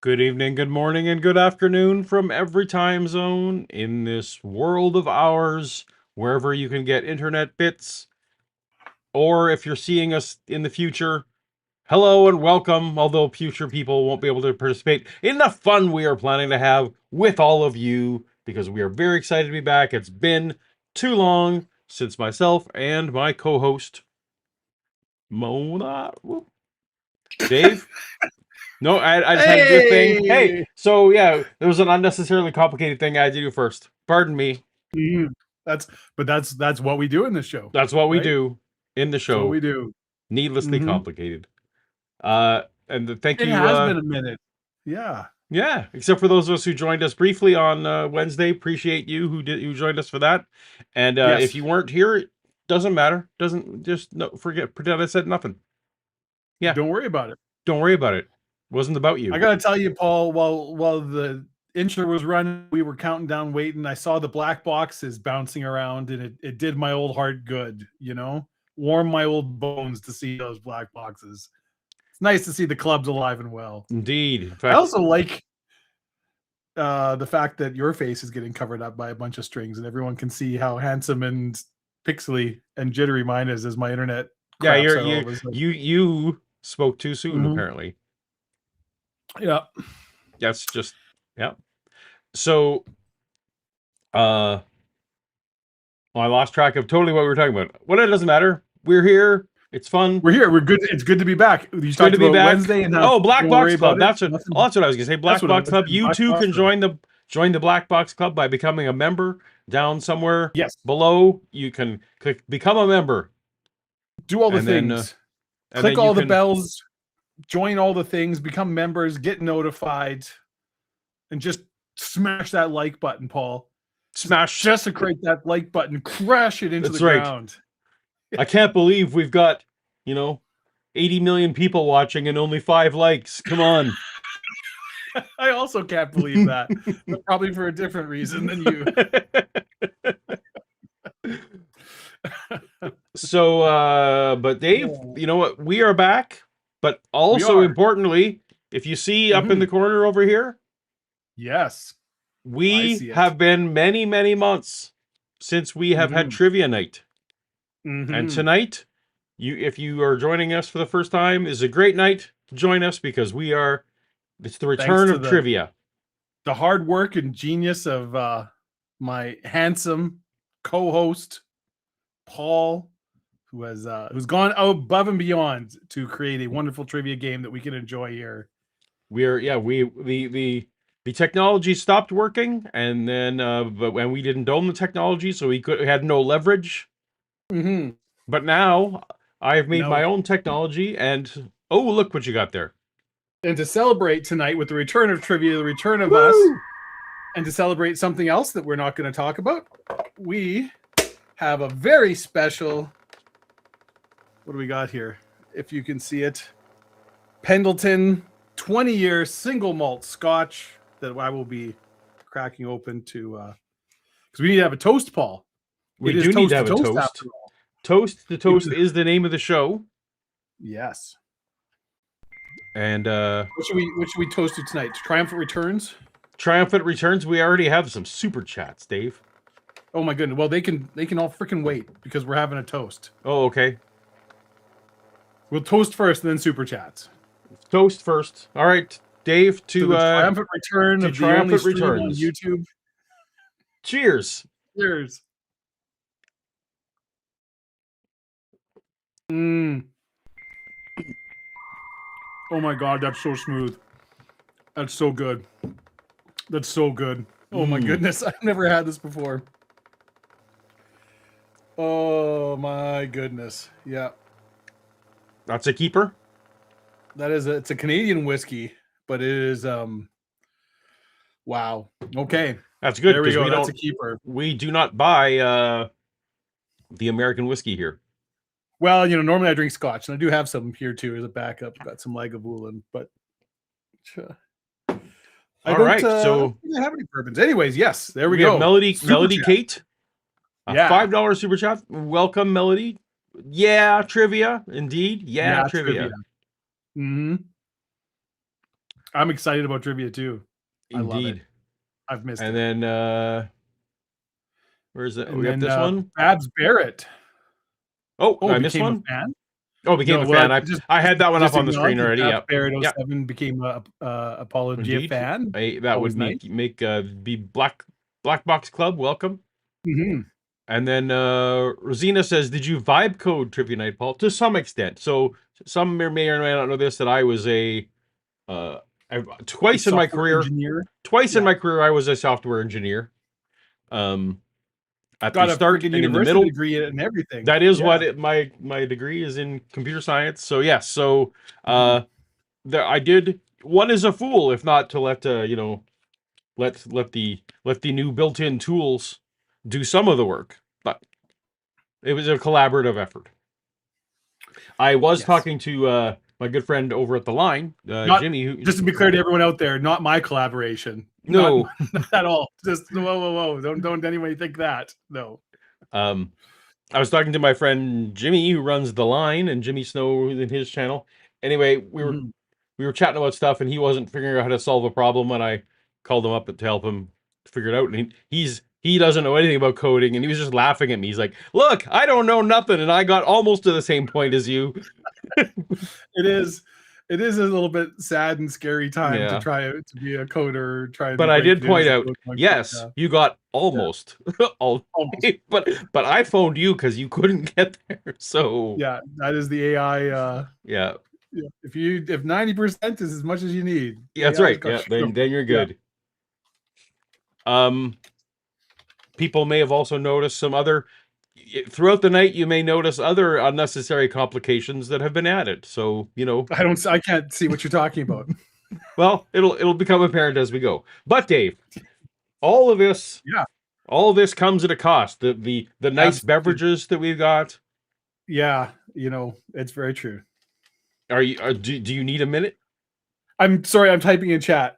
Good evening, good morning, and good afternoon from every time zone in this world of ours, wherever you can get internet bits. Or if you're seeing us in the future, hello and welcome, although future people won't be able to participate in the fun we are planning to have with all of you, because we are very excited to be back. It's been too long since myself and my co-host, Mona, Dave. No, I just had to do a thing. Hey, Hey! so yeah, there was an unnecessarily complicated thing I had to do first. Pardon me. Mhm. That's what we do in this show, That's what we right? do in the That's what show. we do. Needlessly Mhm. complicated. Thank It you. has been a minute. Yeah. Yeah, except for those of us who joined us briefly on Wednesday. Appreciate you who joined us for that. And if Yes. you weren't here, it doesn't matter. Doesn't just no forget pretend I said nothing. Yeah, Don't worry about it. don't worry about it. Wasn't about I you. gotta tell you, Paul, while the intro was running, we were counting down, waiting. I saw the black boxes bouncing around, and it did my old heart good, warm my old bones to see those black boxes. It's nice to see the clubs alive and well. Indeed. In I fact, also like the fact that your face is getting covered up by a bunch of strings, and everyone can see how handsome and pixely and jittery mine is as my internet yeah, craps you're out all you of a sudden. you spoke too soon. Mhm. Apparently, Yeah. that's just yeah. So, uh, well, I lost track of totally what we were talking about. Well, it doesn't matter. We're here. It's fun. We're here. We're good. It's good to be back. You It's good talked to be about back. Wednesday and how Oh, Black don't worry Box Club. about it. That's what. Oh, Nothing. that's what I was gonna say. That's Black what I Box was Club. saying. You Black too box can club. join the Black Box Club by becoming a member. Down somewhere Yes. below, you can click become a member, Do all the and then things. and Click then you all the can bells. Join all the things. Become members. Get notified, and just smash that like button, Paul. Just smash. desecrate that like button. Crash it into the That's right. ground. I can't believe we've got 80 million people watching and only 5 likes. Come on. I also can't believe that, but probably for a different reason than you. So, but Dave, you know what? We are back, but We also are. importantly, if you see up in the Mhm. corner over here, Yes, I we see it. have been many, many months since we have had Mhm. trivia night. And Mhm. tonight, if you are joining us for the first time, is a great night to join us because it's the Thanks return to of trivia. the hard work and genius of my handsome co-host Paul, who's gone above and beyond to create a wonderful trivia game that we can enjoy here. We are yeah we the technology stopped working, and then but when we didn't own the technology, so we had no leverage. Mhm. But now I've made my No. own technology, and oh, look what you got there. And to celebrate tonight with the return of trivia, the return of us, Woo! and to celebrate something else that we're not going to talk about, we have a very special. What do we got here? If you can see it, Pendleton 20-year single malt Scotch that I will be cracking open to because we need to have a toast, Paul. We It is do need to toast to have a toast toast. after all. Toast to Even Toast is the name of the show. yes. And What should we toast to tonight? Triumphant returns. Triumphant Returns, we already have some super chats, Dave. Oh my goodness. Well, they can all freaking wait because we're having a toast. Oh, okay. We'll toast first and then super chats. Toast first. All right, Dave, To the triumphant return to of the only Triumphant stream on Returns. YouTube. Cheers. Cheers. Mm. Oh my god, that's so smooth. That's so good. That's so good. Oh my goodness, I've never had this before. Oh my goodness. Yeah. That's a keeper. It's a Canadian whiskey, but it is wow. Okay. That's good There we because go. That's a keeper. we do not buy the American whiskey here. Well, normally I drink scotch, and I do have some here too as a backup. Got some Lagavulin, but I don't So have any bourbons. Anyways, yes, there we have go. Melody Super chat. Kate. Yeah. $5 super chat. Welcome, Melody. Yeah, trivia. Indeed. Yeah, trivia. Mm-hmm. I'm excited about trivia too. I love it. Indeed. I've missed And it. then where's that? And We got then this one. Babs Barrett. Oh, Oh, I missed became a one. fan. Oh, became No, a well, fan. I had that one up just on the acknowledge screen that already. Babs Yep. Barrett Yep. 07 became a Paulogia Indeed. fan. That Always would nice. make be Blackbox Club. Welcome. Mm-hmm. And then Rosina says, "Did you vibe code trivia night, Paul?" To some extent. So some may or may not know this, that I was uh, twice in my Software career. engineer. Twice in Yeah. my career, I was a software engineer. At Got the a start freaking and in the university middle. degree and everything. That is Yeah. what my degree is in computer science. So yes. So Mhm. there I did. One is a fool if not to let let the new built-in tools do some of the work. But it was a collaborative effort. I was Yes. talking to my good friend over at the line, Not Jimmy. Who just to be clear to everyone out there, not my collaboration. Not, no, not at all. Just whoa. Don't anybody think that. No. I was talking to my friend Jimmy, who runs the line, and Jimmy Snow in his channel. Anyway, Mhm. we were chatting about stuff, and he wasn't figuring out how to solve a problem, and I called him up to help him figure it out. And he doesn't know anything about coding, and he was just laughing at me. He's like, "Look, I don't know nothing, and I got almost to the same point as you." It is a little bit sad and scary time to Yeah, try to be a coder, try but to I break did point news. out, yes, you got Yeah, almost, all, almost. but I phoned you because you couldn't get there. So Yeah, that is the AI. yeah, Yeah. If 90% is as much as you need, yeah, that's AI is right. going. Yeah, then you're Yeah. good. Um, people may have also noticed some other throughout the night. You may notice other unnecessary complications that have been added. So I can't see what you're talking about. well, it'll become apparent as we go. But Dave, all of this, Yeah, all this comes at a cost. The nice absolutely. beverages that we've got. Yeah, it's very true. Do you need a minute? I'm sorry, I'm typing in chat.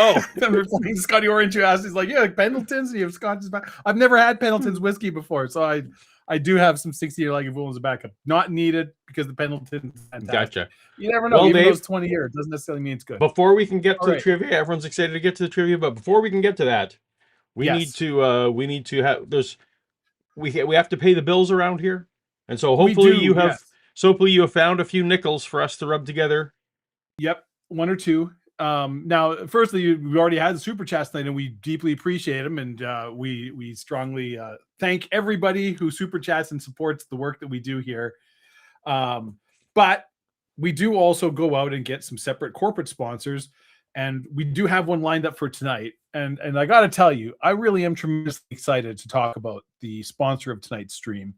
Oh, I'm replying to Scotty Orange who asked, he's like, yeah, like Pendleton's, you have Scotch's back. I've never had Pendleton's whiskey before, so I do have some 60-year Lagavulin as a backup. Not needed because the Pendleton's fantastic. gotcha. You never know. Well, Even though Dave, it's 20 years, it doesn't necessarily mean it's good. before we can get All to the right. trivia, everyone's excited to get to the trivia. But before we can get to that, we need Yes. to have we have to pay the bills around here, and so We do, yes. hopefully you have found a few nickels for us to rub together. Yep, one or two. Now, firstly, we already had the super chats tonight, and we deeply appreciate them, and we strongly thank everybody who super chats and supports the work that we do here. But we do also go out and get some separate corporate sponsors, and we do have one lined up for tonight. And I got to tell you, I really am tremendously excited to talk about the sponsor of tonight's stream.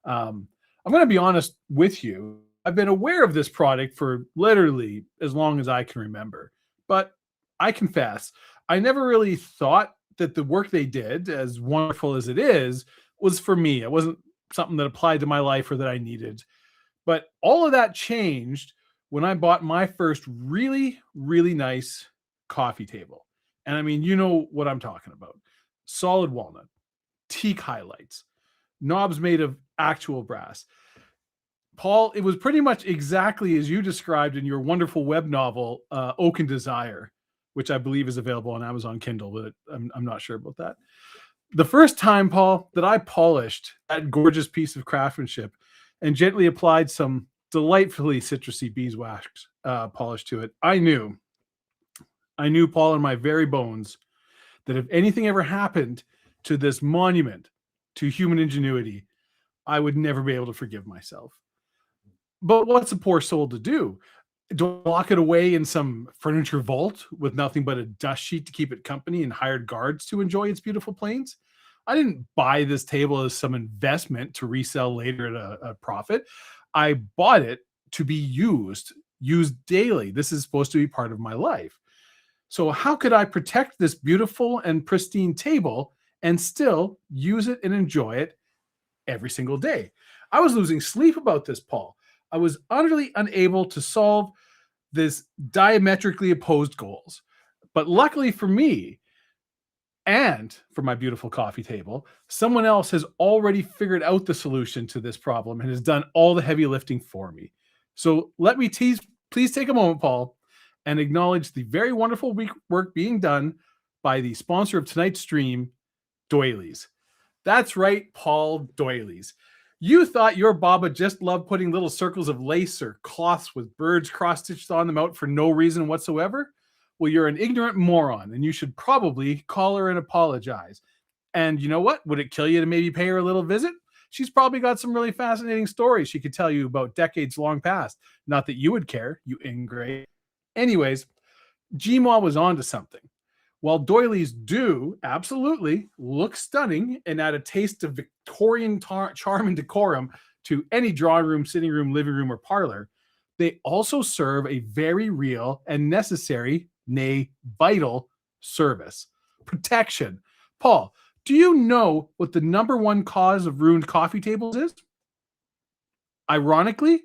I'm going to be honest with you. I've been aware of this product for literally as long as I can remember. But I confess, I never really thought that the work they did, as wonderful as it is, was for me. It wasn't something that applied to my life or that I needed. But all of that changed when I bought my first really, really nice coffee table. And I mean, you know what I'm talking about. Solid walnut, teak highlights, knobs made of actual brass. Paul, it was pretty much exactly as you described in your wonderful web novel, Oak and Desire, which I believe is available on Amazon Kindle, but I'm not sure about that. The first time, Paul, that I polished that gorgeous piece of craftsmanship and gently applied some delightfully citrusy beeswax polish to it, I knew, Paul, in my very bones, that if anything ever happened to this monument to human ingenuity, I would never be able to forgive myself. But what's a poor soul to do? Do I lock it away in some furniture vault with nothing but a dust sheet to keep it company and hired guards to enjoy its beautiful plains? I didn't buy this table as some investment to resell later at a profit. I bought it to be used daily. This is supposed to be part of my life. So how could I protect this beautiful and pristine table and still use it and enjoy it every single day? I was losing sleep about this, Paul. I was utterly unable to solve this diametrically opposed goals. But luckily for me and for my beautiful coffee table, someone else has already figured out the solution to this problem and has done all the heavy lifting for me. So let me please take a moment, Paul, and acknowledge the very wonderful work being done by the sponsor of tonight's stream, Doilies. That's right, Paul, Doilies. You thought your Baba just loved putting little circles of lace or cloths with birds cross-stitched on them out for no reason whatsoever? Well, you're an ignorant moron, and you should probably call her and apologize. And you know what? Would it kill you to maybe pay her a little visit? She's probably got some really fascinating stories she could tell you about decades long past. Not that you would care, you ingrate. Anyways, Gmaw was onto something. While doilies do absolutely look stunning and add a taste of Victorian charm and decorum to any drawing room, sitting room, living room, or parlor, they also serve a very real and necessary, nay, vital service: protection. Paul, do you know what the number one cause of ruined coffee tables is? Ironically,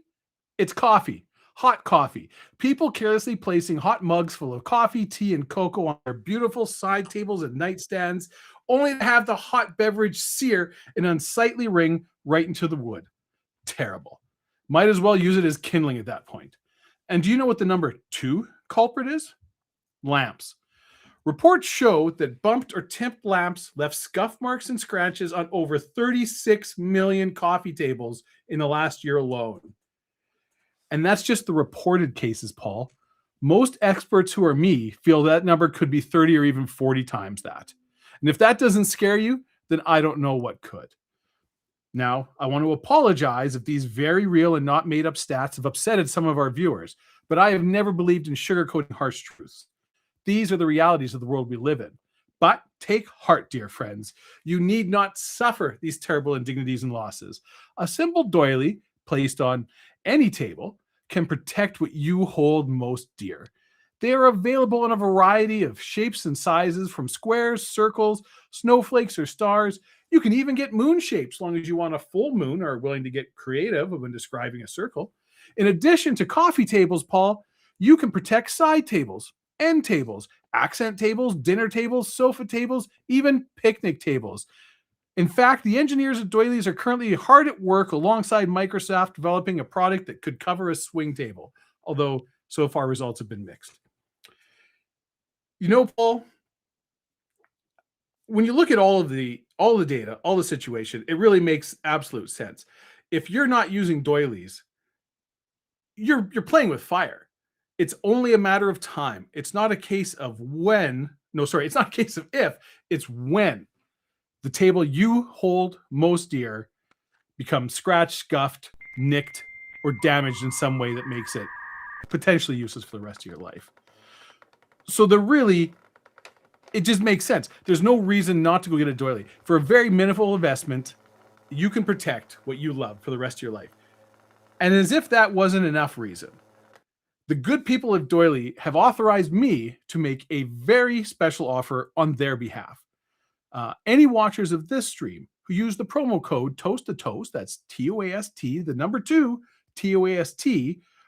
it's coffee. Hot coffee. People carelessly placing hot mugs full of coffee, tea, and cocoa on their beautiful side tables and nightstands, only to have the hot beverage sear an unsightly ring right into the wood. Terrible. Might as well use it as kindling at that point. And do you know what the number 2 culprit is? Lamps. Reports show that bumped or tipped lamps left scuff marks and scratches on over 36 million coffee tables in the last year alone. And that's just the reported cases, Paul. Most experts who are me feel that number could be 30 or even 40 times that. And if that doesn't scare you, then I don't know what could. Now, I want to apologize if these very real and not made up stats have upsetted some of our viewers, but I have never believed in sugarcoating harsh truths. These are the realities of the world we live in. But take heart, dear friends. You need not suffer these terrible indignities and losses. A simple doily placed on any table can protect what you hold most dear. They are available in a variety of shapes and sizes, from squares, circles, snowflakes, or stars. You can even get moon shapes, as long as you want a full moon or are willing to get creative when describing a circle. In addition to coffee tables, Paul, you can protect side tables, end tables, accent tables, dinner tables, sofa tables, even picnic tables. In fact, the engineers at Doilies are currently hard at work alongside Microsoft developing a product that could cover a swing table, although so far results have been mixed. You know, Paul, when you look at all the data, all the situation, it really makes absolute sense. If you're not using Doilies, you're playing with fire. It's only a matter of time. It's not a case of when. No, sorry, it's not a case of if, it's when the table you hold most dear becomes scratched, scuffed, nicked, or damaged in some way that makes it potentially useless for the rest of your life. So it just makes sense. There's no reason not to go get a doily. For a very minimal investment, you can protect what you love for the rest of your life. And as if that wasn't enough reason, the good people of Doily have authorized me to make a very special offer on their behalf. Any watchers of this stream who use the promo code Toast to Toast, that's TOAST, the number 2, TOAST,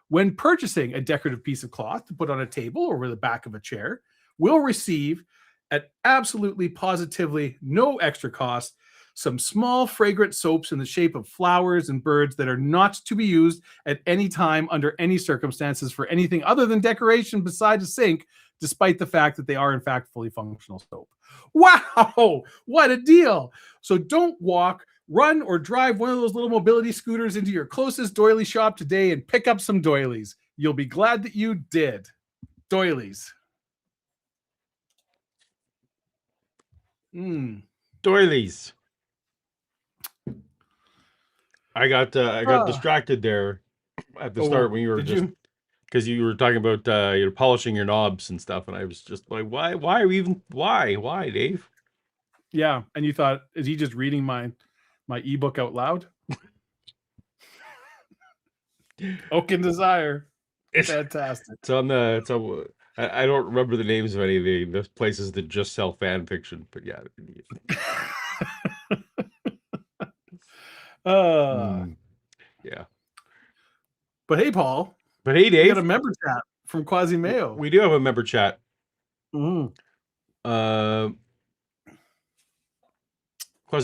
when purchasing a decorative piece of cloth to put on a table or the back of a chair, will receive, at absolutely positively no extra cost, some small fragrant soaps in the shape of flowers and birds that are not to be used at any time under any circumstances for anything other than decoration beside a sink, despite the fact that they are in fact fully functional soap. Wow, what a deal. So don't walk, run, or drive one of those little mobility scooters into your closest doily shop today and pick up some doilies. You'll be glad that you did. Doilies. Doilies. I got distracted there at the start when you were just because you were talking about you're polishing your knobs and stuff, and I was just like, why are we even why, Dave? Yeah, and you thought, is he just reading my ebook out loud? Oak and Desire. Fantastic. It's on the I don't remember the names of any of the places that just sell fan fiction, but yeah. Yeah. But hey, Paul. But hey, Dave. We got a member chat from Quasi Mayo. We do have a member chat. Quasi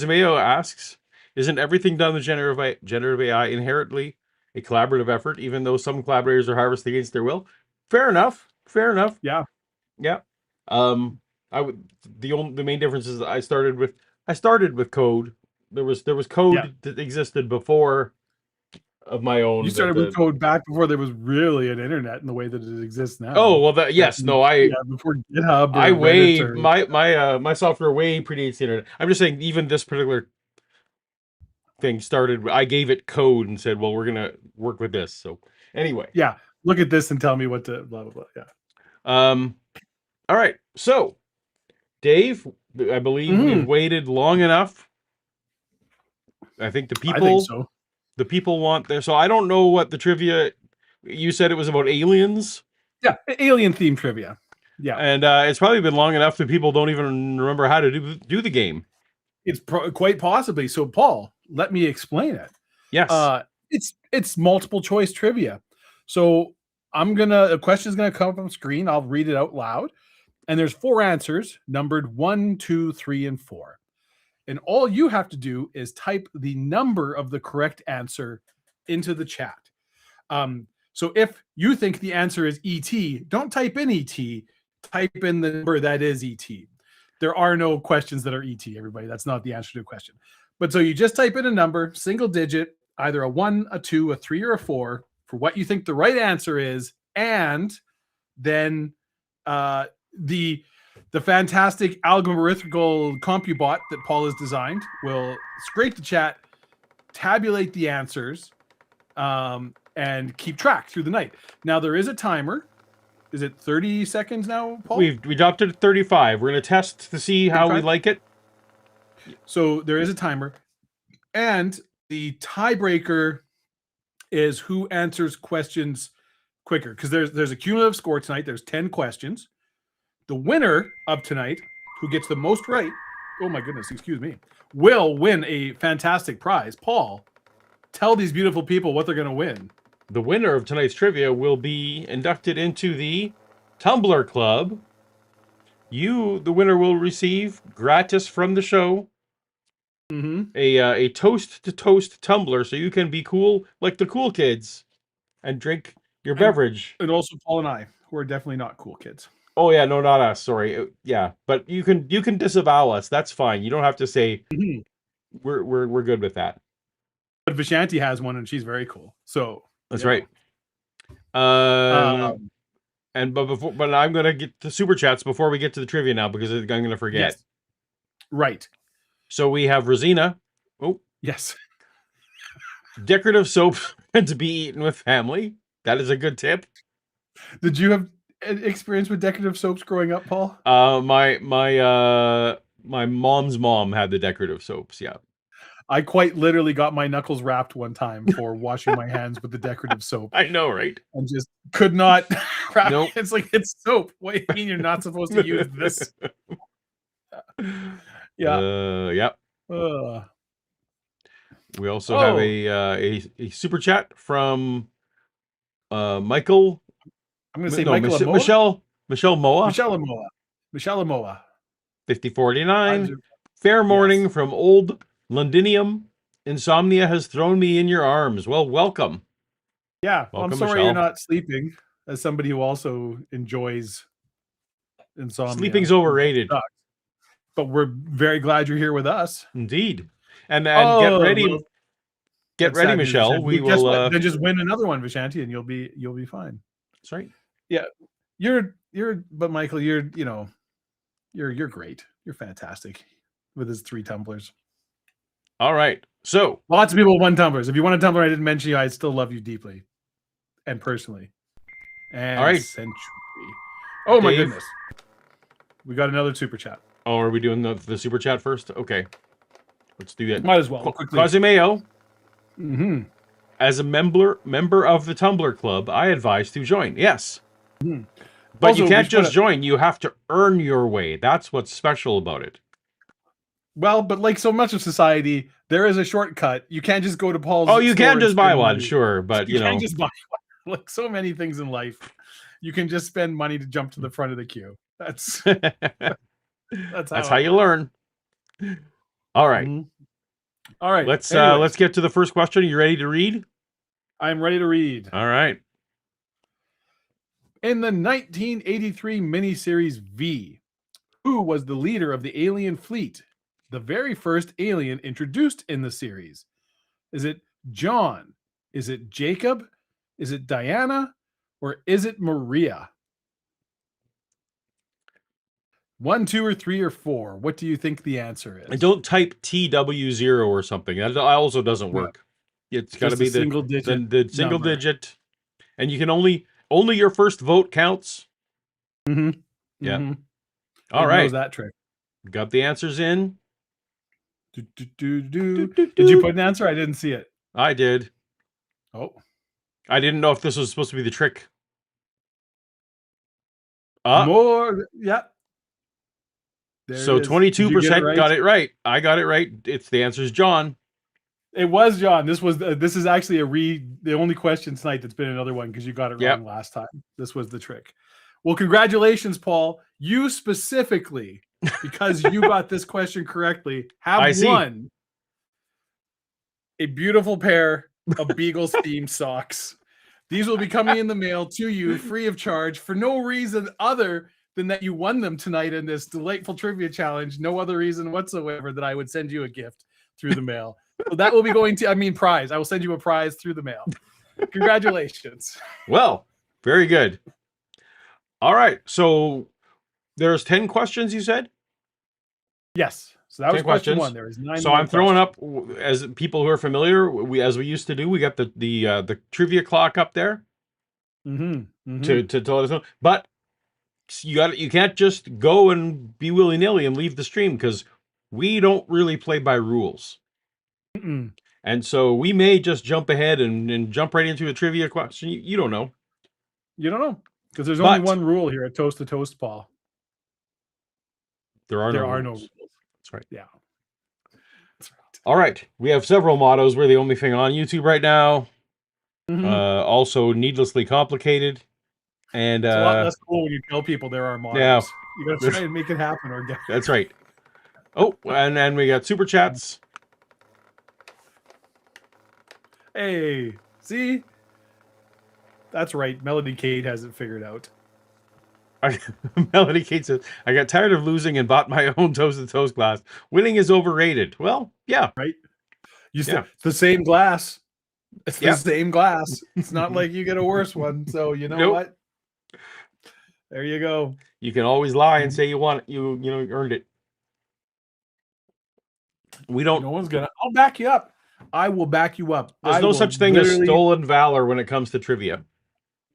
Mayo asks, isn't everything done with generative AI inherently a collaborative effort, even though some collaborators are harvested against their will? Fair enough. Fair enough. Yeah. Yeah. I would the main difference is I started with code. There was Yeah. code that existed before of my You own that started with code back before there was really an internet in the way that it exists now. Oh, well that Back yes, in, no, before GitHub or I Reddit way or my software way predates the internet. I'm just saying even this particular thing started I gave it code and said, "Well, we're going to work with this." So, anyway. yeah, look at this and tell me what to blah blah blah. Yeah. All right. So, Dave, I believe we've waited long enough. I think I think so. the people want their. So I don't know what the trivia. You said it was about aliens. Yeah, alien themed trivia. Yeah, and it's probably been long enough that people don't even remember how to do the game. it's quite possibly. So, Paul, let me explain it. Yes. It's multiple choice trivia. So a question is gonna come up on screen. I'll read it out loud, and there's 4 answers numbered 1, 2, 3, and 4. And all you have to do is type the number of the correct answer into the chat. So if you think the answer is ET, don't type in ET, type in the number that is ET. There are no questions that are ET, everybody. That's not the answer to a question. But so you just type in a number, single digit, either a 1, a 2, a 3, or a 4 for what you think the right answer is. And then the fantastic algorithmical compubot that Paul has designed will scrape the chat, tabulate the answers, and keep track through the night. Now, there is a timer. Is it 30 seconds now, Paul? We dropped it at 35. We're going to test to see how 35? We like it. So there is a timer. And the tiebreaker is who answers questions quicker. Because there's a cumulative score tonight. There's 10 questions. The winner of tonight, who gets the most right, oh my goodness, excuse me, will win a fantastic prize. Paul, tell these beautiful people what they're going to win. The winner of tonight's trivia will be inducted into the Tumblr Club. You, the winner, will receive gratis from the show a toast to toast tumbler, so you can be cool like the cool kids and drink your beverage. And also Paul and I, who are definitely not cool kids. Oh yeah, no, not us. Sorry. Yeah, but you can disavow us. That's fine. You don't have to say we're good with that. But Vishanti has one, and she's very cool. So that's right. But I'm gonna get the super chats before we get to the trivia now because I'm gonna forget. Yes. Right. So we have Rosina. Oh yes. Decorative soap to be eaten with family. That is a good tip. Did you have experience with decorative soaps growing up, Paul? My mom's mom had the decorative soaps. Yeah. I quite literally got my knuckles wrapped one time for washing my hands with the decorative soap. I know, right? And just could not wrap. Nope. It's like, it's soap. What do you mean you're not supposed to use this? Yeah. Yep. We also have a super chat from Michael. I'm going to say Michael Michelle Moa. Michelle Moa. 5049. Fair morning from old Londinium. Insomnia has thrown me in your arms. Well, welcome. Yeah. Welcome, I'm sorry Michelle. you're not sleeping, as somebody who also enjoys insomnia. Sleeping's overrated. But we're very glad you're here with us. Indeed. And get ready. Well, get ready, Michelle. Vishanti. We will then just win another one, Vishanti, and you'll be fine. That's right. Yeah. But Michael, you're great. You're fantastic with his 3 tumblers. All right. So lots of people with 1 tumblers. If you want a tumbler, I didn't mention you. I still love you deeply and personally. And all right. Century. Oh my goodness. We got another super chat. Oh, are we doing the super chat first? Okay. Let's do that. Might as well. Quasimeo. As a member of the Tumblr Club, I advise to join. Yes. But also, you can't just join. You have to earn your way. That's what's special about it. Well, but like so much of society, there is a shortcut. You can't just go to Paul's. Oh, you can just buy one, sure, but you know, can't just buy one. Like so many things in life, you can just spend money to jump to the front of the queue. That's how you learn. All right. All right. Let's get to the first question. Are you ready to read? I'm ready to read. All right. In the 1983 miniseries V, who was the leader of the alien fleet, the very first alien introduced in the series? Is it John? Is it Jacob? Is it Diana? Or is it Maria? 1, 2, or 3, or 4. What do you think the answer is? And don't type TW0 or something. That also doesn't work. Yeah. It's got to be the single digit. the single digit, and you can only your first vote counts. Mm-hmm. Yeah. Mm-hmm. All right. Knows that trick. Got the answers in. Did you put an answer? I didn't see it. I did. Oh. I didn't know if this was supposed to be the trick. More. Yeah. There so 22% got it right. I got it right. It's the answer is John. It was John. This is actually the only question tonight that's been another one because you got it wrong last time. This was the trick. Well, congratulations, Paul. You specifically, because you got this question correctly, have won a beautiful pair of Beagles themed socks. These will be coming in the mail to you free of charge for no reason other than that you won them tonight in this delightful trivia challenge. No other reason whatsoever that I would send you a gift through the mail. So that will be going to, prize. I will send you a prize through the mail. Congratulations. Well, very good. All right. So there's 10 questions, you said? Yes. So that was question 1. There is 9. So I'm throwing up, as people who are familiar, as we used to do, we got the trivia clock up there. Mm-hmm. To let us know. But you can't just go and be willy-nilly and leave the stream, because we don't really play by rules. Mm-mm. And so we may just jump ahead and jump right into a trivia question. You don't know. You don't know, because there's only one rule here at Toast to Toast, Paul. There are no rules. That's right. Yeah. That's right. All right. We have several mottos. We're the only thing on YouTube right now. Mm-hmm. Also needlessly complicated. And it's a lot less cool when you tell people there are mottos. Yeah. You gotta try and make it happen organically. That's right. Oh, and then we got super chats. Hey, see? That's right. Melody Kate has it figured out. Melody Kate says, I got tired of losing and bought my own Toast to Toast glass. Winning is overrated. Well, yeah. Right. It's the same glass. It's the same glass. It's not like you get a worse one. So you know what? There you go. You can always lie and say you want it. You earned it. We don't. No one's gonna. I'll back you up. I will back you up. There's no such thing as stolen valor when it comes to trivia.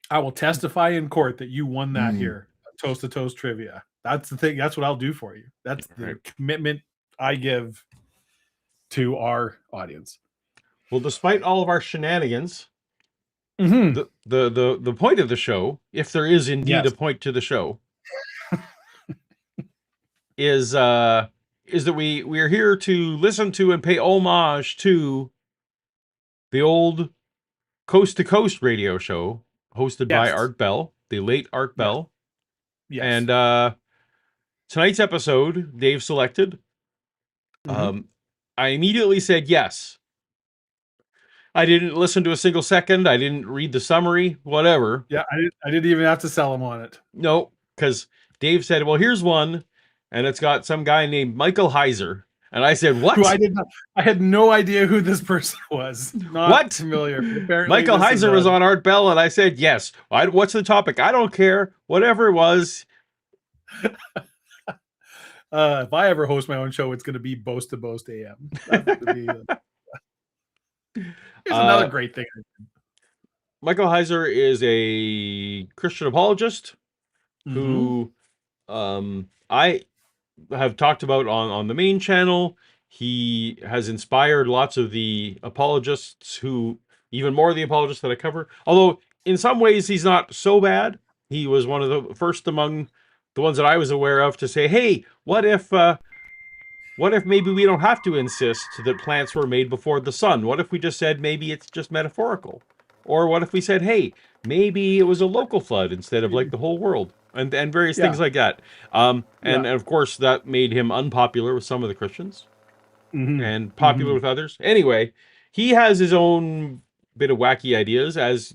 I will testify in court that you won that here. Toast to Toast trivia. That's the thing. That's what I'll do for you. That's the commitment I give to our audience. Well, despite all of our shenanigans, the point of the show, if there is indeed a point to the show, is that we are here to listen to and pay homage to the old Coast to Coast radio show hosted by Art Bell, the late Art Bell. Yes. And tonight's episode, Dave selected. I immediately said yes. I didn't listen to a single second. I didn't read the summary, whatever. Yeah, I didn't even have to sell him on it. No, because Dave said, well, here's one, and it's got some guy named Michael Heiser. And I said, what? I had no idea who this person was. Not familiar. Apparently Michael Heiser was on Art Bell, and I said, yes. What's the topic? I don't care. Whatever it was. If I ever host my own show, it's going to be Boast to Boast AM. Here's another great thing. Michael Heiser is a Christian apologist who I have talked about on the main channel. He has inspired lots of the apologists even more of the apologists that I cover. Although in some ways he's not so bad. He was one of the first among the ones that I was aware of to say, hey, what if maybe we don't have to insist that plants were made before the sun? What if we just said maybe it's just metaphorical? Or what if we said, hey, maybe it was a local flood instead of like the whole world? And various things like that. And of course, that made him unpopular with some of the Christians and popular with others. Anyway, he has his own bit of wacky ideas, as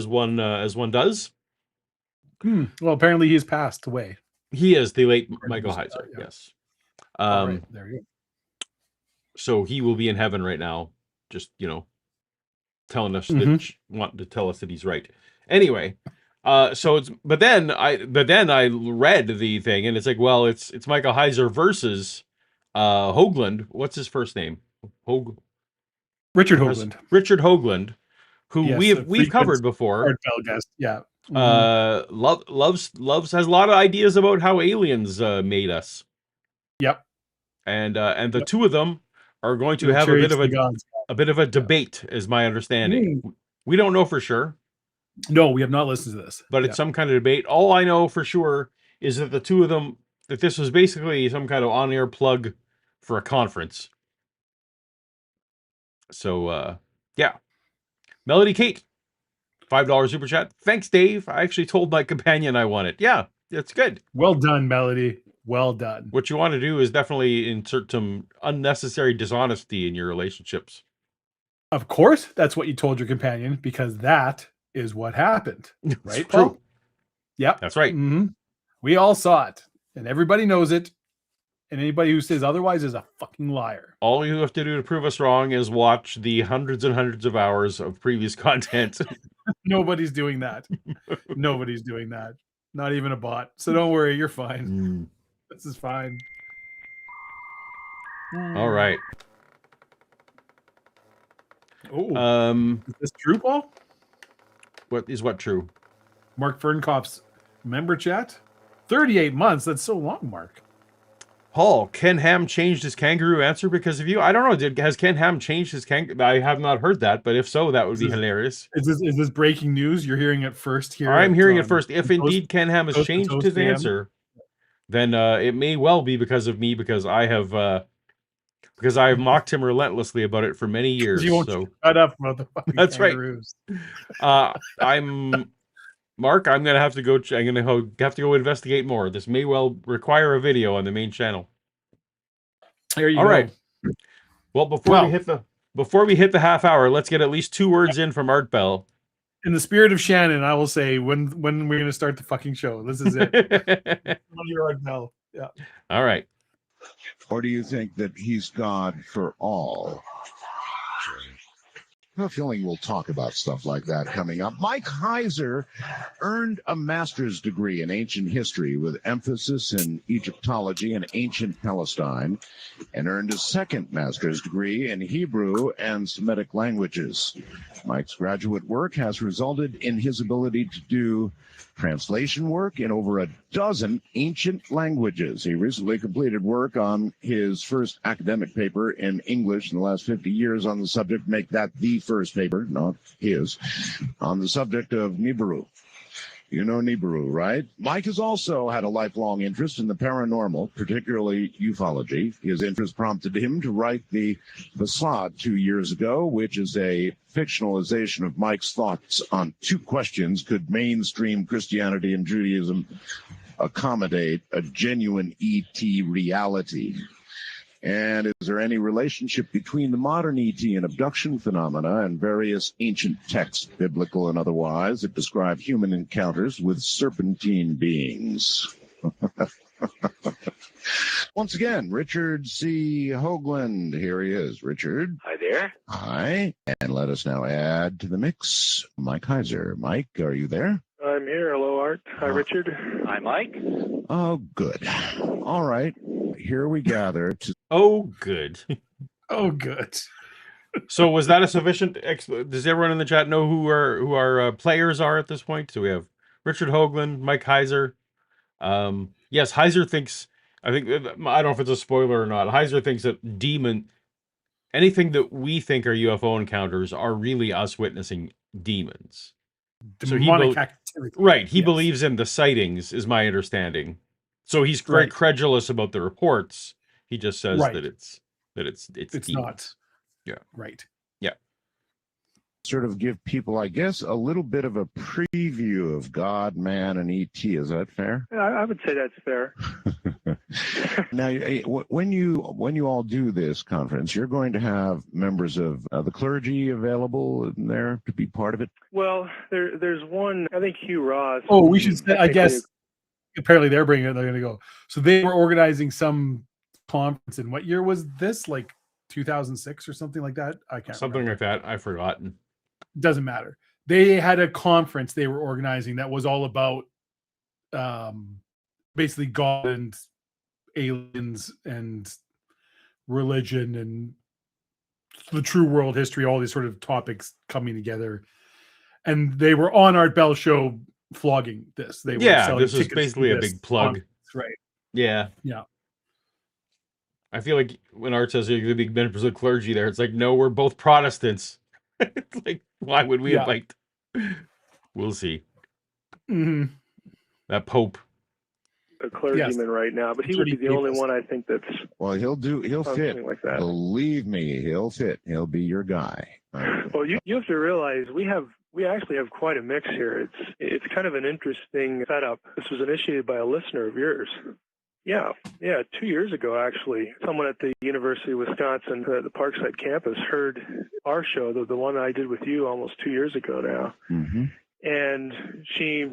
one does. Well, apparently he's passed away. He is the late Michael Heiser. Yeah. Yes. All right, there you go. So he will be in heaven right now, just telling us wanting to tell us that he's right. Anyway, but then I read the thing and it's like, well, it's Michael Heiser versus Hoagland. What's his first name? Richard Hoagland. Richard Hoagland, who Yes, we've covered before. Art Bell guest. Yeah. Loves has a lot of ideas about how aliens made us. Yep. And the two of them are going to have a bit of a debate, is my understanding. We don't know for sure. No, we have not listened to this. But it's some kind of debate. All I know for sure is that the two of them, that this was basically some kind of on-air plug for a conference. So, yeah. Melody Kate, $5 super chat. Thanks, Dave. I actually told my companion I want it. Yeah, that's good. Well done, Melody. Well done. What you want to do is definitely insert some unnecessary dishonesty in your relationships. Of course, that's what you told your companion, because that is what happened. Right, True. Paul? Yep. That's right. We all saw it, and everybody knows it. And anybody who says otherwise is a fucking liar. All you have to do to prove us wrong is watch the hundreds and hundreds of hours of previous content. Nobody's doing that. Nobody's doing that. Not even a bot. So don't worry, you're fine. This is fine. All right. Oh. Is this true, Paul? What true? Mark Fernkopf's member chat? 38 months. That's so long, Mark. Paul, Ken Ham changed his kangaroo answer because of you? I don't know. Has Ken Ham changed his kangaroo? I have not heard that, but if so, that would be hilarious. Is this breaking news? You're hearing it first here? I'm hearing it first. If indeed Ken Ham has changed his answer, then it may well be because of me, because I have mocked him relentlessly about it for many years. You won't shut up about the fucking That's kangaroos. Right. Mark, I'm gonna have to go. I'm gonna have to go investigate more. This may well require a video on the main channel. There you go. All right. Well, before we hit the half hour, let's get at least 2 words in from Art Bell. In the spirit of Shannon, I will say when we're gonna start the fucking show. This is it. Your Art Bell. Yeah. All right. Or do you think that he's God for all? I have a feeling we'll talk about stuff like that coming up. Mike Heiser earned a master's degree in ancient history with emphasis in Egyptology and ancient Palestine, and earned a second master's degree in Hebrew and Semitic languages. Mike's graduate work has resulted in his ability to do translation work in over a dozen ancient languages. He recently completed work on his first academic paper in English in the last 50 years on the subject, make that the first paper, not his, on the subject of Nibiru. You know Nibiru, right? Mike has also had a lifelong interest in the paranormal, particularly ufology. His interest prompted him to write The Facade 2 years ago, which is a fictionalization of Mike's thoughts on 2 questions: could mainstream Christianity and Judaism accommodate a genuine ET reality? And is there any relationship between the modern ET and abduction phenomena and various ancient texts, biblical and otherwise, that describe human encounters with serpentine beings? Once again, Richard C. Hoagland. Here he is. Richard. Hi there. Hi. And let us now add to the mix Mike Heiser. Mike, are you there? I'm here. Hello, Art. Hi, Richard. Hi, Mike. Oh, good. All right. Here we gather to... Oh, good. Oh, good. So was that a sufficient... Does everyone in the chat know who our players are at this point? So we have Richard Hoagland, Mike Heiser. Yes, Heiser thinks... I don't know if it's a spoiler or not. Heiser thinks that anything that we think are UFO encounters are really us witnessing demons. Demonic activity. Right. He believes in the sightings, is my understanding. So he's very credulous about the reports. He just says that it's it's demons. not. Yeah. Right. Yeah. sort of give people, I guess, a little bit of a preview of God, man, and E.T. Is that fair? I would say that's fair. Now, when you all do this conference, you're going to have members of the clergy available in there to be part of it? Well, there's one, I think Hugh Ross. Oh, we should say, I guess, apparently they're going to go. So they were organizing some conference. In what year was this? Like 2006 or something like that? I can't Something remember. like that. I've forgotten. Doesn't matter. They had a conference they were organizing that was all about basically God and aliens and religion and the true world history, all these sort of topics coming together. And they were on Art Bell show flogging this. They were selling this is tickets basically to a this big plug. conference, right? Yeah. Yeah. I feel like when Art says you're going to be members of clergy there, it's like, no, we're both Protestants. It's like, why would we invite? We'll see. Mm-hmm. That Pope. A clergyman right now, but he would be the only one I think that's. Well, he'll fit like that. Believe me, he'll fit. He'll be your guy. Well, you have to realize we actually have quite a mix here. It's kind of an interesting setup. This was initiated by a listener of yours. Yeah, 2 years ago, actually, someone at the University of Wisconsin, the Parkside campus, heard our show, the one I did with you almost 2 years ago now. Mm-hmm. And she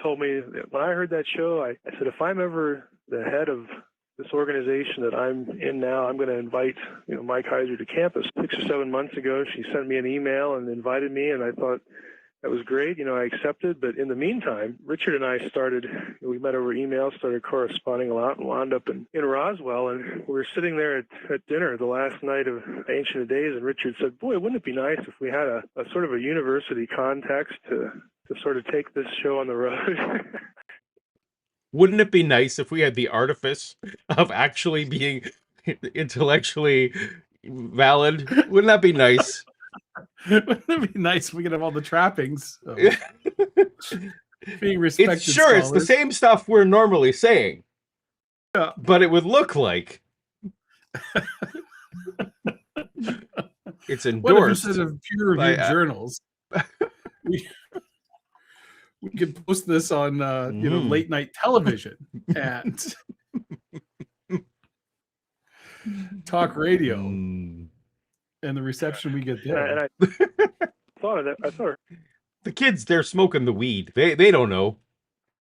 told me that when I heard that show, I said, if I'm ever the head of this organization that I'm in now, I'm going to invite Mike Heiser to campus. 6 or 7 months ago, she sent me an email and invited me, and I thought that was great. I accepted. But in the meantime, Richard and I we met over email, started corresponding a lot, and wound up in Roswell. And we were sitting there at dinner the last night of Ancient Days, and Richard said, boy, wouldn't it be nice if we had a sort of a university context to sort of take this show on the road? Wouldn't it be nice if we had the artifice of actually being intellectually valid? Wouldn't that be nice? Wouldn't it be nice if we could have all the trappings of being respected? It's the same stuff we're normally saying. Yeah. But it would look like it's endorsed. What if instead of peer-reviewed journals, we could post this on late night television and talk radio, and the reception we get there. And I thought of that. I thought the kids, they're smoking the weed. They don't know.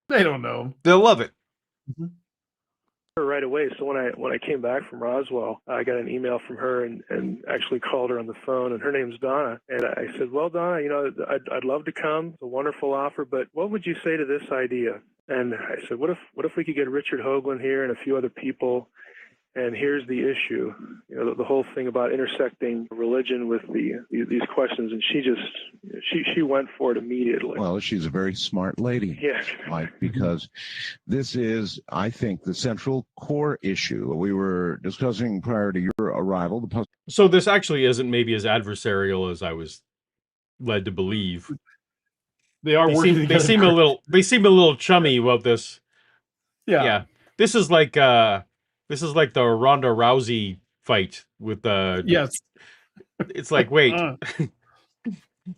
They don't know. They'll love it. Mm-hmm. Right away. So when I came back from Roswell, I got an email from her and actually called her on the phone, and her name's Donna. And I said, well, Donna, I'd love to come. It's a wonderful offer, but what would you say to this idea? And I said, what if we could get Richard Hoagland here and a few other people? And here's the issue, the whole thing about intersecting religion with these questions. And she went for it immediately. Well, she's a very smart lady, yeah, Mike, because this is, I think, the central core issue we were discussing prior to your arrival. So this actually isn't maybe as adversarial as I was led to believe. They working together. They seem a little chummy about this. Yeah. This is like the Ronda Rousey fight with the. Yes. It's like, wait,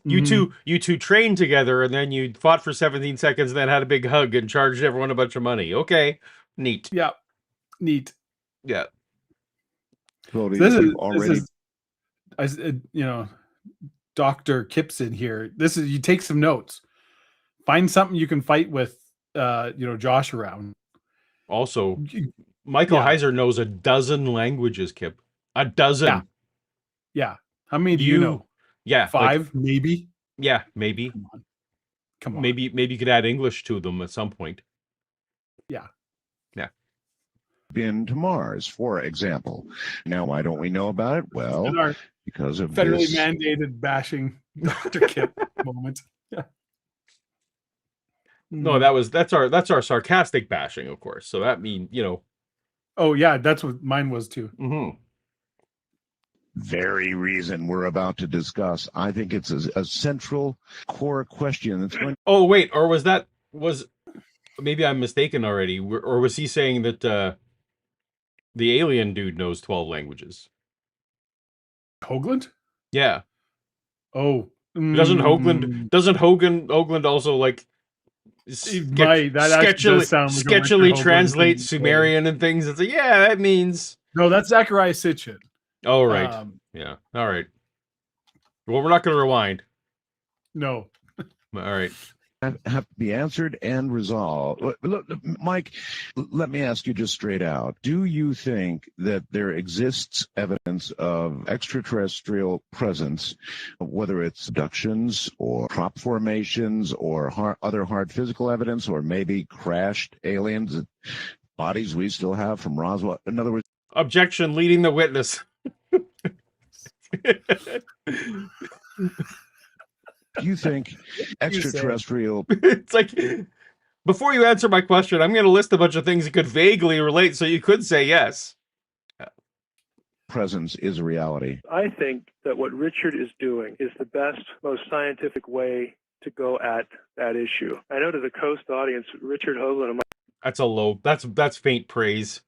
you two trained together and then you fought for 17 seconds and then had a big hug and charged everyone a bunch of money. Okay, neat. Yeah, neat. Yeah. So this is Dr. Kipson here. This is, you take some notes. Find something you can fight with, Josh around. Also, Michael Heiser knows a dozen languages, Kip. A dozen. Yeah. How many do you know? Yeah. 5, maybe? Yeah, maybe. Come on. Maybe you could add English to them at some point. Yeah. Yeah. Been to Mars, for example. Now, why don't we know about it? Well, because of federally mandated bashing Dr. Kip moment. Yeah. No, that's our sarcastic bashing, of course. So that means, Oh yeah, that's what mine was too. Mm-hmm. Very reason we're about to discuss. I think it's a central core question that's going. Oh wait, or was maybe I'm mistaken already, or was he saying that the alien dude knows 12 languages? Hoagland? Yeah. Oh, Doesn't Hoagland also like That actually does sound like a Richard sketchily Hoagland translate thing. Sumerian and things? It's like, yeah, that means. No, that's Zachariah Sitchin. Oh, right. Yeah. All right. Well, we're not going to rewind. No. All right. Have to be answered and resolved. Look, Mike, let me ask you just straight out. Do you think that there exists evidence of extraterrestrial presence, whether it's abductions or crop formations or other hard physical evidence, or maybe crashed aliens, bodies we still have from Roswell? In other words, objection, leading the witness. Do you think extraterrestrial... It's like, before you answer my question, I'm going to list a bunch of things that could vaguely relate, so you could say yes. presence is a reality? I think that what Richard is doing is the best, most scientific way to go at that issue. I know to the Coast audience, Richard Hoagland. That's faint praise.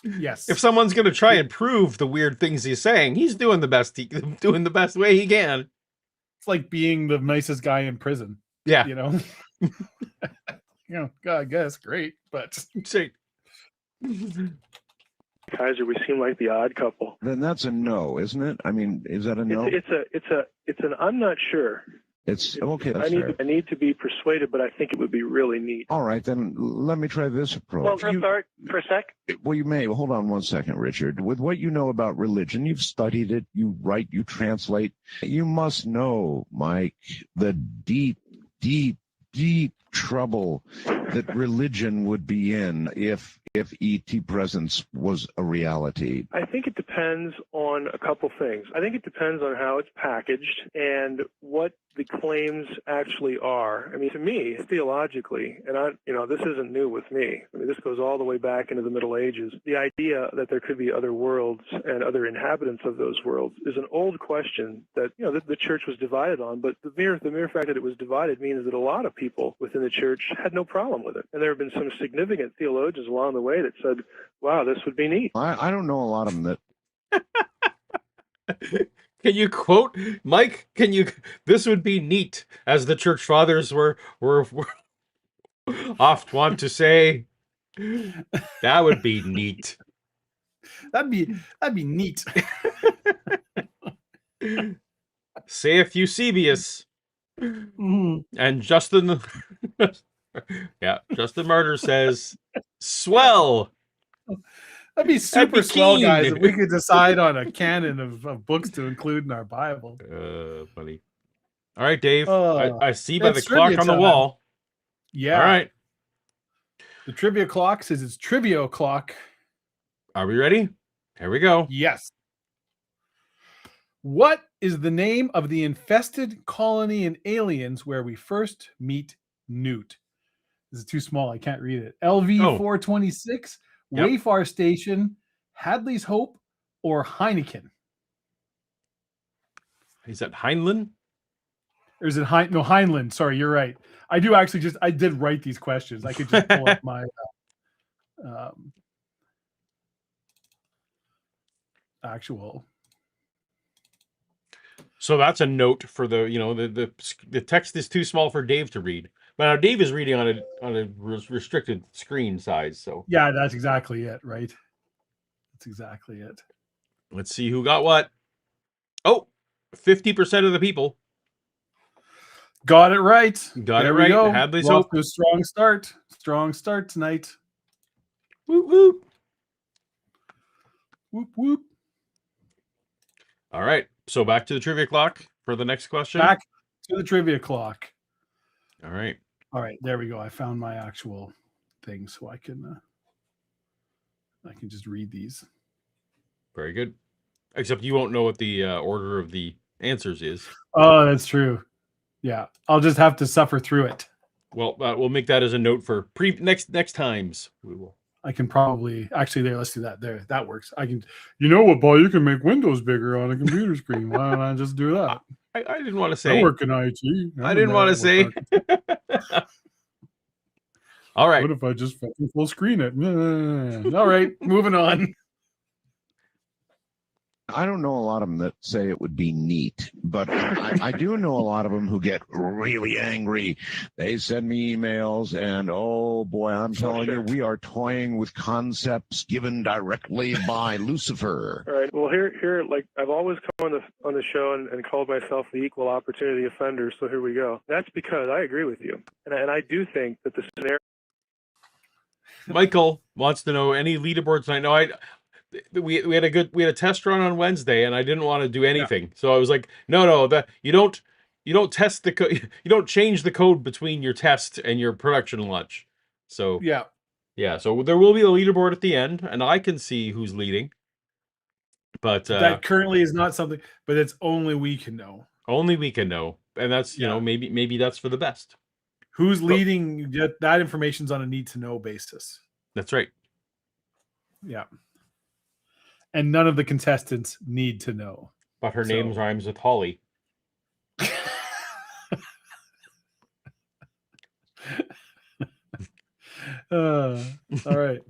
Yes. If someone's going to try and prove the weird things he's saying, he's doing the best way he can. It's like being the nicest guy in prison. Yeah. You know? I guess great, but say Heiser, we seem like the odd couple. Then that's a no, isn't it? I mean, is that a no? It's an I'm not sure. It's okay. That's I need to be persuaded, but I think it would be really neat. All right, then let me try this approach. Well, sorry, for a sec. Well, you may. Hold on one second, Richard. With what you know about religion, you've studied it, you write, you translate. You must know, Mike, the deep, deep, deep trouble that religion would be in if ET presence was a reality. I think it depends on a couple things. I think it depends on how it's packaged and what the claims actually are. I mean, to me, theologically, and this isn't new with me. I mean, this goes all the way back into the Middle Ages. The idea that there could be other worlds and other inhabitants of those worlds is an old question that, the church was divided on. But the mere fact that it was divided means that a lot of people within the church had no problem with it. And there have been some significant theologians along the way that said, wow, this would be neat. I don't know a lot of them that... Can you quote, Mike? This would be neat, as the church fathers were oft want to say. That would be neat. That'd be neat. Saith Eusebius. Mm-hmm. And Justin Justin Martyr says, swell. That'd be super swell, guys, if we could decide on a canon of books to include in our Bible. Funny. All right, Dave. I see by the clock on the wall. Yeah. All right. The trivia clock says it's trivia o'clock. Are we ready? Here we go. Yes. What is the name of the infested colony in Aliens where we first meet Newt? This is too small. I can't read it. LV-426, Wayfar Station, Hadley's Hope, or Heineken? Is that Heinlein? Or is it Heinlein? Sorry, you're right. I did write these questions. I could just pull up my actual. So that's a note for the text is too small for Dave to read. But now Dave is reading on a restricted screen size. So yeah, that's exactly it, right? That's exactly it. Let's see who got what. Oh, 50% of the people got it right. Got it right. Hadley's Hope. A strong start. Strong start tonight. Whoop whoop. Whoop whoop. All right. So back to the trivia clock for the next question. Back to the trivia clock. All right. All right. There we go. I found my actual thing, so I can just read these. Very good. Except you won't know what the order of the answers is. Oh, that's true. Yeah, I'll just have to suffer through it. Well, we'll make that as a note for next times. We will. I can probably let's do that. There, that works. I can. You know what, Paul? You can make windows bigger on a computer screen. Why don't I just do that? I didn't want to say. I work in IT. I didn't want to say. All right. What if I just full screen it? All right, moving on. I don't know a lot of them that say it would be neat, but I do know a lot of them who get really angry. They send me emails, and oh boy, I'm telling you, we are toying with concepts given directly by Lucifer. All right. Well, here, like I've always come on the show and called myself the equal opportunity offender. So here we go. That's because I agree with you, and I do think that the scenario. Michael wants to know any leaderboards tonight. No, we had a test run on Wednesday, and I didn't want to do anything. So I was like, no, that you don't test the code. You don't change the code between your test and your production lunch. So yeah. So there will be a leaderboard at the end, and I can see who's leading. But that currently is not something. But it's only we can know. Only we can know, and that's you know maybe that's for the best. Who's leading? That information's on a need to know basis. That's right. Yeah. And none of the contestants need to know. But her name rhymes with Holly. All right.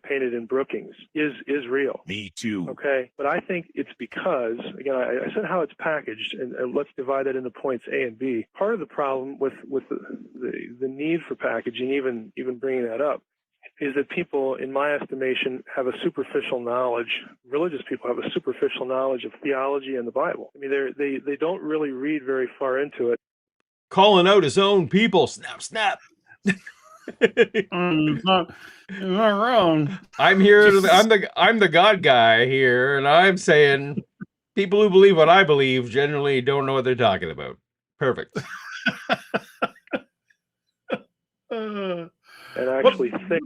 Painted in Brookings is real. Me too. Okay, but I think it's because, again, I said how it's packaged, and let's divide that into points A and B. Part of the problem with the need for packaging, even bringing that up, is that people, in my estimation, have a superficial knowledge. Religious people have a superficial knowledge of theology and the Bible. I mean, they don't really read very far into it. Calling out his own people. Snap, snap. It's not wrong. I'm here. I'm the God guy here, and I'm saying people who believe what I believe generally don't know what they're talking about. Perfect. And actually think.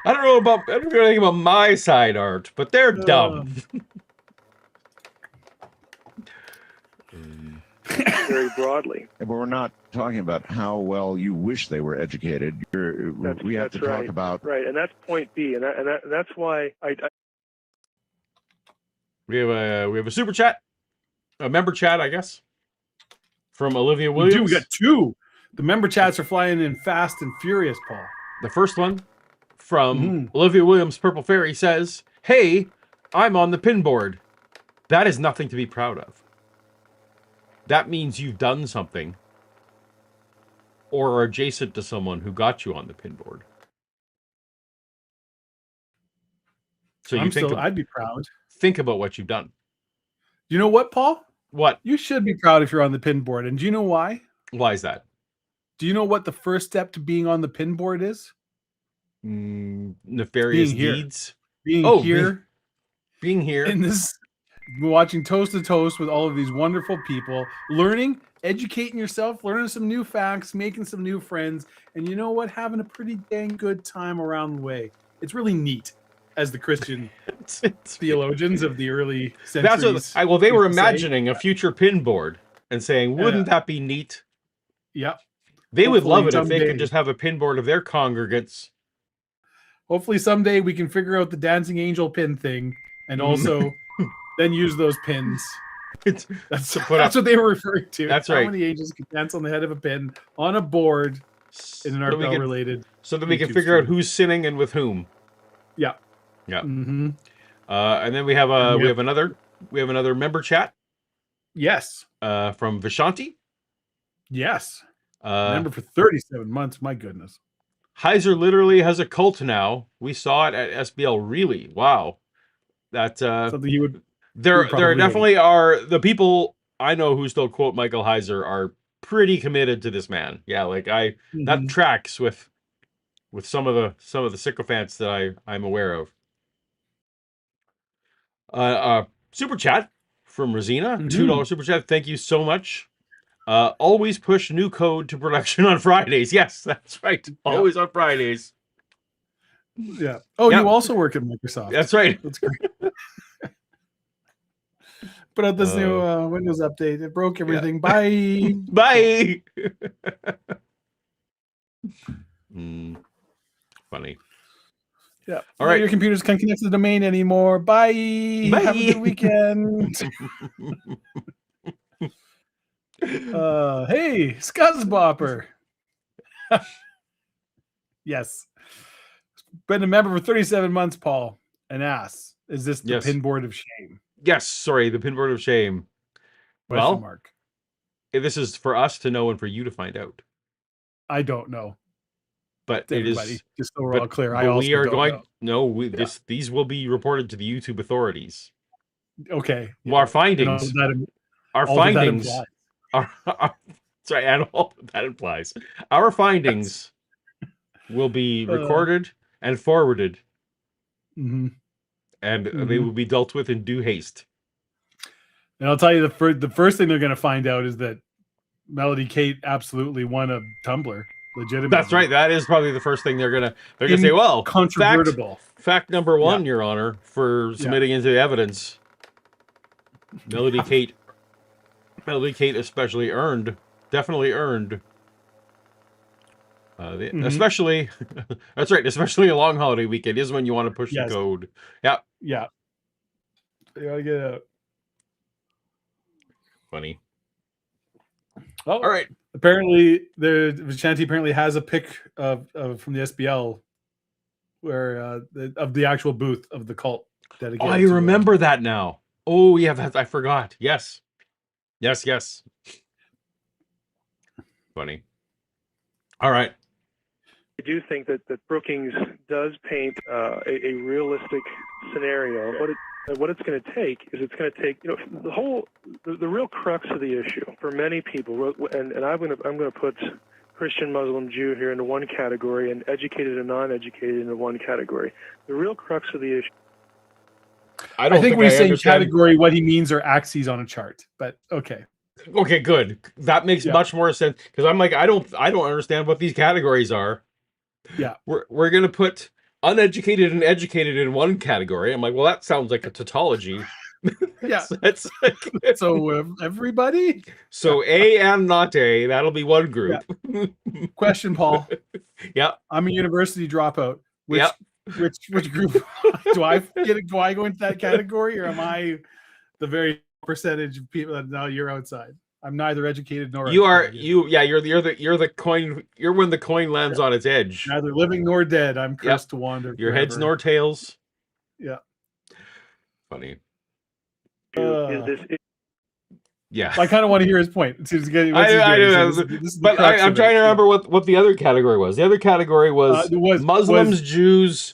I don't know anything about my side art, but they're dumb. Very broadly. But we're not talking about how well you wish they were educated. We have to talk about and that's point B, and that's why we have a super chat, a member chat, I guess, from Olivia Williams. We got two. The member chats are flying in fast and furious, Paul. The first one from Olivia Williams, Purple Fairy, says, "Hey, I'm on the pin board. That is nothing to be proud of. That means you've done something or are adjacent to someone who got you on the pin board." So I'd be proud. Think about what you've done. You know what, Paul? What? You should be proud if you're on the pin board. And do you know why? Why is that? Do you know what the first step to being on the pin board is? Nefarious deeds. Being here in this, watching Toast to Toast with all of these wonderful people, learning, educating yourself, learning some new facts, making some new friends, and you know what? Having a pretty dang good time around the way. It's really neat, as the Christian theologians of the early centuries. That's what they were imagining a future pin board and saying, "Wouldn't that be neat?" Yep. They would love it if they could just have a pin board of their congregants. Hopefully someday we can figure out the dancing angel pin thing and also then use those pins. That's what they were referring to. That's right. How many angels can dance on the head of a pin on a board in an Art Bell related? So that we can figure out who's sinning and with whom. Yeah. Yeah. Mm-hmm. And then we have another member chat. Yes. From Vishanti. Yes. Member for 37 months. My goodness. Heiser literally has a cult now. We saw it at SBL. Really? Wow. That's something you would. There definitely are the people I know who still quote Michael Heiser are pretty committed to this man. Yeah, like that tracks with some of the sycophants that I'm aware of. Super chat from Rosina, $2 super chat. Thank you so much. Always push new code to production on Fridays. Yes, that's right. Always on Fridays. Yeah. Oh, you also work at Microsoft. That's right. That's great. Put out this new Windows update. It broke everything. Bye. Bye. Funny. Yeah. All right. Your computers can't connect to the domain anymore. Bye. Bye. Have a good weekend. Hey, Scuzzbopper. Yes. Been a member for 37 months, Paul. An ass. Is this the Yes. pinboard of shame? Yes, sorry, the pinboard of shame. Question Well, mark. this is for us to know and for you to find out. I don't know. But To it everybody, is. just so we're all clear. I But also we are don't going. know. No, these will be reported to the YouTube authorities. Okay. Well, our findings. And all that, Our all findings. That Sorry, and all that implies. Our findings will be recorded and forwarded, and they will be dealt with in due haste. And I'll tell you the first thing they're going to find out is that Melody Kate absolutely won a tumbler. Legitimately. That's right. That is probably the first thing they're gonna say. Well, controvertible. Fact number one, Your Honor, for submitting into the evidence. Melody Kate especially definitely earned. Especially, that's right. Especially a long holiday weekend is when you want to push the code. Yeah. Yeah. You gotta get out. Funny. Oh, all right. Apparently, Vishanti apparently has a pic of from the SBL where of the actual booth of the cult dedicated. Oh, I remember that now. Oh yeah, I forgot. Yes. Funny. All right. I do think that Brookings does paint a realistic scenario. What it's going to take is the real crux of the issue for many people, and I'm going to put Christian, Muslim, Jew here into one category, and educated and non-educated into one category. The real crux of the issue. I think when he's saying category, what he means are axes on a chart. But okay. Okay, good. That makes much more sense because I'm like I don't understand what these categories are. Yeah, we're gonna put uneducated and educated in one category. I'm like, well, that sounds like a tautology. Yeah, that's like, so everybody. So A and not A, that'll be one group. Yeah. Question, Paul. Yeah, I'm a university dropout. Which group do I go into that category, or am I the very percentage of people that now you're outside? I'm neither educated nor you educated. You're the coin. You're when the coin lands on its edge. Neither living nor dead. I'm cursed to wander. Your forever. heads nor tails. Yeah. Funny. Is this? Yeah. I kind of want to hear his point. I do. But I'm trying to remember what the other category was. The other category was Muslims, Jews,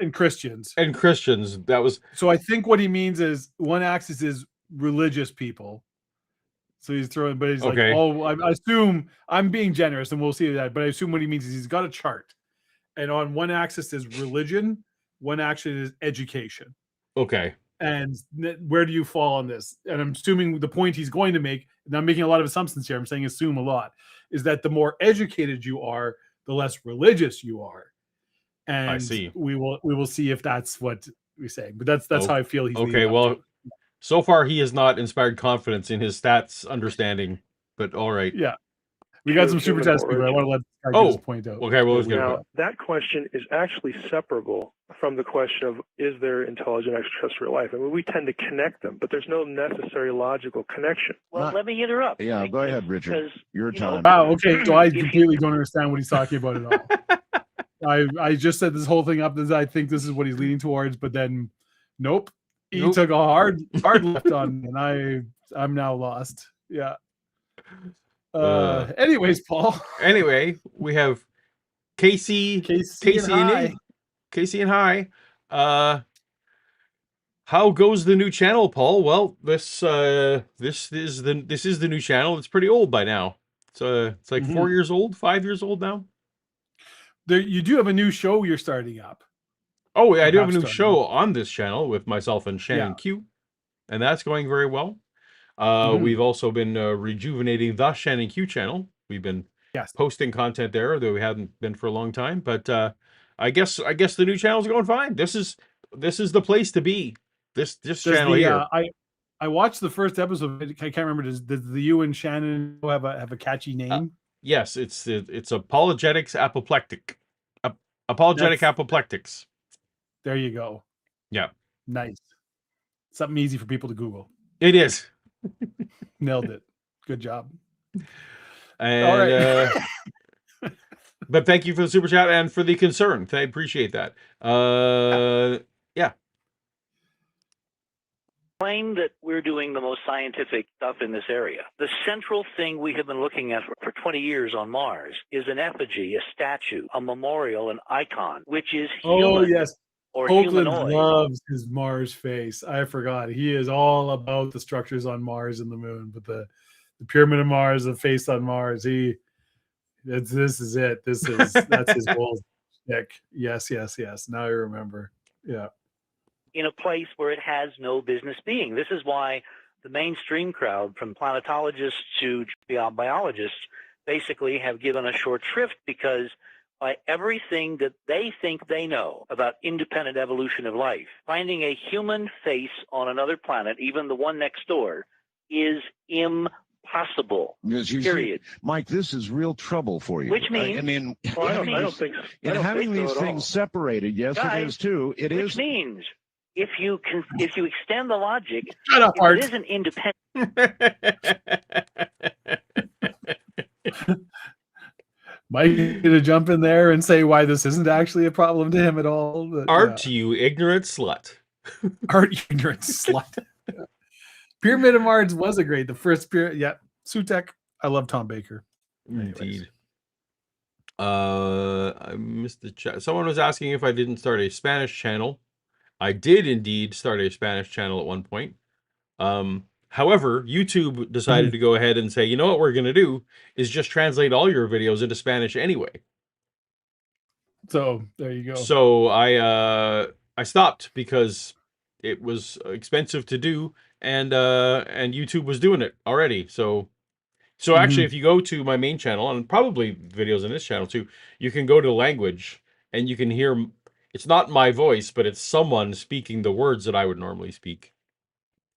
and Christians. That was. So I think what he means is one axis is religious people. So he's throwing, but he's like, oh, I assume I'm being generous, and we'll see that. But I assume what he means is he's got a chart, and on one axis is religion, one axis is education. Okay. And where do you fall on this? And I'm assuming the point he's going to make, and I'm making a lot of assumptions here. I'm saying assume a lot, is that the more educated you are, the less religious you are. And I see. We will see if that's what we say. But that's how I feel he's okay. Well, so far he has not inspired confidence in his stats understanding. But all right. Yeah. We got some super chats, but I want to let this guy get his point out. Okay, well, now that question is actually separable from the question of is there intelligent extraterrestrial life? I mean, we tend to connect them, but there's no necessary logical connection. Well, let me interrupt. Yeah, go ahead, Richard. Your time. Wow. Okay, so I completely don't understand what he's talking about at all. I just set this whole thing up as I think this is what he's leaning towards, but then nope. He took a hard left on me, and I'm now lost. Yeah. Anyways, Paul. Anyway, we have Casey and Hi. How goes the new channel, Paul? Well, this is the new channel. It's pretty old by now. It's like 4 years old, 5 years old now. You do have a new show you're starting up. Oh, yeah, I do have a new show on this channel with myself and Shannon Q, and that's going very well. We've also been rejuvenating the Shannon Q channel. We've been posting content there, though we haven't been for a long time. But I guess the new channel's going fine. This is the place to be. This channel here. I watched the first episode. I can't remember. Does the you and Shannon have a catchy name? Yes, it's Apologetics Apoplectic. Apologetic Apoplectics. There you go. Yeah. Nice. Something easy for people to Google. It is. Nailed it. Good job. And, all right. But thank you for the super chat and for the concern. I appreciate that. Yeah. claim that we're doing the most scientific stuff in this area. The central thing we have been looking at for 20 years on Mars is an effigy, a statue, a memorial, an icon, which is human or Hoagland humanoid. loves his Mars face. I forgot. He is all about the structures on Mars and the moon, but the pyramid of Mars, the face on Mars, this is it. That's his whole stick. Yes. Now I remember. Yeah. In a place where it has no business being. This is why the mainstream crowd, from planetologists to biologists, basically have given a short shrift, because by everything that they think they know about independent evolution of life, finding a human face on another planet, even the one next door, is impossible. Period. Mike, this is real trouble for you. Which means, I don't think having these things separated, yes, guys, it is too. Which means if you extend the logic, Shut up, Art. it isn't independent. Mike gonna jump in there and say why this isn't actually a problem to him at all. But, Art, you ignorant slut. Art, you ignorant slut. Pyramid of Mars was the first pyramid. Yeah, Sutek. I love Tom Baker. Indeed. I missed the chat. Someone was asking if I didn't start a Spanish channel. I did indeed start a Spanish channel at one point. However, YouTube decided to go ahead and say, you know what we're going to do is just translate all your videos into Spanish anyway. So there you go. So I stopped because it was expensive to do, and YouTube was doing it already. So actually, if you go to my main channel, and probably videos in this channel too, you can go to language and you can hear. It's not my voice, but it's someone speaking the words that I would normally speak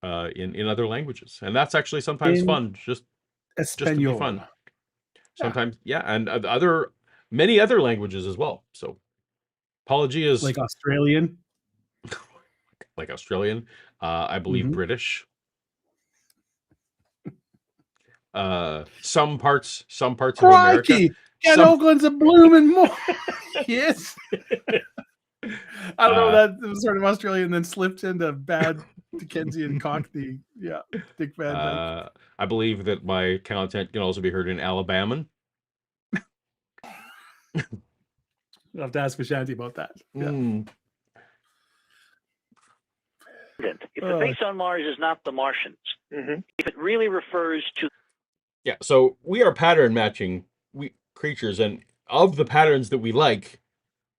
in other languages, and that's actually sometimes fun. Just to be fun. Sometimes, yeah, and many other languages as well. So, Paulogia is like Australian, I believe British. Some parts of America. Yeah, Hoagland's a blooming more. Yes. I don't know, that was sort of Australian, then slipped into bad Dickensian Cockney. Yeah, Dick Van Dyke. I believe that my content can also be heard in Alabama. You'll have to ask Vishanti about that. Yeah. If the face on Mars is not the Martians, if it really refers to... Yeah, so we are pattern matching creatures, and of the patterns that we like,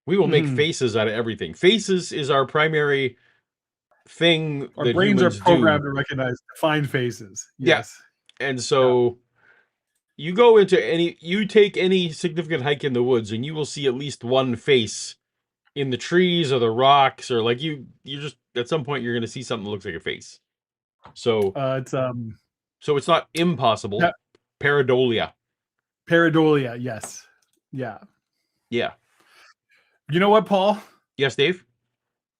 we will make faces out of everything. Faces is our primary thing. Our brains are programmed to recognize, find faces. Yes. Yeah. And so you take any significant hike in the woods, and you will see at least one face in the trees or the rocks, or like you just at some point you're going to see something that looks like a face. So it's not impossible. Pareidolia. Yes. Yeah. You know what, Paul? Yes, Dave.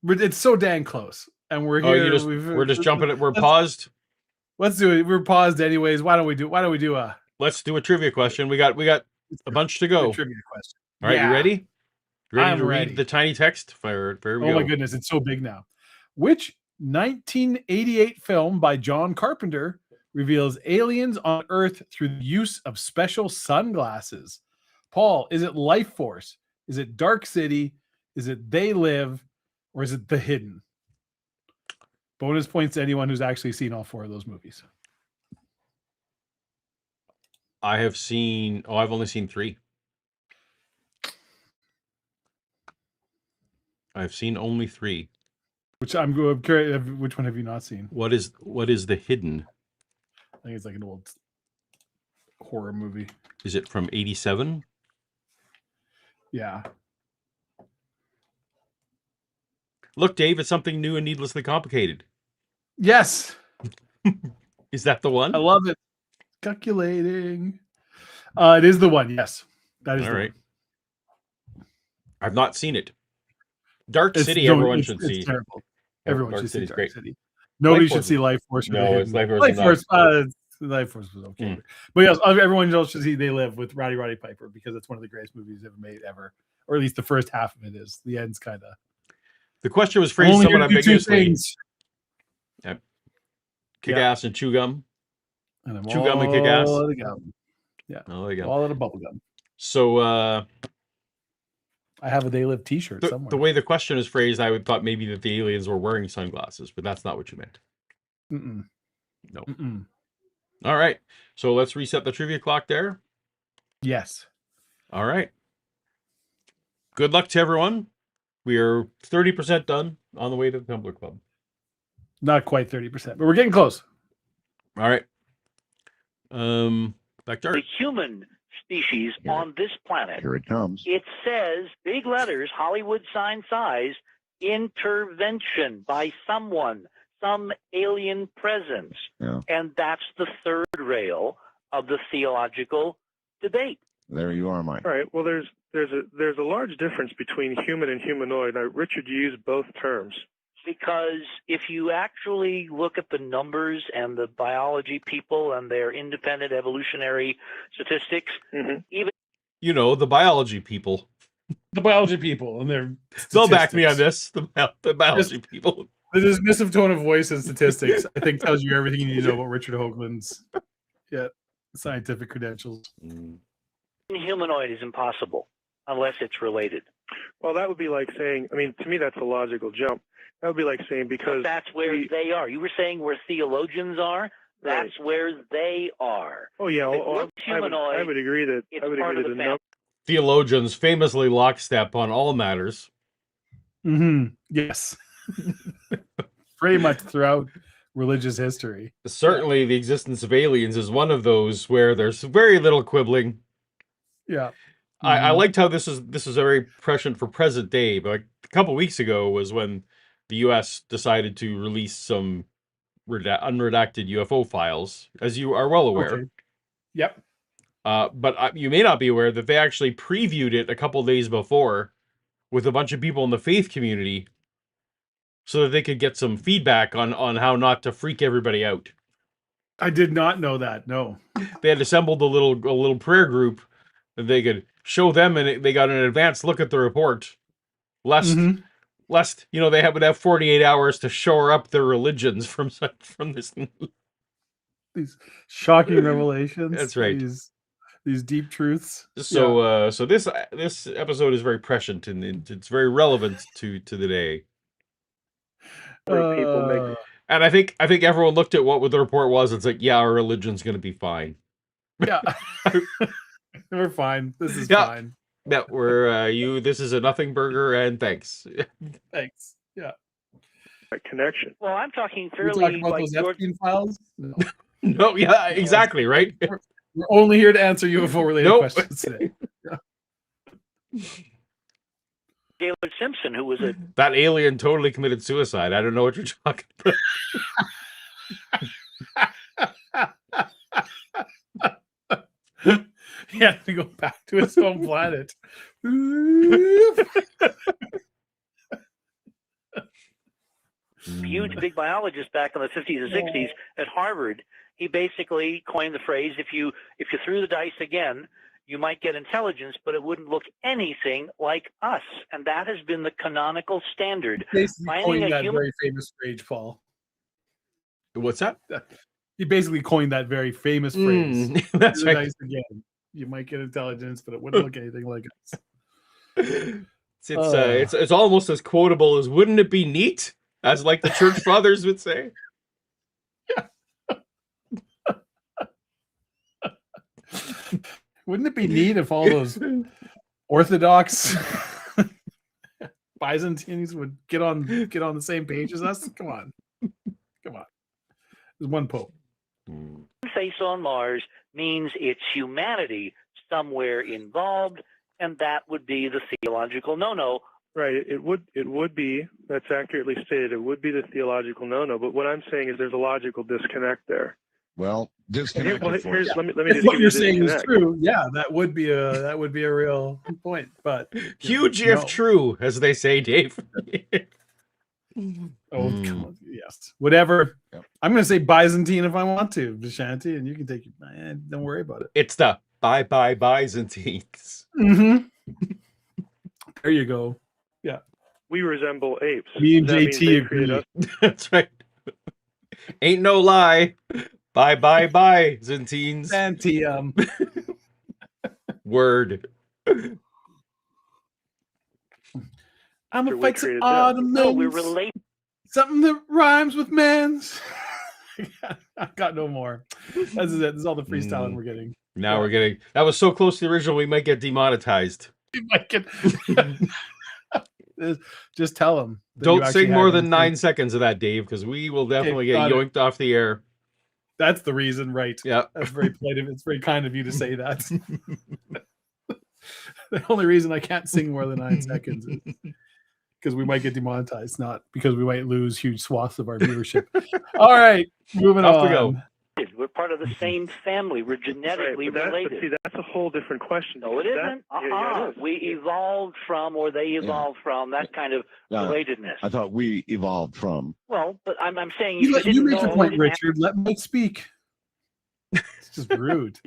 It's so dang close, and we're here. We're just jumping it. We're paused. Let's do it. We're paused anyways. Why don't we do a? Let's do a trivia question. We got a bunch to go. Trivia question. All right, you ready? I'm to ready. Read the tiny text? Here we go. Oh my goodness, it's so big now. Which 1988 film by John Carpenter reveals aliens on Earth through the use of special sunglasses? Paul, is it Life Force? Is it Dark City? Is it They Live? Or is it The Hidden? Bonus points to anyone who's actually seen all four of those movies. I've only seen 3. I've seen only 3. Which I'm curious, which one have you not seen? What is The Hidden? I think it's like an old horror movie. Is it from 87? Yeah. Look, Dave, it's something new and needlessly complicated. Yes. Is that the one? I love it. Calculating. It is the one. Yes. That is all right. I've not seen it. Dark City, everyone should see. It's terrible. Everyone should see Dark City. Nobody should see Life Force. No, it's Life Force. Life Force was okay. But yes, everyone else should see They Live with Roddy Piper, because it's one of the greatest movies ever made, ever. Or at least the first half of it is. The end's kind of... The question was phrased somewhat ambiguously. kick ass and chew gum. And I'm Chew gum and kick ass. all out of gum. Yeah. Oh, there you go. All out of bubble gum. So I have a They Live t-shirt somewhere. the way the question is phrased, I would thought maybe that the aliens were wearing sunglasses, but that's not what you meant. Mm-mm. No. Mm-mm. All right. So let's reset the trivia clock there. Yes. All right. Good luck to everyone. We are 30% done on the way to the Tumbler Club. Not quite 30%, but we're getting close. All right. Back to The Art. human species on this planet. Here it comes. It says, big letters, Hollywood sign size, intervention by someone, some alien presence. Yeah. And that's the third rail of the theological debate. There you are, Mike. All right. Well, there's a large difference between human and humanoid. Now, Richard used both terms. Because if you actually look at the numbers and the biology people and their independent evolutionary statistics, even You know, the biology people. The biology people and their They'll back me on statistics. this. The biology people. The dismissive tone of voice and statistics, I think, tells you everything you need to know about Richard Hoagland's scientific credentials. humanoid is impossible unless it's related. Well, that would be like saying, I mean, to me, that's a logical jump. That would be like saying because That's where they are. You were saying where theologians are. That's where they are. Oh yeah, If well, we're humanoid, I would agree that it's I would part agree of that the the number. Theologians famously lockstep on all matters. Mm-hmm. Yes. Pretty much throughout religious history. Certainly, the existence of aliens is one of those where there's very little quibbling. Yeah. I liked how this is very prescient for present day. But like a couple weeks ago was when the U.S. decided to release some unredacted UFO files, as you are well aware. Okay. Yep. But you may not be aware that they actually previewed it a couple days before with a bunch of people in the faith community so that they could get some feedback on how not to freak everybody out. I did not know that. No. They had assembled a little prayer group that they could show them, and they got an advanced look at the report. Lest they would have 48 hours to shore up their religions from this. These shocking revelations. That's right. These deep truths. So so this episode is very prescient and it's very relevant to the day. People make And I think everyone looked at what the report was. It's like, yeah, our religion's going to be fine. Yeah. We're fine. This is fine. Yeah, we're this is a nothing burger, and thanks. Thanks. Yeah. that connection. Well, I'm talking We fairly talking about like those George. Epstein files? No. No, yeah, exactly, right? We're only here to answer UFO related Nope. questions today. Gaylord Simpson, who was a That alien totally committed suicide. I don't know what you're talking about. He had to go back to his home planet. huge big biologist back in the 50s and 60s at Harvard. He basically coined the phrase, if you threw the dice again, you might get intelligence, but it wouldn't look anything like us. And that has been the canonical standard. Basically Finding coined a that human- very famous phrase, Paul. What's that? He basically coined that very famous phrase. That's "Throw the right. dice again. You might get intelligence, but it wouldn't look anything like us. It's almost as quotable as "Wouldn't it be neat?" as like the church fathers would say. Wouldn't it be neat if all those Orthodox Byzantines would get on the same page as us? Come on. There's one pope. face on Mars means it's humanity somewhere involved, and that would be the theological no-no. Right. It would be, that's accurately stated, it would be the theological no-no. But what I'm saying is there's a logical disconnect there. Well, disconnect. Let me If just what give you you're the saying is disconnect. true, yeah, that would be a real point. But Huge no. if true, as they say, Dave. Oh, come on. Yes. Whatever. Yep. I'm going to say Byzantine if I want to, Vishanti, and you can take it. Don't worry about it. It's the bye Byzantines. Mm-hmm. There you go. We resemble apes. Me and Does that mean JT they agree. create us? That's right. Ain't no lie. Bye, bye, bye, Zentines. Santium. Word. I'm After gonna we fight some created them. ottomans. No, we're related. Something that rhymes with men's. I've got no more. This is it. This is all the freestyling we're getting. Now Yeah. we're getting. That was so close to the original, we might get demonetized. You might get- Just tell them. Don't sing more than 9 seconds of that, Dave, because we will definitely get got it. yoinked off the air. That's the reason, right? Yeah. That's very polite. It's very kind of you to say that. The only reason I can't sing more than 9 seconds is because we might get demonetized, not because we might lose huge swaths of our viewership. All right, moving Off on. we go. We're part of the same family. We're genetically Right, but related. see, that's a whole different question. No, it isn't. Yeah, it is. We evolved from, or they evolved from, that kind of relatedness. I thought we evolved from. Well, but I'm saying You didn't make know, your point, didn't have- Richard. Let Mike speak. It's just rude.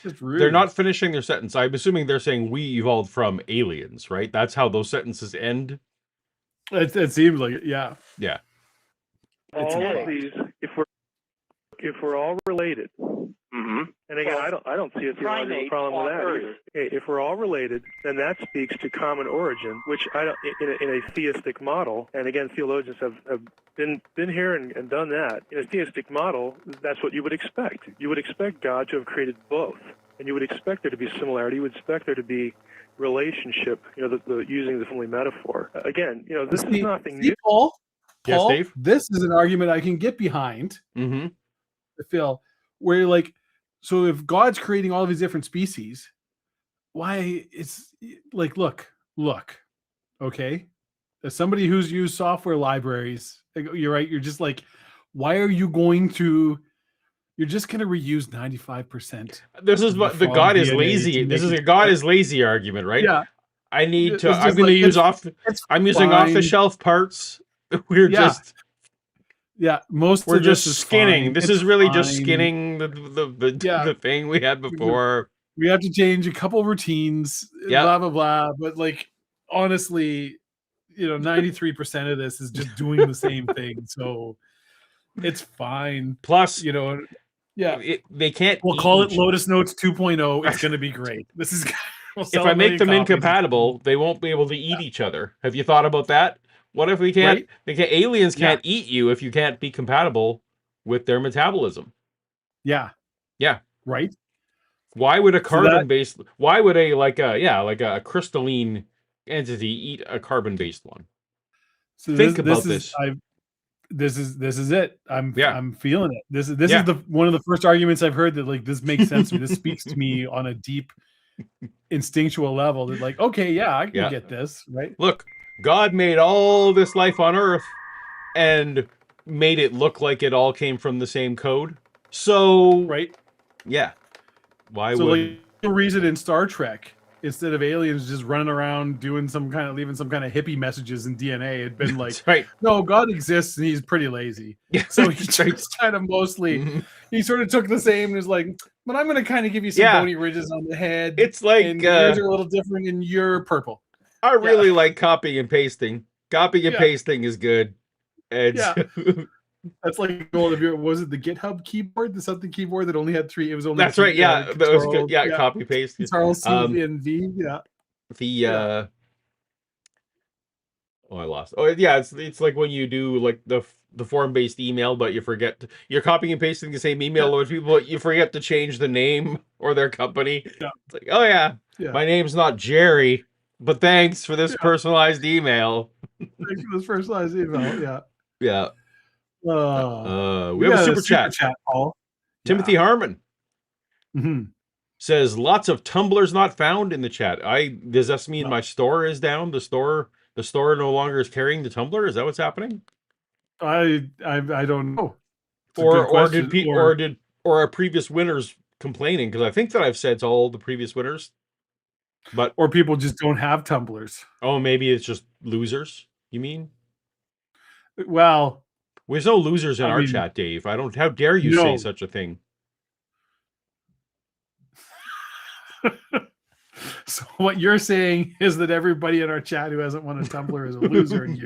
Just rude. They're not finishing their sentence. I'm assuming they're saying we evolved from aliens, right? That's how those sentences end. It seems like it. Yeah. Yeah. It's All okay. of these, if we're all related, Mhm. and again, Well, I don't see a theological primates problem with on that. Earth. Okay, if we're all related, then that speaks to common origin, which I don't in a theistic model. And again, theologians have been here and done that. In a theistic model, that's what you would expect. You would expect God to have created both, and you would expect there to be similarity. You would expect there to be relationship. The using the family metaphor. Again, this is nothing new. Paul, Yes, Dave? this is an argument I can get behind. Mm-hmm. Phil, where you're like, so if God's creating all of these different species, why it's like, look, okay, as somebody who's used software libraries, you're right. You're just like, why are you going to? You're just going to reuse 95%. This is what the frog God is DNA lazy. to This make is it a God is lazy argument, right? Yeah. I need to. It's I'm just going to like, use I'm using off the fine. shelf parts. We're Yeah. just. Yeah, most We're of just this is skinning. fine. This It's is really just fine. skinning the Yeah. thing we had before. We have to change a couple routines, Yeah. blah blah blah. But like, honestly, 93% of this is just doing the same thing. So it's fine. Plus, Yeah. they can't. We'll eat call it each- Lotus Notes 2.0. It's going to be great. This is. We'll If sell I a make million them copies. incompatible, they won't be able to eat each other. Have you thought about that? What if we can't? Right? They can't. Aliens Yeah. can't eat you if you can't be compatible with their metabolism. Yeah. Yeah. Right. Why would a So carbon-based? Why would a crystalline entity eat a carbon-based one? So Think about this. This is it. I'm feeling it. This is Yeah. the one of the first arguments I've heard that like this makes sense to me. This speaks to me on a deep instinctual level. That like, okay, yeah, I can get this, right? Look, God made all this life on Earth and made it look like it all came from the same code. So Right. yeah. Why So would like the reason in Star Trek, instead of aliens just running around doing leaving some kind of hippie messages in DNA, it'd been like, That's right. no, God exists and he's pretty lazy. Yeah, So he that's right. just kind of mostly Mhm. he sort of took the same and was like, but I'm gonna kind of give you some Yeah. bony ridges on the head. It's like and yours are a little different and you're purple. I really like copying and pasting. Copying and Yeah. pasting is good. And Yeah. That's like old. Was it the GitHub keyboard, the something keyboard that only had three? It was only that's right. Yeah, that was good. Control, Yeah, copy paste. Control C and V. Yeah. I lost. Oh yeah, it's like when you do like the form-based email, but you forget you're copying and pasting the same email with people, but you forget to change the name or their company. Yeah. It's like, oh yeah, my name's not Jerry, but thanks for this personalized email. Thanks for this personalized email. Yeah. Yeah. We got have a super chat. Paul. Timothy Harmon Mhm. says lots of tumblers not found in the chat. Does that mean my store is down? The store no longer is carrying the tumbler. Is that what's happening? I don't know. It's a Or good question. did our previous winners complaining? Because I think that I've said to all the previous winners, but or people just don't have tumblers. Oh, maybe it's just losers. You mean? Well, there's no losers in I our mean, chat, Dave. How dare you say such a thing? So what you're saying is that everybody in our chat who hasn't won a tumbler is a loser, and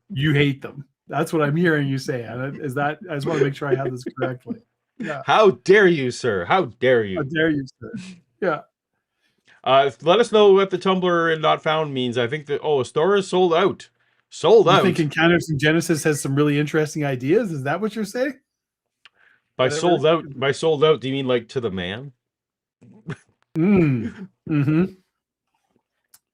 you hate them. That's what I'm hearing you say. Is that? I just want to make sure I have this correctly. Yeah. How dare you, sir? How dare you? How dare you, sir? Yeah. Let us know what the Tumblr and not found means. I think that a store is sold out. Sold You out. think Encounters in Genesis has some really interesting ideas? Is that what you're saying? By Whatever. sold out, do you mean like to the man? Mm-hmm.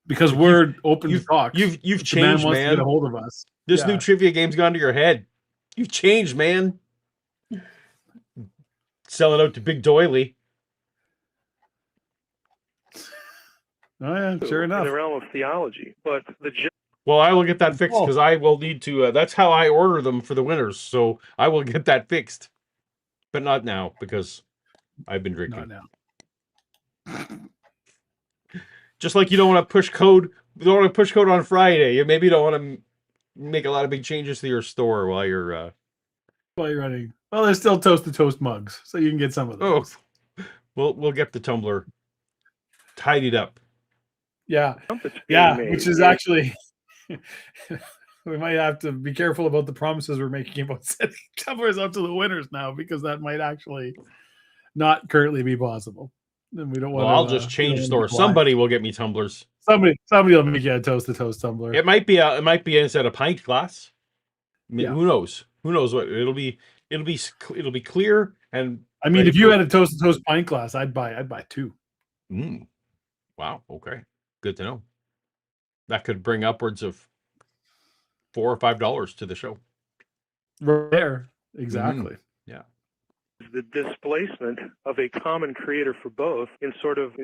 Because Like we're open to talk. You've If the man changed, wants man. to get a hold of us. This new trivia game's gone to your head. You've changed, man. Selling out to Big Doily. Oh yeah, sure enough. In the realm of theology, but Well, I will get that fixed because I will need to. That's how I order them for the winners. So I will get that fixed, but not now because I've been drinking. Not now. Just like you don't want to push code. You don't want to push code on Friday. You maybe don't want to make a lot of big changes to your store while you're running. Well, there's still toast to toast mugs, so you can get some of those. We'll get the Tumblr tidied up. Yeah, which is actually we might have to be careful about the promises we're making about sending tumblers out to the winners now, because that might actually not currently be possible. Then we don't want. Well, I'll just change store. Somebody will get me tumblers. Somebody will make you a toast to toast tumbler. It might be instead of pint glass. I mean, who knows? Who knows what it'll be? It'll be clear and. I mean, if you had a toast to toast pint glass, I'd buy two. Wow. Okay. Good to know. That could bring upwards of $4 or $5 to the show. Right there. Exactly. Yeah. The displacement of a common creator for both in sort of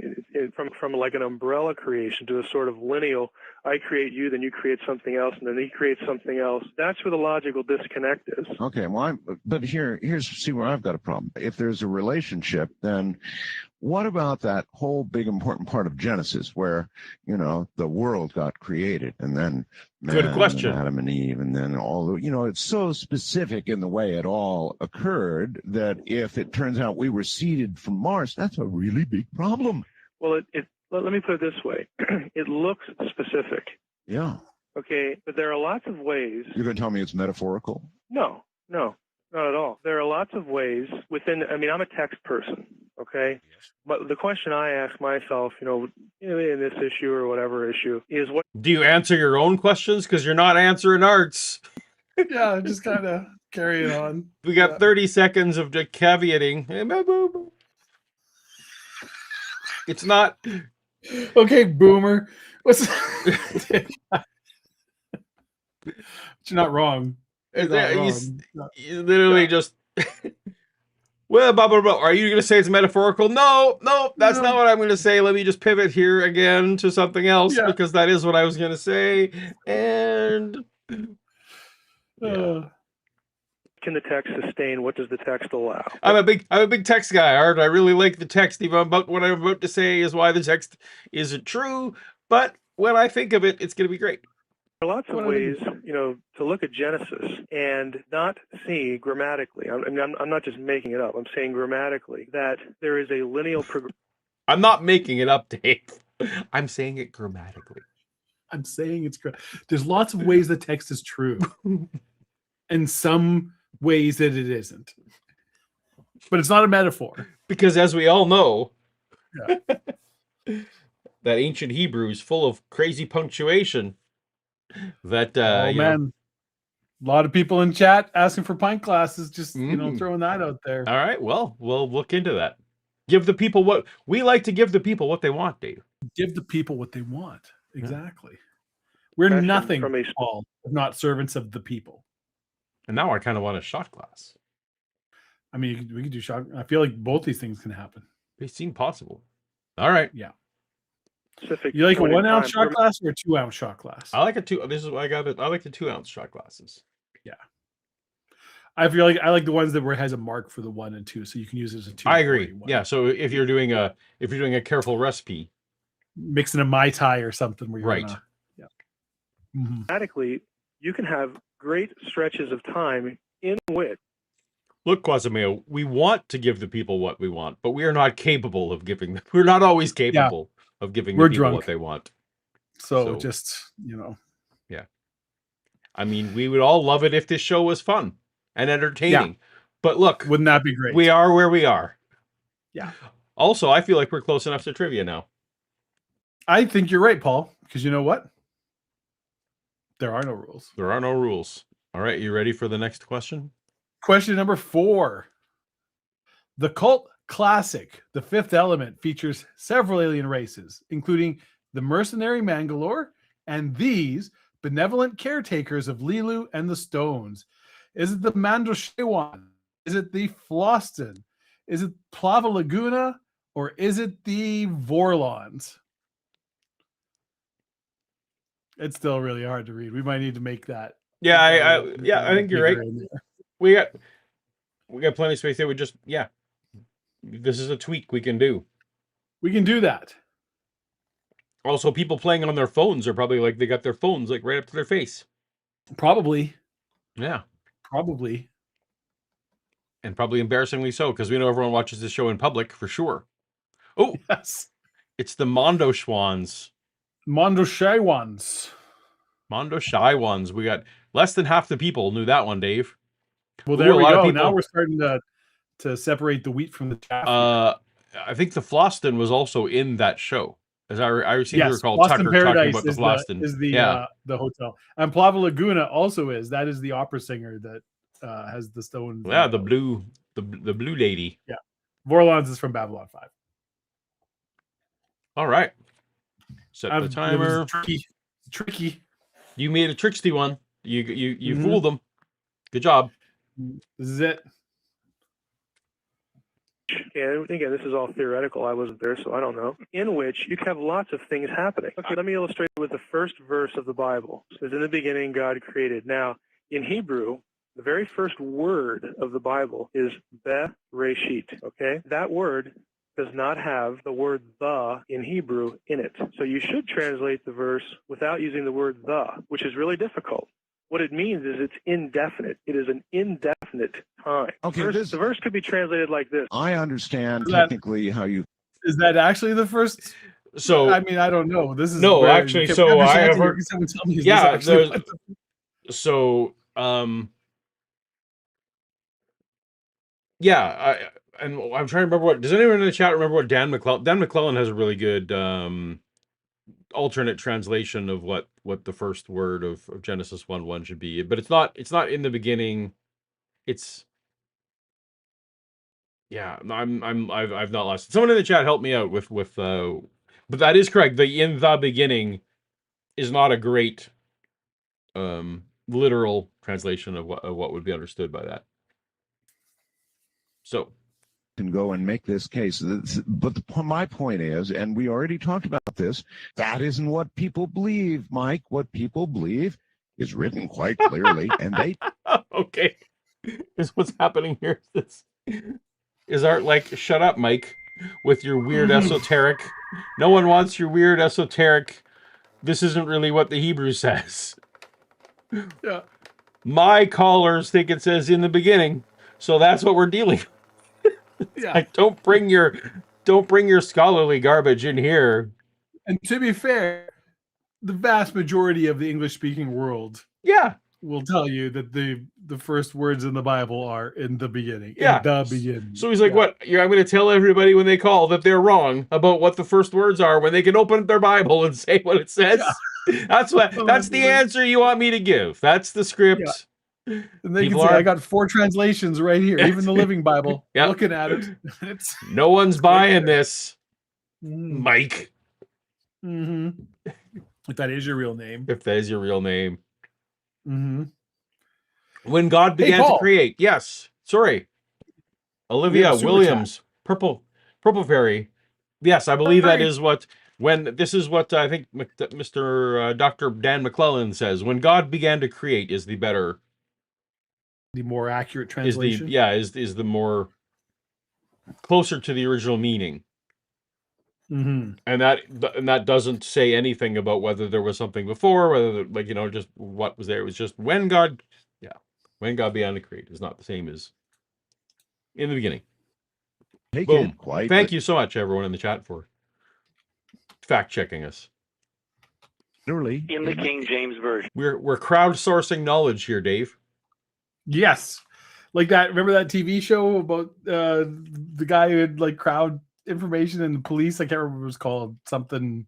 from like an umbrella creation to a sort of lineal, I create you, then you create something else, and then he creates something else. That's where the logical disconnect is. Okay, well, but here's where I've got a problem. If there's a relationship, then what about that whole big important part of Genesis where, the world got created and then man, good question, and Adam and Eve, and then all, it's so specific in the way it all occurred that if it turns out we were seeded from Mars, that's a really big problem. Well, let me put it this way. It looks specific. Yeah. Okay, but there are lots of ways. You're going to tell me it's metaphorical? No, not at all. There are lots of ways I'm a text person, okay? Yes. But the question I ask myself, in this issue or whatever issue, is what... Do you answer your own questions? Because you're not answering Art's. Yeah, just kind of carry it on. We got 30 seconds of caveating. It's not... Okay, boomer. But you're not wrong. He's literally just... Well, blah, blah, blah. Are you going to say it's metaphorical? No, that's not what I'm going to say. Let me just pivot here again to something else because that is what I was going to say. And can the text sustain? What does the text allow? I'm a big text guy, Art. I really like the text. Even about what I'm about to say is why the text isn't true. But when I think of it, it's going to be great. There are lots of ways, to look at Genesis and not see grammatically. I'm not just making it up. I'm saying grammatically that there is a lineal progression. I'm not making it up, Dave. I'm saying it grammatically. I'm saying there's lots of ways the text is true, and some ways that it isn't. But it's not a metaphor. Because as we all know, that ancient Hebrew is full of crazy punctuation. That man, a lot of people in chat asking for pint glasses. Just throwing that out there. All right, well, we'll look into that. Give the people what we like to give the people what they want, Dave. Give the people what they want. Exactly. We're nothing from all, not servants of the people. And now I kind of want a shot glass. I mean, we could do shot. I feel like both these things can happen. They seem possible. All right. Yeah. You like a 1 ounce shot glass or a 2 ounce shot glass? I like a 2. This is what I got. I like the 2 ounce shot glasses. Yeah. I feel like I like the ones that where it has a mark for the 1 and 2, so you can use it as a 2. I agree. Yeah. So if you're doing a careful recipe, mixing a Mai Tai or something, where you're Automatically, you can have great stretches of time in which. Look, Quasimeo, we want to give the people what we want, but we are not capable of giving them. We're not always capable of giving the people what they want. So just, Yeah. I mean, we would all love it if this show was fun and entertaining. But look, Wouldn't that be great? we are where we are. Yeah. Also, I feel like we're close enough to trivia now. I think you're right, Paul, because you know what? There are no rules. There are no rules. All right, you ready for the next question? Question number 4. The cult classic, The Fifth Element, features several alien races, including the mercenary Mangalore and these benevolent caretakers of Lilu and the Stones. Is it the Mandoshewan? Is it the Floston? Is it Plava Laguna? Or is it the Vorlons? It's still really hard to read. We might need to make that. Yeah, I think you're right. We got plenty of space there. This is a tweak we can do. We can do that. Also, people playing on their phones are probably like, they got their phones like right up to their face. Probably. Yeah. Probably. And probably embarrassingly so, because we know everyone watches this show in public for sure. Oh, yes. It's the Mondo Schwans. Mondo Shy ones. Mondo Shy ones. We got less than half the people knew that one, Dave. Well, there we go. Now we're starting to separate the wheat from the chaff. I think the Floston was also in that show. As I seem to recall Boston Tucker Paradise talking about the Floston. is the hotel. And Plava Laguna also is. That is the opera singer that has the Stones. Yeah, the blue lady. Yeah. Vorlons is from Babylon 5. All right. Set the timer. Tricky. You made a tricksy one. You fooled them. Good job. This is it. And again, this is all theoretical. I wasn't there, so I don't know. In which you can have lots of things happening. Okay, let me illustrate with the first verse of the Bible. It says, "In the beginning, God created." Now, in Hebrew, the very first word of the Bible is bereshit. Okay, that word does not have the word "the" in Hebrew in it. So you should translate the verse without using the word "the," which is really difficult. What it means is it's indefinite. It is an indefinite time. Okay, the verse could be translated like this. I understand technically how you... Is that actually the first? So I mean, I don't know. This is no, actually. So I have heard. Yeah, yeah. And I'm trying to remember what. Does anyone in the chat remember what Dan McClellan? Dan McClellan has a really good alternate translation of what the first word of Genesis 1:1 should be, but it's not in the beginning. It's I've not lost it. Someone in the chat help me out with but that is correct. The "in the beginning" is not a great literal translation of what would be understood by that. So can go and make this case. But my point is, and we already talked about this, that isn't what people believe, Mike. What people believe is written quite clearly, and they... Okay. Is what's happening here. Is Art like, shut up, Mike, with your weird esoteric. No one wants your weird esoteric. This isn't really what the Hebrew says. Yeah. My callers think it says "in the beginning," so that's what we're dealing with. Yeah. Like, don't bring your scholarly garbage in here. And to be fair, the vast majority of the English-speaking world, will tell you that the first words in the Bible are "in the beginning." Yeah. In the beginning. So he's like, "What? I'm going to tell everybody when they call that they're wrong about what the first words are when they can open their Bible and say what it says." Yeah. That's the answer you want me to give. That's the script. Yeah. And they can say, I got 4 translations right here, even the Living Bible. Looking at it. No one's buying this, Mike. Mm-hmm. If that is your real name. If that is your real name. Mm-hmm. When God began to create. Yes. Sorry. Olivia Williams. Purple Fairy. Yes, I believe that is what... This is what I think Mr. Dr. Dan McClellan says. When God began to create is the better... The more accurate translation? Is the more closer to the original meaning. Mm-hmm. And that doesn't say anything about whether there was something before, whether just what was there. It was just when God began to create is not the same as in the beginning. Boom. Thank you so much, everyone in the chat, for fact checking us. literally in the King James Version. We're crowdsourcing knowledge here, Dave. Yes. Like that. Remember that TV show about the guy who had like crowd information and the police? I can't remember what it was called. Something.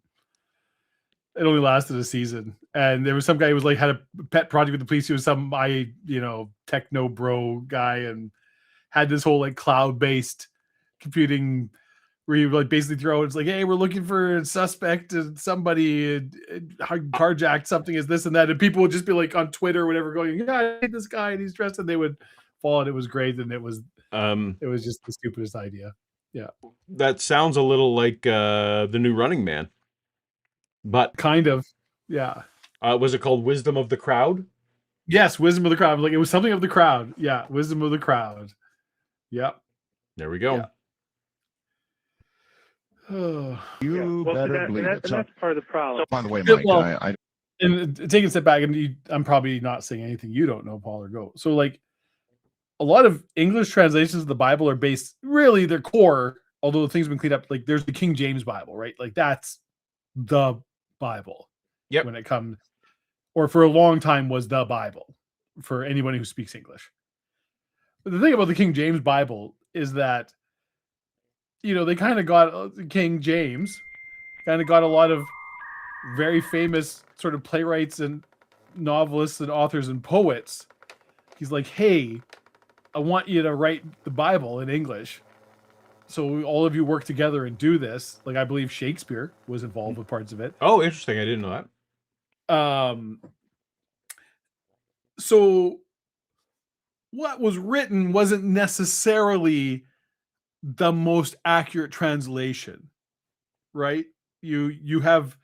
It only lasted a season, and there was some guy who was like had a pet project with the police. He was some techno bro guy, and had this whole like cloud based computing where you like basically throw it's like, hey, we're looking for a suspect and somebody carjacked something is this and that, and people would just be like on Twitter or whatever going, yeah, I hate this guy and he's dressed, and they would fall, and it was great, and it was just the stupidest idea. Yeah, that sounds a little like the new Running Man, but kind of. Yeah. Was it called Wisdom of the Crowd? Yes, Wisdom of the Crowd. Like it was something of the crowd. Yeah, Wisdom of the Crowd. Yep. There we go. Yeah. Oh. You better believe it. And that's part of the problem. By the way, Mike, Well, I and taking a step back, and I'm probably not saying anything you don't know, Paul, or go. So, like, a lot of English translations of the Bible are based, really, their core, although the things have been cleaned up, like, there's the King James Bible, right? Like, that's the Bible. Yep. When it comes, or for a long time was the Bible for anybody who speaks English. But the thing about the King James Bible is that, they kind of got King James, kind of got a lot of very famous sort of playwrights and novelists and authors and poets. He's like, hey, I want you to write the Bible in English. So all of you work together and do this. Like, I believe Shakespeare was involved with parts of it. Oh, interesting. I didn't know that. So what was written wasn't necessarily the most accurate translation, right? You have,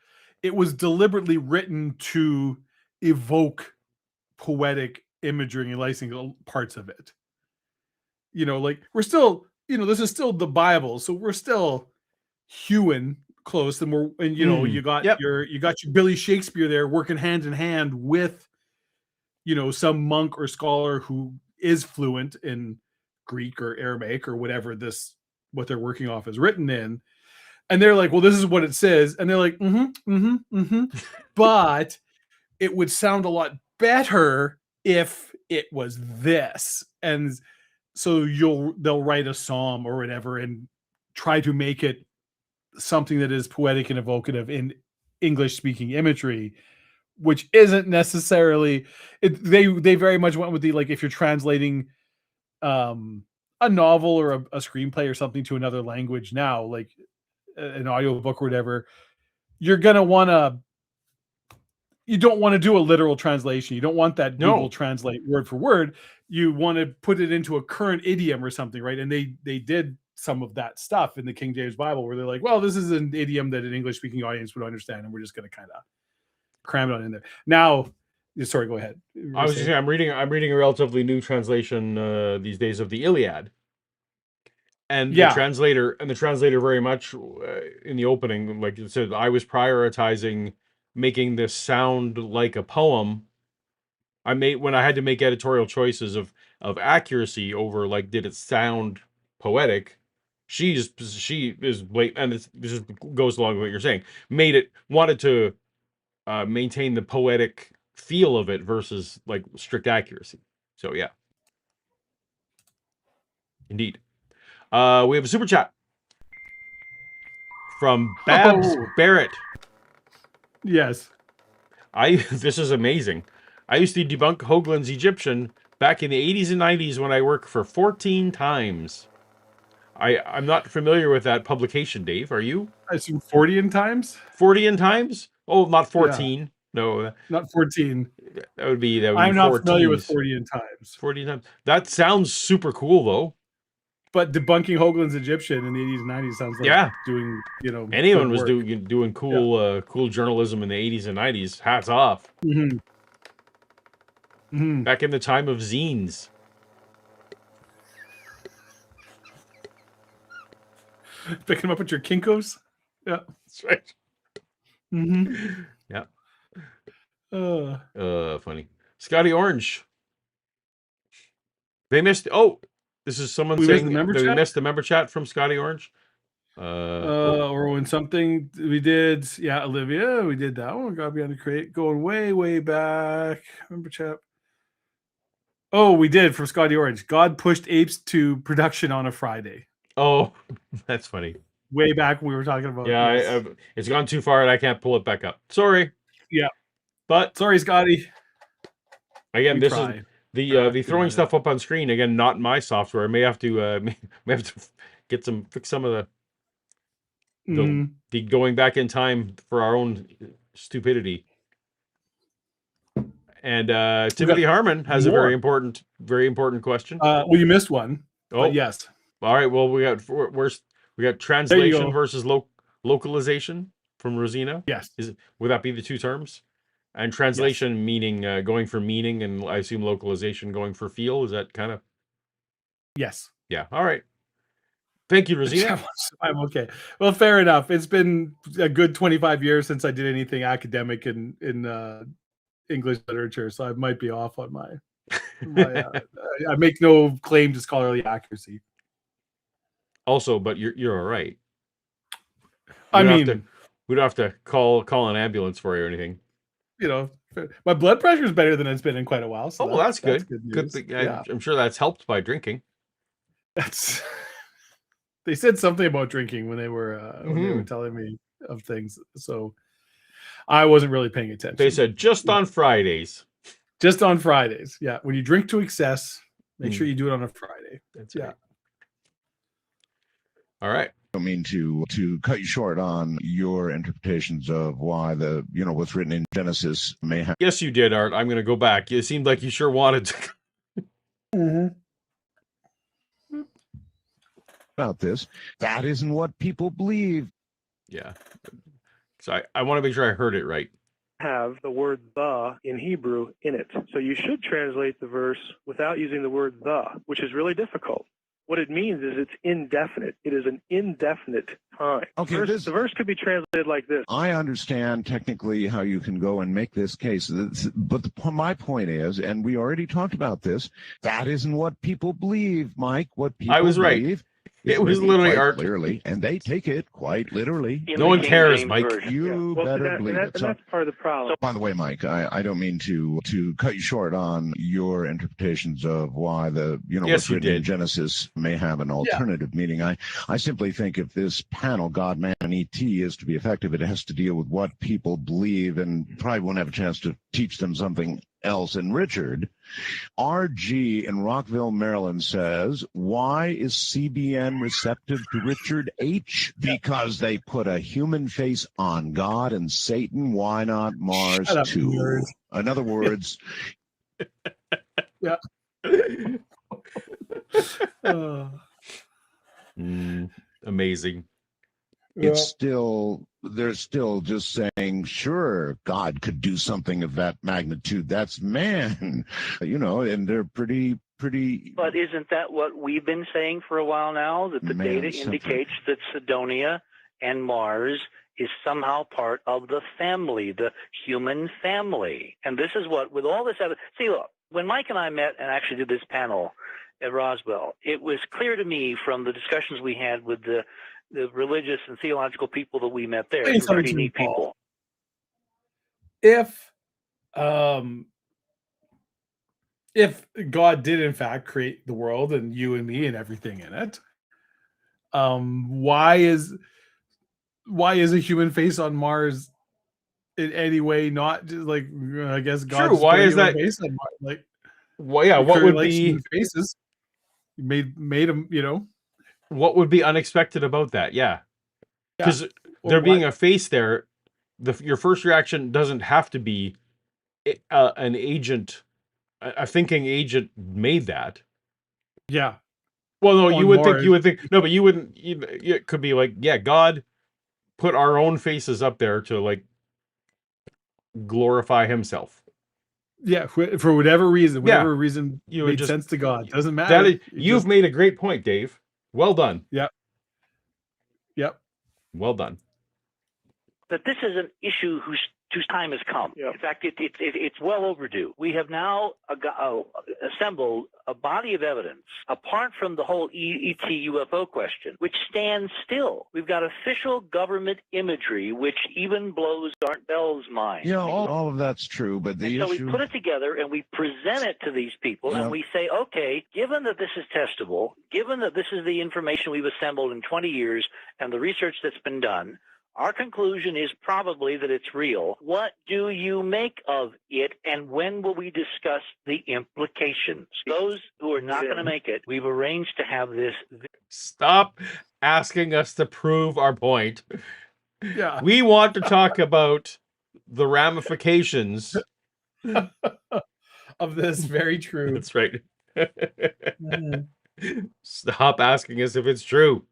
it was deliberately written to evoke poetic imagery and licensing parts of it. Like we're still, this is still the Bible, so we're still hewing close, and you got your Billy Shakespeare there working hand in hand with some monk or scholar who is fluent in Greek or Aramaic or whatever what they're working off is written in. And they're like, well, this is what it says. And they're like, but it would sound a lot better if it was this. And so they'll write a psalm or whatever and try to make it something that is poetic and evocative in English speaking imagery, which isn't necessarily they very much went with the, like, if you're translating a novel or a screenplay or something to another language now, like an audiobook or whatever, you don't want to do a literal translation. You don't want that Google Translate word for word. You want to put it into a current idiom or something, right? And they did some of that stuff in the King James Bible where they're like, well, this is an idiom that an English speaking audience would understand, and we're just going to kind of cram it on in there. Now, sorry, go ahead. I was just saying, I'm reading a relatively new translation these days of the Iliad, and the translator very much in the opening, like it said, I was prioritizing making this sound like a poem. When I had to make editorial choices of accuracy over, like, did it sound poetic? She is blatant, and this goes along with what you're saying. Wanted to maintain the poetic feel of it versus like strict accuracy. So yeah, indeed. We have a super chat from Babs Barrett. Yes. This is amazing. I used to debunk Hoagland's Egyptian back in the 80s and 90s when I worked for 14 Times. I'm not familiar with that publication, Dave. Are you? I assume 40 times? 40 Times? Oh, not 14. Yeah. No. Not 14. That would be I'm not 14s. Familiar with 40 Times. 40 Times. That sounds super cool, though. But debunking Hoagland's Egyptian in the 80s and 90s sounds like doing, anyone was doing cool cool journalism in the 80s and 90s. Hats off. Mm-hmm. Mm-hmm. Back in the time of zines. Picking them up at your Kinkos? Yeah. That's right. Mm-hmm. Yeah. Funny. Scotty Orange. They missed... Oh! This is someone saying that we missed the member chat from Scotty Orange. Or when something we did, yeah, Olivia, we did that one. God behind the crate, going way back. Remember, chap? Oh, we did from Scotty Orange. God pushed apes to production on a Friday. Oh, that's funny. Way back when we were talking about. Yeah, Yes. it's gone too far and I can't pull it back up. Sorry. Yeah. But sorry, Scotty. Again, We this try. is the throwing stuff up on screen. Again, not my software. I may have to fix some of the going back in time for our own stupidity. And Timothy Harmon has a very important question. Well, you missed one. Oh, yes. All right. Well, we got translation versus localization from Rosina. Yes. Would that be the two terms? And translation meaning going for meaning, and I assume localization going for feel. Is that kind of? Yes. Yeah. All right. Thank you, Rosina. I'm okay. Well, fair enough. It's been a good 25 years since I did anything academic in English literature, so I might be off on my. I make no claim to scholarly accuracy. Also, but you're all right. I mean, we don't have to call an ambulance for you or anything. You know, my blood pressure is better than it's been in quite a while. So that's good. Good thing. I'm sure that's helped by drinking. They said something about drinking when they were telling me of things, so I wasn't really paying attention. They said just on Fridays. Just on Fridays, yeah. When you drink to excess, make sure you do it on a Friday. That's right. All right. I don't mean to cut you short on your interpretations of why what's written in Genesis may have. Yes, you did, Art. I'm going to go back. It seemed like you sure wanted to. About this, that isn't what people believe. Yeah. So I want to make sure I heard it right. Have the word the in Hebrew in it. So you should translate the verse without using the word the, which is really difficult. What it means is it's indefinite. It is an indefinite time. Okay, the verse could be translated like this. I understand technically how you can go and make this case, but my point is, and we already talked about this, that isn't what people believe, Mike. What people believe. I was right. It was literally Art. Clearly, and they take it quite literally. No one cares, Mike. You better believe it. That's part of the problem. By the way, Mike, I don't mean to cut you short on your interpretations of why what's written in Genesis may have an alternative meaning. I simply think if this panel, God, Man, and E.T., is to be effective, it has to deal with what people believe, and probably won't have a chance to teach them something else. And Richard, RG in Rockville, Maryland says, why is CBN receptive to Richard H? Because they put a human face on God and Satan. Why not Mars too? In other words, yeah. Amazing. They're still just saying, sure, God could do something of that magnitude. That's man, and they're pretty. But isn't that what we've been saying for a while now? That the data indicates that Sidonia and Mars is somehow part of the family, the human family. And this is what, with all this evidence, see, look, when Mike and I met and actually did this panel at Roswell, it was clear to me from the discussions we had with the religious and theological people that we met there, some pretty neat people. If God did in fact create the world and you and me and everything in it, why is a human face on Mars in any way not just like, I guess God? True. Why is that? Face on Mars? Like, well, yeah. What would be faces? Made them, What would be unexpected about that? Yeah, because there being a face there, your first reaction doesn't have to be an agent, a thinking agent made that. Yeah. Well, no, you would think. No, but you wouldn't. It could be like, yeah, God put our own faces up there to like glorify Himself. Yeah, for whatever reason, made sense to God. Doesn't matter. You've made a great point, Dave. Well done. Yep. Well done. That this is an issue whose whose time has come. Yep. In fact, it's well overdue. We have now assembled a body of evidence, apart from the whole ET UFO question, which stands still. We've got official government imagery, which even blows Art Bell's mind. Yeah, all of that's true, but the So issue... we put it together and we present it to these people, and we say, okay, given that this is testable, given that this is the information we've assembled in 20 years and the research that's been done, our conclusion is probably that it's real. What do you make of it, and when will we discuss the implications? Those who are not going to make it, we've arranged to have this. Stop asking us to prove our point. Yeah. We want to talk about the ramifications. Of this, very true. That's right. Stop asking us if it's true.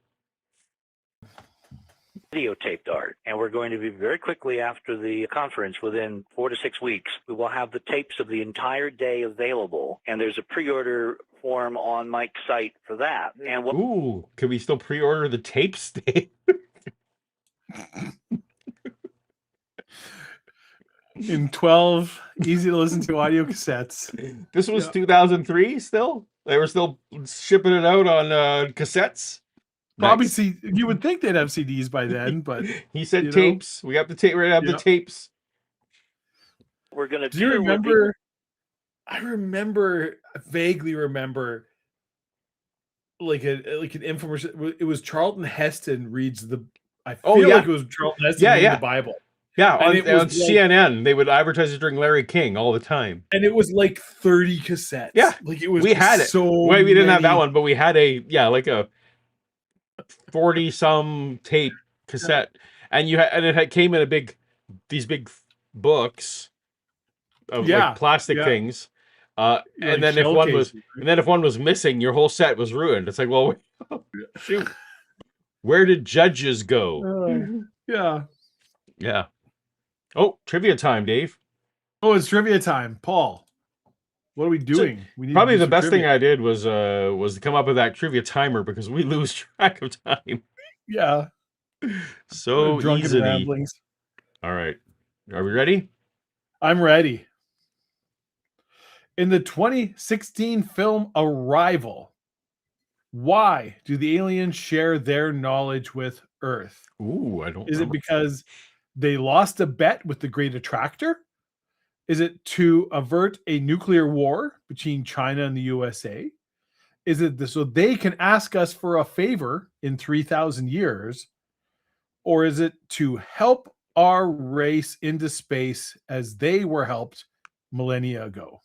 Videotaped art, and we're going to be very quickly after the conference, within 4 to 6 weeks, we will have the tapes of the entire day available, and there's a pre-order form on Mike's site for that. And Ooh, can we still pre-order the tapes? In 12 easy to listen to audio cassettes. This was 2003 still? They were still shipping it out on cassettes? Probably Nice. see, you would think they'd have CDs by then, but He said you know? tapes. We have the tape. We're gonna have the tapes. we're going to do you remember? I vaguely remember, like an infomercial. It was Charlton Heston reads the. I feel like it was Charlton Heston reading the Bible. Yeah, And on it was like- CNN, they would advertise it during Larry King all the time. And it was like 30 cassettes. Yeah, like it was. We had it. So Wait, we didn't have that many- one, but we had like a 40-some tape cassette, and it came in these big books of like plastic things. And then if one was missing, your whole set was ruined. It's like, well, shoot, where did Judges go? Yeah. Oh, trivia time, Dave. Oh, it's trivia time, Paul. What are we doing? We need Probably to do the some best thing trivia. I did was to come up with that trivia timer, because we lose track of time Yeah. so Drunken easily. ramblings. All right, are we ready? I'm ready. In the 2016 film Arrival, why do the aliens share their knowledge with Earth? Ooh, I don't. Is it remember. because they lost a bet with the Great Attractor? Is it to avert a nuclear war between China and the USA? Is it so they can ask us for a favor in 3,000 years? Or is it to help our race into space as they were helped millennia ago?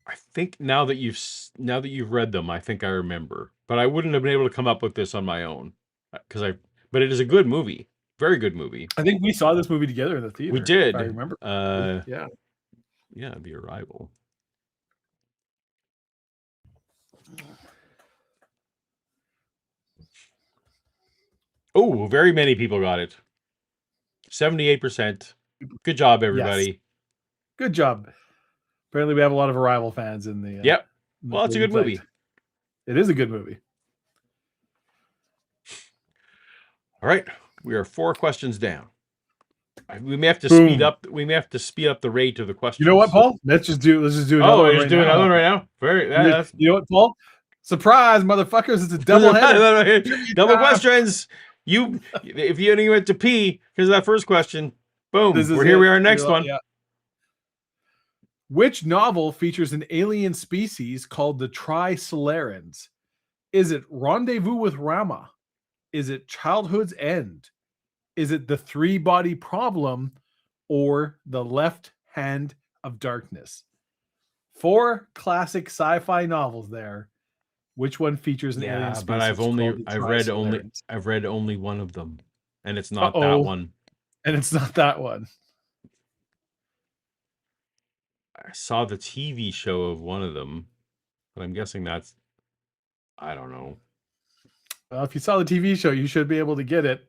I think now that you've read them, I think I remember, but I wouldn't have been able to come up with this on my own but it is a good movie, very good movie. I think we saw this movie together in the theater. We did. If I remember. Yeah, The Arrival. Oh, very many people got it. 78%. Good job, everybody. Yes. Good job. Apparently, we have a lot of Arrival fans in the. Yep. in the Well, it's a good movie. It is a good movie. All right, we are 4 questions down. We may have to Boom. speed up. We may have to speed up the rate of the questions. You know what, Paul? Let's just do another Oh, one. just do another one right now. Very. You know what, Paul? Surprise, motherfuckers! It's a double header. Double questions. If you only went to pee because of that first question, boom. Here we are. Next one. Yeah. Which novel features an alien species called the Tricelerans? Is it Rendezvous with Rama? Is it Childhood's End? Is it The Three-Body Problem or The Left Hand of Darkness? 4 classic sci-fi novels there. Which one features an alien species? But I've read only one of them, and it's not that one. And it's not that one. I saw the TV show of one of them, but I'm guessing I don't know. Well, if you saw the TV show, you should be able to get it.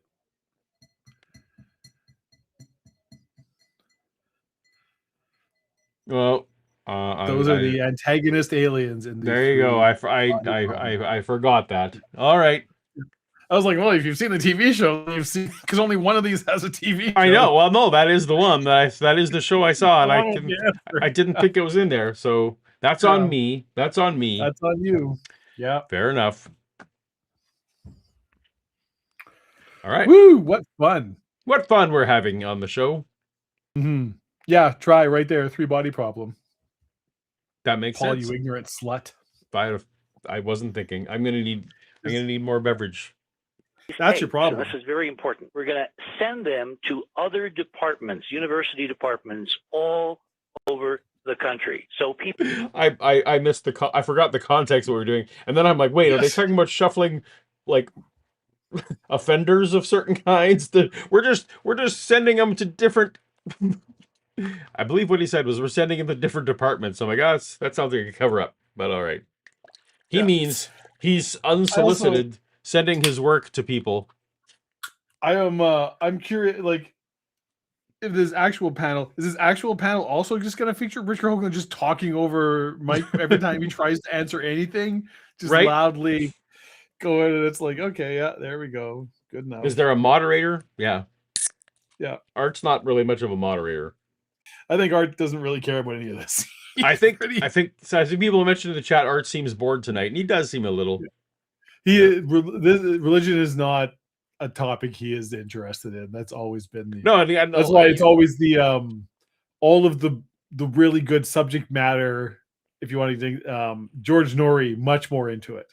Well, those are the antagonist aliens. In there you go. I forgot that. All right. I was like, well, if you've seen the TV show, you've seen because only one of these has a TV show. I know. Well, no, that is the one that is the show I saw, and Oh, yeah. I didn't think it was in there. So that's on me. That's on me. That's on you. Yeah. Fair enough. All right. Woo! What fun. What fun we're having on the show. Mm-hmm. Yeah, try right there. 3-body problem. That makes Paul, sense. you ignorant slut. I wasn't thinking. I'm gonna need more beverage. That's your problem. So this is very important. We're going to send them to other departments, university departments, all over the country. So people. I missed I forgot the context of what we're doing, and then I'm like, wait, are they talking about shuffling, like, offenders of certain kinds? We're just sending them to different. I believe what he said was we're sending him to different departments. I'm like, oh, that sounds like a cover up, but all right. He means he's unsolicited. Sending his work to people. I'm curious, like, if this actual panel also just going to feature Richard Hoagland just talking over Mike every time he tries to answer anything, just loudly going, and it's like, okay, yeah, there we go, good enough. Is there a moderator? Yeah. Art's not really much of a moderator. I think Art doesn't really care about any of this. I think people mentioned in the chat, Art seems bored tonight, and he does seem a little. Religion is not a topic he is interested in. That's always been the that's why it's always the all of the really good subject matter. If you want to think, George Norrie much more into it.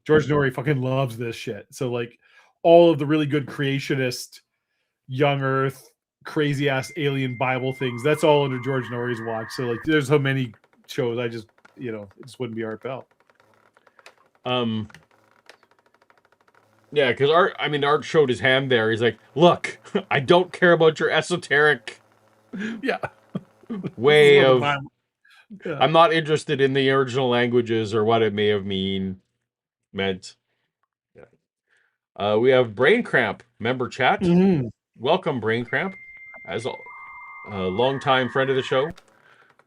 George Norrie fucking loves this shit. So like all of the really good creationist, young Earth, crazy ass alien Bible things. That's all under George Norrie's watch. So like there's so many shows. I just it just wouldn't be Art Bell. Yeah, because Art showed his hand there. He's like, look, I don't care about your esoteric way of... I'm not interested in the original languages or what it may have meant. We have Brain Cramp, member chat. Mm-hmm. Welcome, Brain Cramp, as a longtime friend of the show.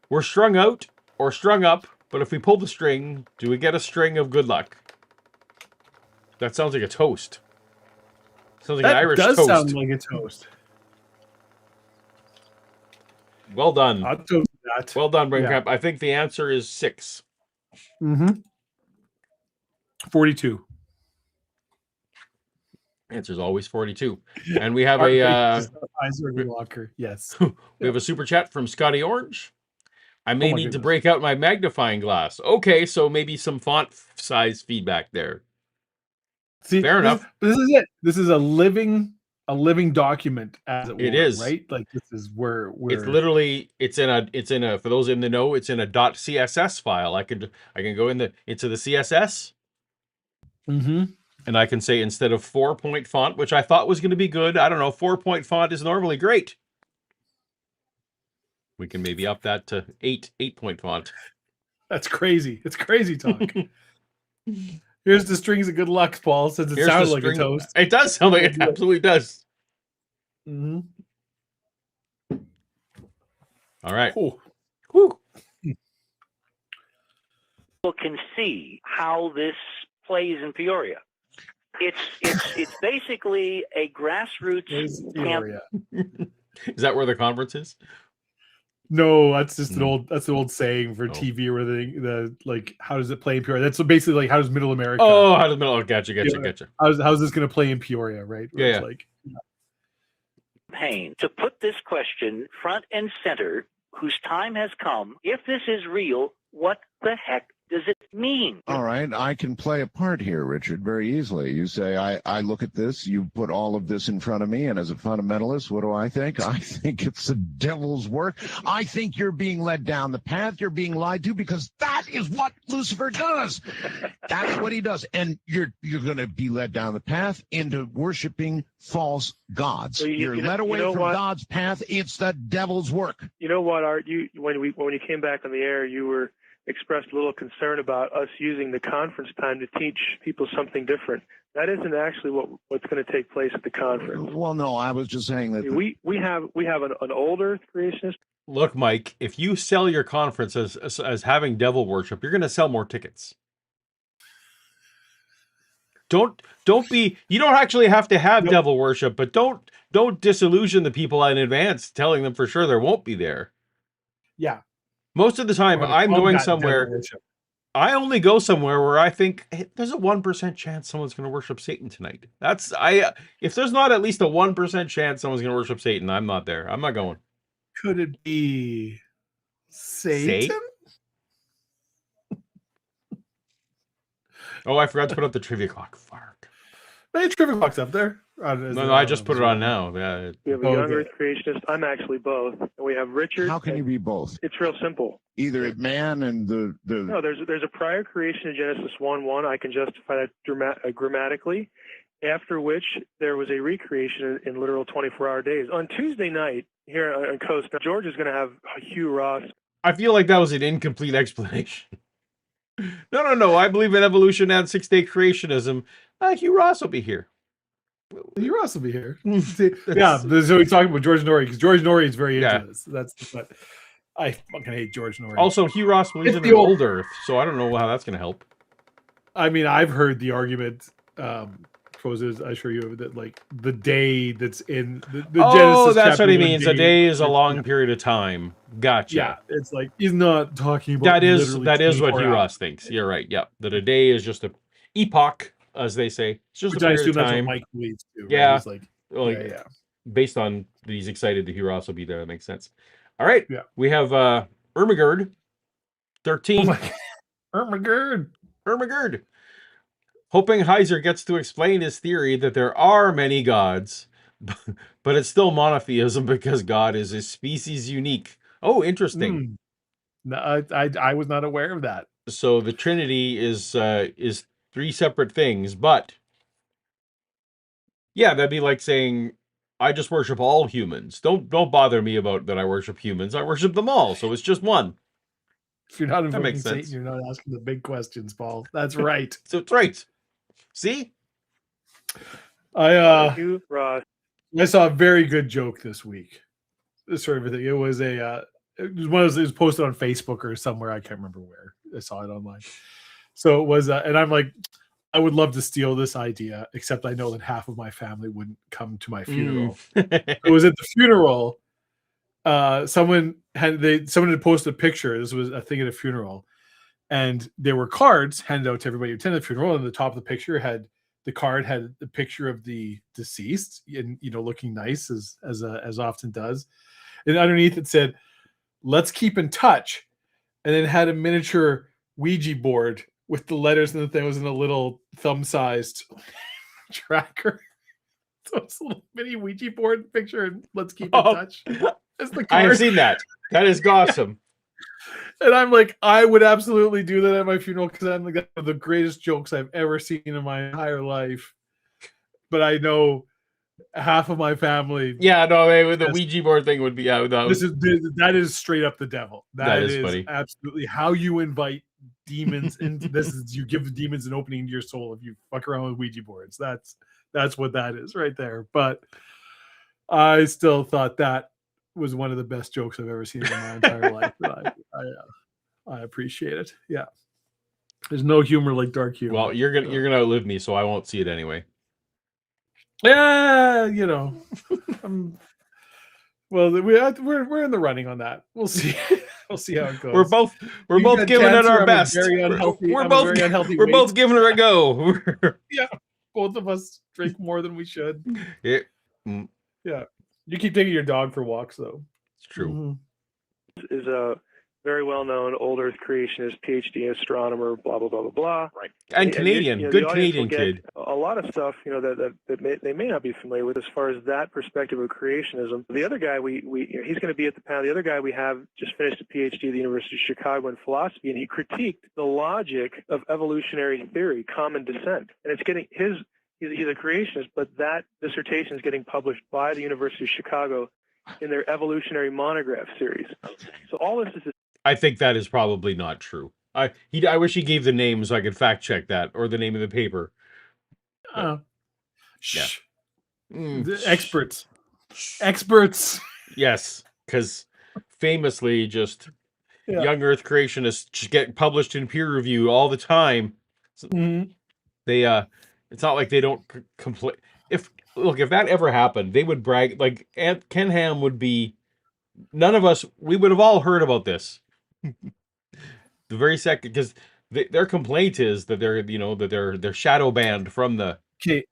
We're strung out or strung up, but if we pull the string, do we get a string of good luck? That sounds like a toast. Sounds like an Irish toast. That does sound like a toast. Well done. I'll toast that. Well done, Brain Cramp. I think the answer is 6. 42. Answer's always 42. And we have a Walker. Yes. We have a super chat from Scotty Orange. I may need to break out my magnifying glass. Okay, so maybe some font size feedback there. See, fair enough. This is it. This is a living document, as it is, right? Like this is where it's literally it's in a for those in the know, it's in a .css file. I can go into the CSS, and I can say instead of 4-point font, which I thought was going to be good. I don't know. 4-point font is normally great. We can maybe up that to 8-point font. That's crazy. It's crazy talk. Here's the strings of good luck, Paul, since it sounds like a toast. It does sound like it absolutely does. Mm-hmm. All right. Whew. People can see how this plays in Peoria. It's basically a grassroots Peoria. Is that where the conference is? No, that's just an old saying for TV where the like how does it play in Peoria? That's basically like how does Middle America? Oh, how does Middle? Oh, gotcha. How's this going to play in Peoria? Right? Where it's like pain to put this question front and center. Whose time has come? If this is real, what the heck does it mean? All right, I can play a part here, Richard, very easily. You say, I look at this, you put all of this in front of me, and as a fundamentalist, what do I think? I think it's the devil's work. I think you're being led down the path, you're being lied to, because that is what Lucifer does. That's what he does. And you're going to be led down the path into worshiping false gods. So you're led away from God's path. It's the devil's work. You know what, Art? When you came back on the air, you were expressed a little concern about us using the conference time to teach people something different. That isn't actually what's going to take place at the conference. Well, no, I was just saying that we have an older creationist. Look, Mike, if you sell your conference as having devil worship, you're going to sell more tickets. Don't be. You don't actually have to have Nope. devil worship, but don't disillusion the people in advance, telling them for sure there won't be there. Yeah. Most of the time, Or to I'm going combat devil somewhere. worship. I only go somewhere where I think, hey, there's a 1% chance someone's going to worship Satan tonight. If there's not at least a 1% chance someone's going to worship Satan, I'm not there. I'm not going. Could it be Say? Satan? Oh, I forgot to put up the trivia clock. Fuck. Hey, trivia clock's up there. No, I just put it on now. Yeah. We have a young Earth creationist. I'm actually both. And we have Richard. How can you be both? It's real simple. Either man and the No, there's a prior creation in Genesis 1:1. I can justify that grammatically. After which there was a recreation in literal 24-hour days. On Tuesday night here on Coast, now George is going to have Hugh Ross. I feel like that was an incomplete explanation. No. I believe in evolution and 6-day creationism. Hugh Ross will be here. Hugh Ross will be here. See, yeah, so we're talking about George Norrie because George Norrie is very into this. That's what I fucking hate George Norrie. Also, Hugh Ross believes in an old Earth, so I don't know how that's going to help. I mean, I've heard the argument. Poses, I assure you that like the day that's in the Genesis. That's what he means. A day is a long period of time. Gotcha. Yeah, it's like he's not talking about that is what Hugh hours. Ross thinks. You're right. Yeah, that a day is just a epoch, as they say. It's just a period of time. Mike believes too. Right? Yeah, He's like, yeah. Based on that he's excited that Hugh Ross will be there. That makes sense. All right. Yeah. We have Ermagerd, 13. Oh Ermagerd. Hoping Heiser gets to explain his theory that there are many gods, but it's still monotheism because God is a species unique. Oh, interesting. No, I was not aware of that. So the Trinity is 3 separate things, but yeah, that'd be like saying I just worship all humans. Don't bother me about that I worship humans. I worship them all, so it's just one. If you're not invoking makes Satan, sense. you're not asking the big questions, Paul. That's right. So it's right. See? Hugh Ross. I saw a very good joke this week. This sort of a thing. It was it was one of those, it was posted on Facebook or somewhere. I can't remember where. I saw it online. So it was, and I'm like, I would love to steal this idea, except I know that half of my family wouldn't come to my funeral. It was at the funeral. Someone had posted a picture. This was a thing at a funeral, and there were cards handed out to everybody who attended the funeral. And the top of the picture had the picture of the deceased, and looking nice as often does. And underneath it said, "Let's keep in touch," and it had a miniature Ouija board with the letters and the thing was in a little thumb-sized tracker. So it's a little mini Ouija board picture, and let's keep in touch. I have seen that. That is awesome. And I'm like, I would absolutely do that at my funeral because I'm like, that's one of the greatest jokes I've ever seen in my entire life. But I know half of my family. Yeah, no, the Ouija board thing would be out. That is straight up the devil. That is funny. Absolutely how you invite demons into this. Is you give the demons an opening to your soul if you fuck around with Ouija boards. That's what that is right there. But I still thought that was one of the best jokes I've ever seen in my entire life. I appreciate it. Yeah, there's no humor like dark humor. Well, you're gonna outlive me, so I won't see it anyway. Yeah, well, we're in the running on that. We'll see. We'll see how it goes. We're both giving it our best. We're both giving it a go. Yeah, both of us drink more than we should. Yeah. Yeah. You keep taking your dog for walks, though. It's true. Is a very well-known old Earth creationist, PhD astronomer, blah blah blah blah blah. Right. And Canadian, good Canadian kid. A lot of stuff, they may not be familiar with as far as that perspective of creationism. The other guy he's going to be at the panel. The other guy we have just finished a PhD at the University of Chicago in philosophy, and he critiqued the logic of evolutionary theory, common descent, and it's getting his. He's a creationist, but that dissertation is getting published by the University of Chicago in their evolutionary monograph series. So all this is. I think that is probably not true. I wish he gave the name so I could fact check that, or the name of the paper. Shh. Yeah. Experts. Yes, because famously, just young Earth creationists just get published in peer review all the time. So they It's not like they don't complain. If that ever happened, they would brag. Like Ken Ham would be. None of us. We would have all heard about this. The very second, because their complaint is that they're shadow banned from the peer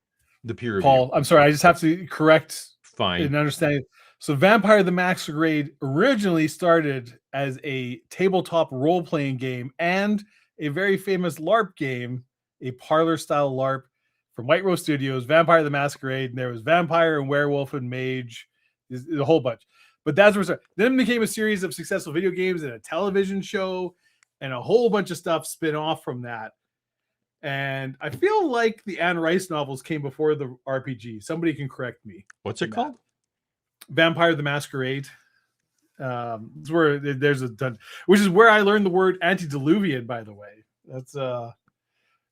review. Paul, I'm sorry, I just have to correct Fine. and understand. So Vampire the Masquerade originally started as a tabletop role-playing game and a very famous LARP game, a parlor-style LARP from White Rose Studios, Vampire the Masquerade, and there was Vampire and Werewolf and Mage, a whole bunch. But that's where it started. Then it became a series of successful video games and a television show and a whole bunch of stuff spin off from that. And I feel like the Anne Rice novels came before the RPG. Somebody can correct me. What's it called? Vampire the Masquerade. It's where there's a ton, which is where I learned the word antediluvian, by the way. That's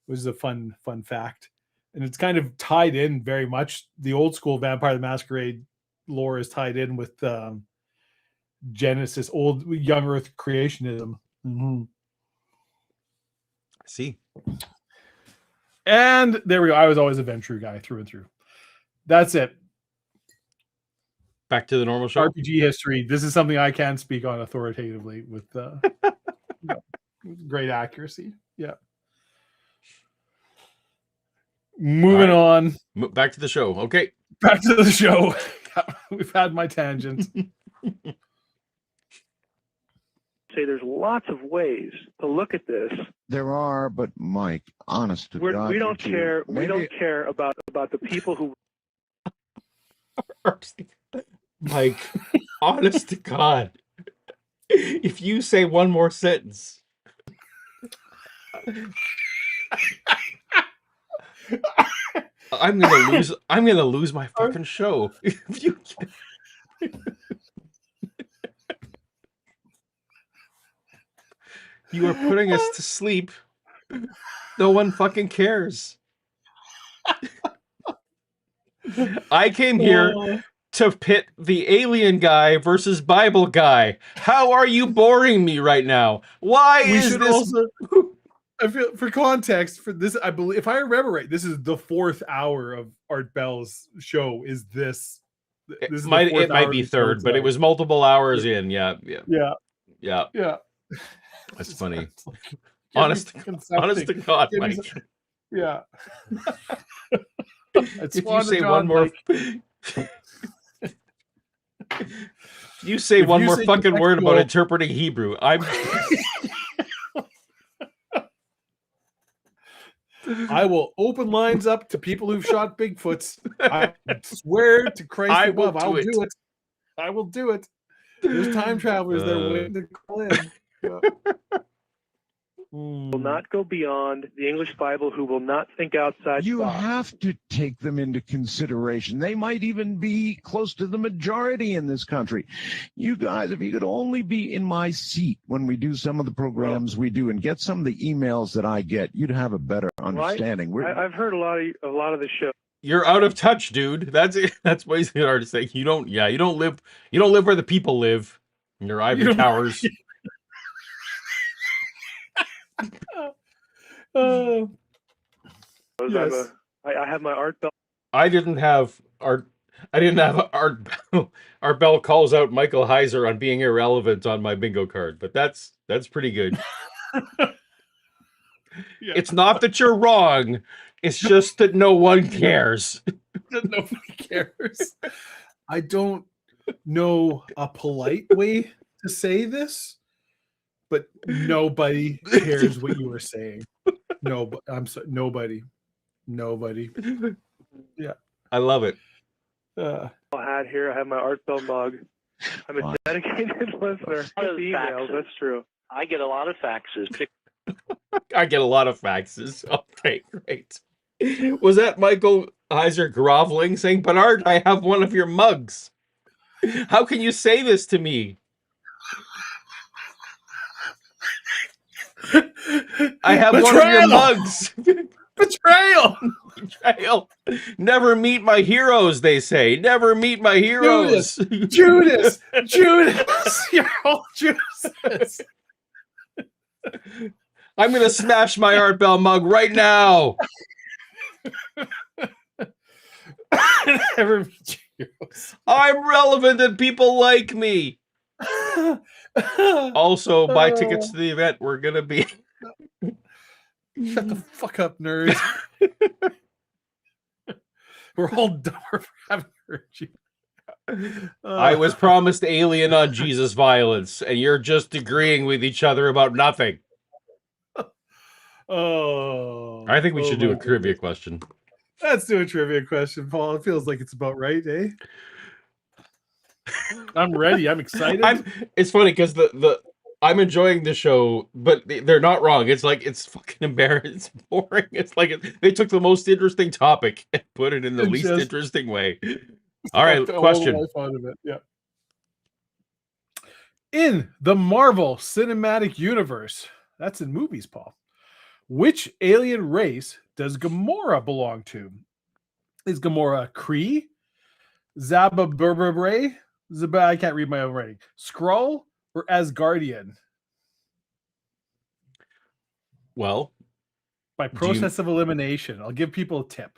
which is a fun fact. And it's kind of tied in very much. The old school Vampire the Masquerade lore is tied in with Genesis, old young earth creationism. Mm-hmm. I see. And there we go. I was always a Ventrue guy through and through. That's it. Back to the normal show. RPG history. This is something I can speak on authoritatively with great accuracy. Yeah. Moving on. Back to the show. Okay. Back to the show. We've had my tangent. Say there's lots of ways to look at this. There are, but Mike, honest to God, We don't care. maybe- We don't care about the people who. Like, honest to God, if you say one more sentence, I'm gonna lose my fucking show. If you You are putting us to sleep. No one fucking cares. I came here to pit the alien guy versus Bible guy. How are you boring me right now? Why is this? Also, I feel, for context, for this, I believe, if I remember right, this is the 4th hour of Art Bell's show. Is this? This is It might hour be of the show third, but today. it was multiple hours in. Yeah. Yeah. That's funny. Give me Honest fucking to something. God, Give me Mike. Yeah. If you say one more, if you say If one you more say fucking word about contextual- interpreting Hebrew, I will open lines up to people who've shot Bigfoots. I swear to Christ I above, will I'll do do it. I will do it. There's time travelers that are waiting to call in. Yeah. will not go beyond the English Bible, who will not think outside the You box. have to take them into consideration. They might even be close to the majority in this country. You guys, if you could only be in my seat when we do some of the programs we do and get some of the emails that I get, you'd have a better understanding. I've heard a lot of the show. you're out of touch, dude. That's basically hard to say. You don't live where the people live in your ivory towers. Yes. I have my Art Bell. I didn't have Art Bell calls out Michael Heiser on being irrelevant on my bingo card, but that's pretty good. Yeah. It's not that you're wrong. It's just that no one cares. Nobody cares. I don't know a polite way to say this, but nobody cares what you were saying. No, I'm sorry, nobody. Yeah. I love it. Hat here. I have my Art Bell mug. I'm a dedicated listener. Those Emails. faxes. That's true. I get a lot of faxes. I get a lot of faxes. Okay, great. Was that Michael Heiser groveling, saying, "Bernard, I have one of your mugs. How can you say this to me? I have one of your mugs." Betrayal. Betrayal. Never meet my heroes, they say. Never meet my heroes. Judas. You're all Judas. I'm going to smash my Art Bell mug right now. Never meet your heroes. I'm relevant and people like me. Also, buy tickets to the event. We're gonna be. Shut the fuck up, nerd. We're all dumber for having heard you. I was promised alien on Jesus violence, and you're just agreeing with each other about nothing. Oh, I think we should do my a trivia goodness. question. Let's do a trivia question, Paul. It feels like it's about right, eh? I'm ready. I'm excited. It's funny because I'm enjoying the show, but they're not wrong. It's like it's fucking embarrassing. It's boring. It's like they took the most interesting topic and put it in the And least just interesting way. All right, sucked all the question. life out of it. Yeah. In the Marvel Cinematic Universe, that's in movies, Paul. Which alien race does Gamora belong to? Is Gamora Kree, Zababerbre, I can't read my own writing, Skrull, or Asgardian? Well, By process of elimination. I'll give people a tip.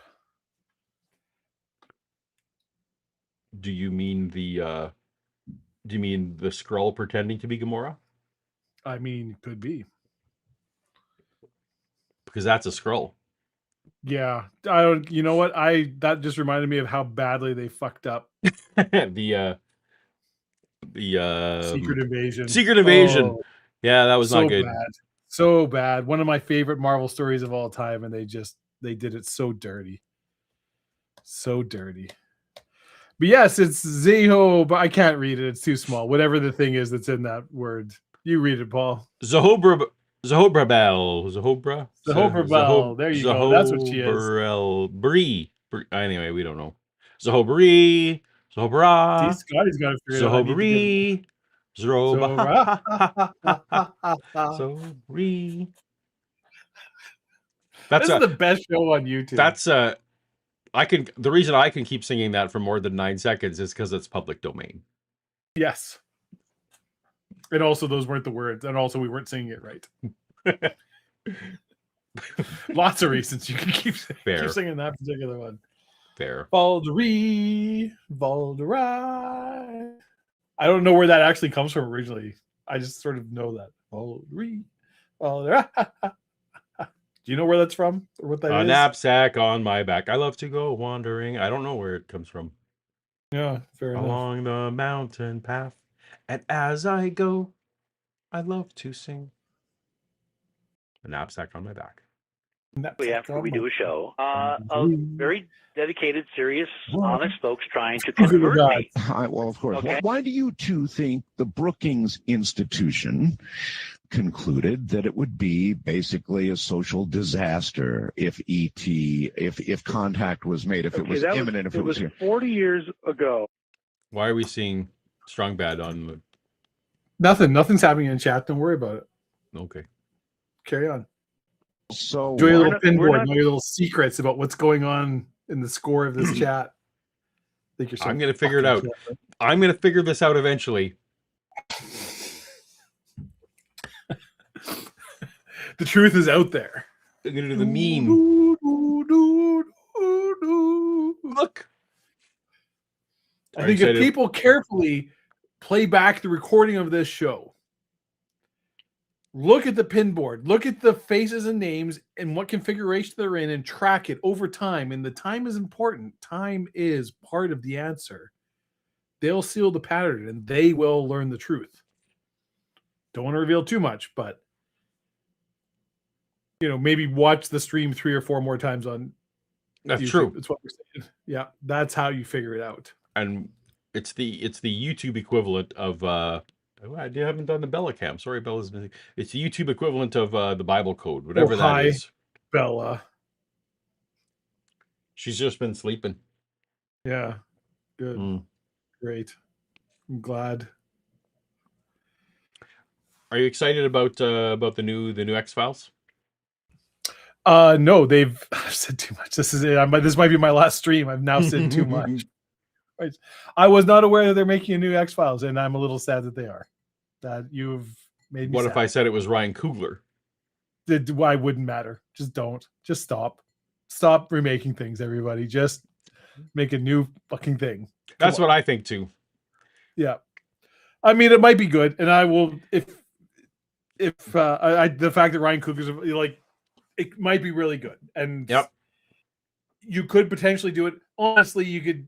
do you mean the Skrull pretending to be Gamora? I mean, could be. Because that's a Skrull. Yeah, I don't. You know what? That just reminded me of how badly they fucked up the Secret Invasion. Secret Invasion. Oh, Yeah, that was so not good. bad. So bad. One of my favorite Marvel stories of all time, and they did it so dirty. So dirty. But yes, it's Zeho, but I can't read it. It's too small. Whatever the thing is that's in that word. You read it, Paul. Zahobra. There you go. That's what she is. Bree. Anyway, we don't know. Zahobri. Zahobra. See, Scotty's got to figure it out. I need to Zahobri. Zahobri. This is the best show on YouTube. That's the reason I can keep singing that for more than 9 seconds is because it's public domain. Yes. And also those weren't the words. And also we weren't singing it right. Lots of reasons you can keep singing that particular one. Fair. Valderai. I don't know where that actually comes from originally. I just sort of know that. Valderai. Do you know where that's from? Or what that is? A knapsack on my back. I love to go wandering. I don't know where it comes from. Yeah, fair enough. Along the mountain path. And as I go, I love to sing. A knapsack on my back. After we do a show, of very dedicated, serious, honest folks trying to convert me. Well, of course. Okay. Why do you two think the Brookings Institution concluded that it would be basically a social disaster if if contact was made, if it was imminent, if it was here? 40 years ago. Why are we seeing Strong Bad on the... Nothing's happening in chat. Don't worry about it. Okay. Carry on. So enjoy your little pinboard, know your little secrets about what's going on in the score of this chat. Think you're so I'm going to figure it out. I'm going to figure this out eventually. The truth is out there. I'm going to do the meme. Look. I think if people carefully play back the recording of this show, look at the pinboard, look at the faces and names and what configuration they're in, and track it over time. And the time is important. Time is part of the answer. They'll seal the pattern and they will learn the truth. Don't want to reveal too much, but maybe watch the stream 3 or 4 more times on That's YouTube. true. That's what we're saying. Yeah, that's how you figure it out. And it's the YouTube equivalent of I haven't done the Bella cam. Sorry, Bella's busy. It's the YouTube equivalent of the Bible code, whatever that is. Bella. She's just been sleeping. Yeah. Good. Great. I'm glad. Are you excited about the new X-Files? No, I've said too much. This is it. This might be my last stream. I've now said too much. I was not aware that they're making a new X-Files, and I'm a little sad that they are. That you've made me What if I said it was Ryan Coogler? Why wouldn't matter? Just don't. Just stop. Stop remaking things, everybody. Just make a new fucking thing. That's what I think too. Yeah. I mean, it might be good, and I will if the fact that Ryan Coogler's like, it might be really good, and Yep. you could potentially do it. Honestly, you could,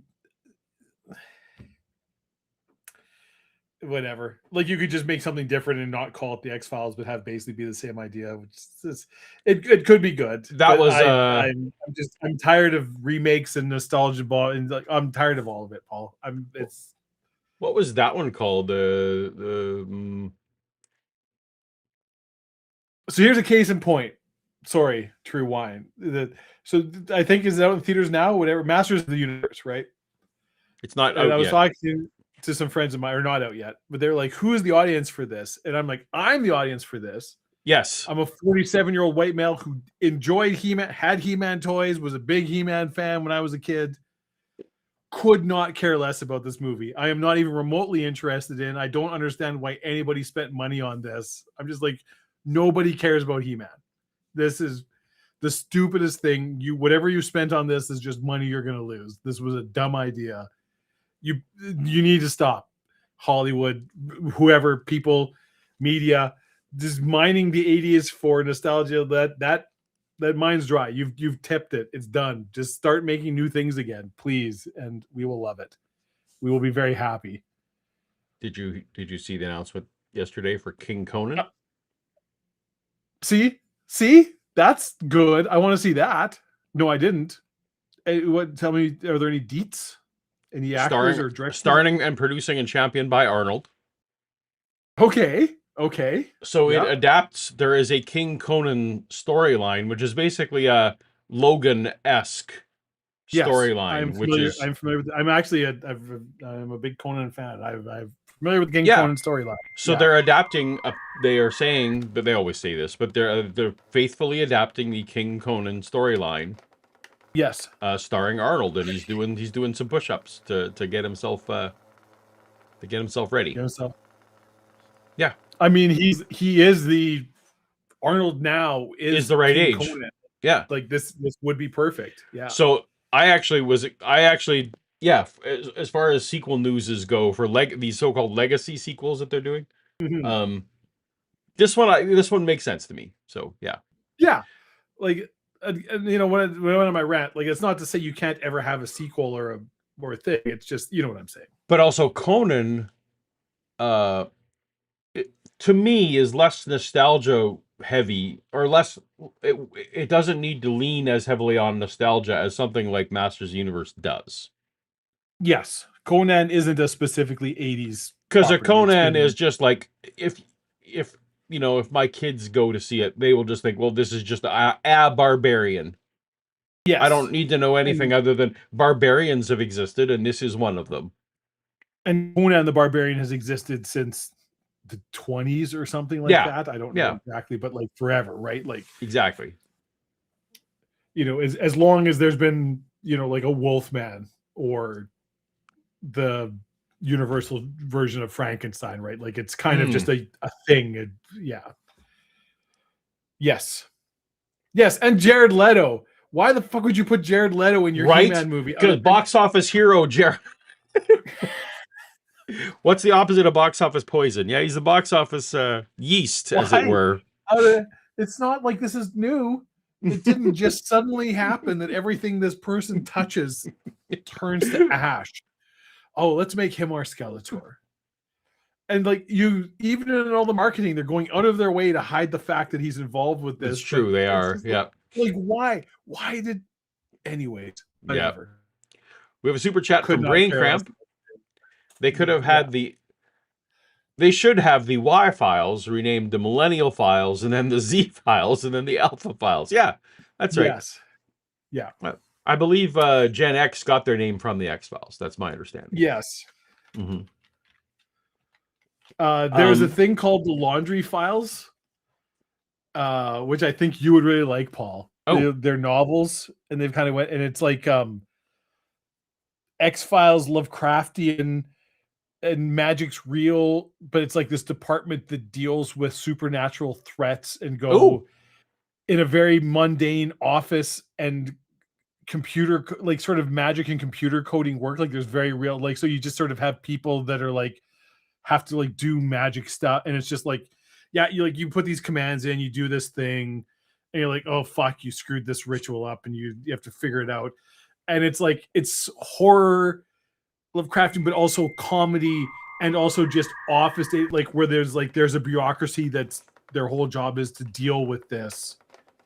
whatever. Like, you could just make something different and not call it the X-Files, but have basically be the same idea. Which is, it could be good. That was I'm tired of remakes and nostalgia ball, and like, I'm tired of all of it, Paul. What was that one called? So here's a case in point. Sorry, True Wine. So I think is out in theaters now. Whatever, Masters of the Universe, right? It's not And out I was yet. talking to some friends of mine, or not out yet, but they're like, "Who is the audience for this?" And I'm like, "I'm the audience for this." Yes. I'm a 47-year-old white male who enjoyed He-Man, had He-Man toys, was a big He-Man fan when I was a kid. Could not care less about this movie. I am not even remotely interested in. I don't understand why anybody spent money on this. I'm just like, nobody cares about He-Man. This is the stupidest thing. Whatever you spent on this is just money you're going to lose. This was a dumb idea. You need to stop. Hollywood, whoever, people, media, just mining the 80s for nostalgia. That mine's dry. You've tipped it. It's done. Just start making new things again, please, and we will love it. We will be very happy. Did you see the announcement yesterday for King Conan? See, that's good. I want to see that. No, I didn't. Tell me, are there any deets? Any actors or directors? Starring and producing and championed by Arnold. Okay. So it adapts. There is a King Conan storyline, which is basically a Logan-esque storyline. I'm familiar with. I'm actually I'm a big Conan fan. I'm familiar with the King Conan storyline. So they're adapting. They are saying, but they always say this, but they're faithfully adapting the King Conan storyline. Yes. Starring Arnold, and he's doing some push-ups to get himself ready. Yeah. I mean, he is the Arnold now is the right King age. Conan. Yeah. Like this would be perfect. Yeah. So as far as sequel newses go for these so-called legacy sequels that they're doing, this one makes sense to me. So yeah. Yeah. Like, you know, when I went on my rant, like, it's not to say you can't ever have a sequel or a thing. It's just, you know what I'm saying. But also Conan, to me, is less nostalgia heavy, or less. It doesn't need to lean as heavily on nostalgia as something like Masters of the Universe does. Yes, Conan isn't a specifically 80s, because a Conan is just like, if my kids go to see it, they will just think, well, this is just a barbarian. Yes, I don't need to know anything other than barbarians have existed, and this is one of them. And Conan the Barbarian has existed since the 20s or something like that. I don't know exactly, but like forever, right? Like, exactly. You know, as long as there's been, you know, like a Wolfman or the universal version of Frankenstein, right? Like, it's kind of just a thing. Yes, and Jared Leto. Why the fuck would you put Jared Leto in your He-Man movie? Because box office hero Jared. What's the opposite of box office poison? Yeah, he's the box office yeast, as it were. It's not like this is new. It didn't just suddenly happen that everything this person touches turns to ash. Oh, let's make him our Skeletor. And like, even in all the marketing, they're going out of their way to hide the fact that he's involved with this. It's true, they are. Yeah. Like, why? Anyways, whatever. Yeah. We have a super chat from Brain Cramp. They could have had they should have the Y files renamed the Millennial files, and then the Z files, and then the Alpha files. Yeah, that's right. Yes. Yeah. I believe Gen X got their name from the X Files. That's my understanding. Yes. Mm-hmm. There's a thing called the Laundry Files, which I think you would really like, Paul. Oh. They're novels, and they've kind of went, and it's like X-Files, Lovecraftian, and magic's real, but it's like this department that deals with supernatural threats and go in a very mundane office and computer, like sort of magic and computer coding work. Like there's very real, like, so you just sort of have people that are like, have to like do magic stuff. And it's just like, yeah, you put these commands in, you do this thing, and you're like, oh, fuck, you screwed this ritual up, and you have to figure it out. And it's like, it's horror, Lovecraftian, but also comedy, and also just office day, like where there's a bureaucracy that's their whole job is to deal with this,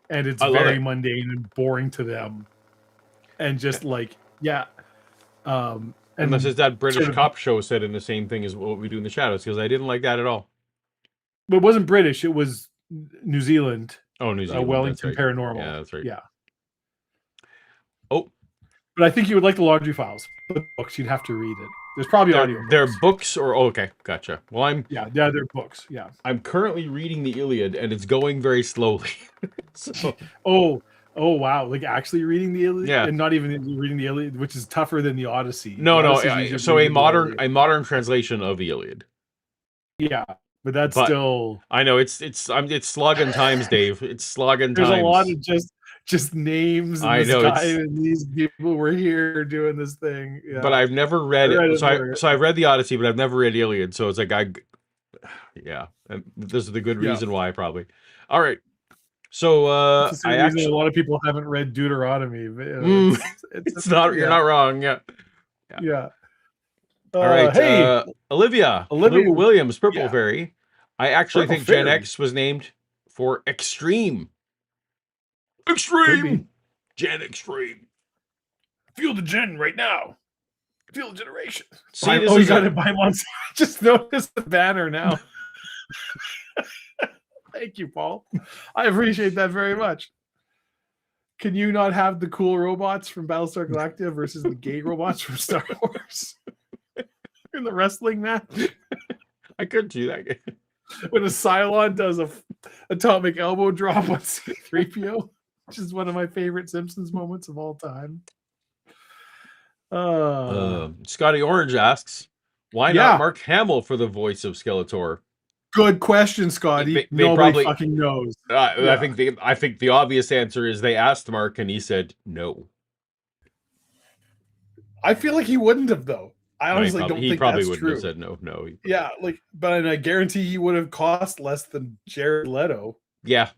and it's very mundane and boring to them, and just like, yeah. And unless it's that British cop show said in the same thing as What We Do in the Shadows, because I didn't like that at all. But it wasn't British, it was New Zealand. Oh, New Zealand. Wellington that's right. Paranormal. Yeah, that's right. Yeah. Oh. But I think you would like the Laundry Files. The books, you'd have to read it. There's probably audio. They're books or okay, gotcha. Well, they're books. Yeah. I'm currently reading the Iliad, and it's going very slowly. So. Oh wow! Like actually reading the Iliad, yeah, and not even reading the Iliad, which is tougher than the Odyssey. No. So a modern translation of the Iliad. Yeah, but that's still. I know it's slogging times, Dave. It's slogging times. There's a lot of just names. I know. And these people were here doing this thing. Yeah. But I've never read it. So I've read the Odyssey, but I've never read Iliad. So it's like yeah. And this is the good reason why, probably. All right. So a lot of people haven't read Deuteronomy. It's not. You're not wrong. Yeah. All right. Hey, Olivia Williams, Purple Fairy. I actually think Gen X was named for extreme. Extreme. Gen Extreme. Feel the gen right now. Feel the generation. See, you got to buy one. Just notice the banner now. Thank you, Paul. I appreciate that very much. Can you not have the cool robots from Battlestar Galactica versus the gay robots from Star Wars in the wrestling match? I could do that. When a Cylon does a atomic elbow drop on C-3PO, which is one of my favorite Simpsons moments of all time. Scotty Orange asks, why not Mark Hamill for the voice of Skeletor? Good question, Scotty. Nobody fucking knows. I think the obvious answer is they asked Mark and he said no. I feel like he wouldn't have, though. I honestly don't think that's true. He probably wouldn't have said no. No. Yeah, but I guarantee he would have cost less than Jared Leto. Yeah.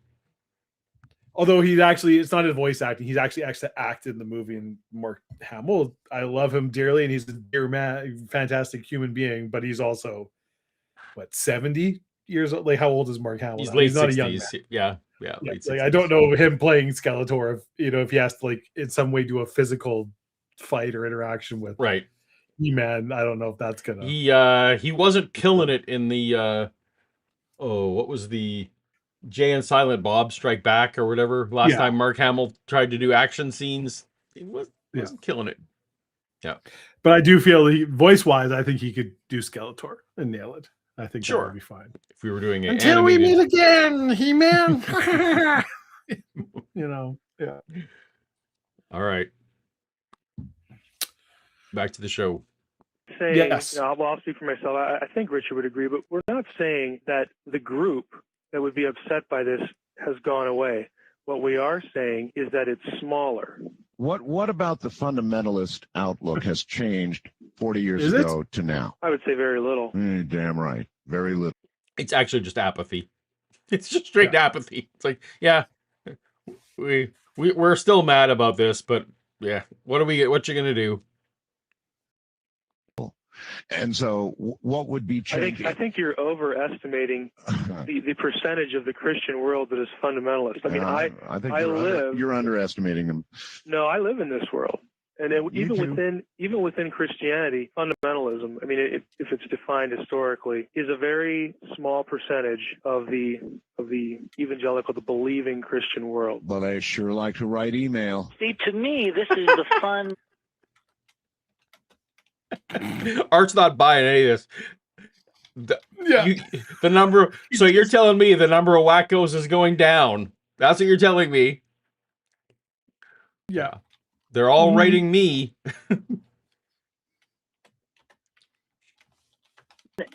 Although it's not his voice acting. He's actually acted in the movie. And Mark Hamill, I love him dearly, and he's a dear man, fantastic human being. But he's also 70 years old. Like, how old is Mark Hamill? He's late 60s. Not a young man. Yeah. Like, I don't know him playing Skeletor. If he has to in some way do a physical fight or interaction with He-Man, I don't know if that's gonna. He wasn't killing it in the what was the Jay and Silent Bob Strike Back or whatever last time Mark Hamill tried to do action scenes. He wasn't killing it. Yeah, but I do feel voice-wise, I think he could do Skeletor and nail it. I think that would be fine. If we were doing it until we meet again, He-Man. Yeah. All right. Back to the show. Yes. I'll speak for myself. I think Richard would agree, but we're not saying that the group that would be upset by this has gone away. What we are saying is that it's smaller. What about the fundamentalist outlook has changed 40 years ago to now? I would say very little. Damn right. Very little. It's actually just apathy. It's just straight apathy. It's like, we're still mad about this, but what you gonna do? And so what would be changing? I think you're overestimating the percentage of the Christian world that is fundamentalist. I mean, I think you're underestimating them. No, I live in this world. And even within Christianity, fundamentalism, I mean, if it's defined historically, is a very small percentage of the evangelical, the believing Christian world. But I sure like to write email. See, to me, this is the fun. Art's not buying any of this. The number. So you're telling me the number of wackos is going down? That's what you're telling me. Yeah. They're all writing me.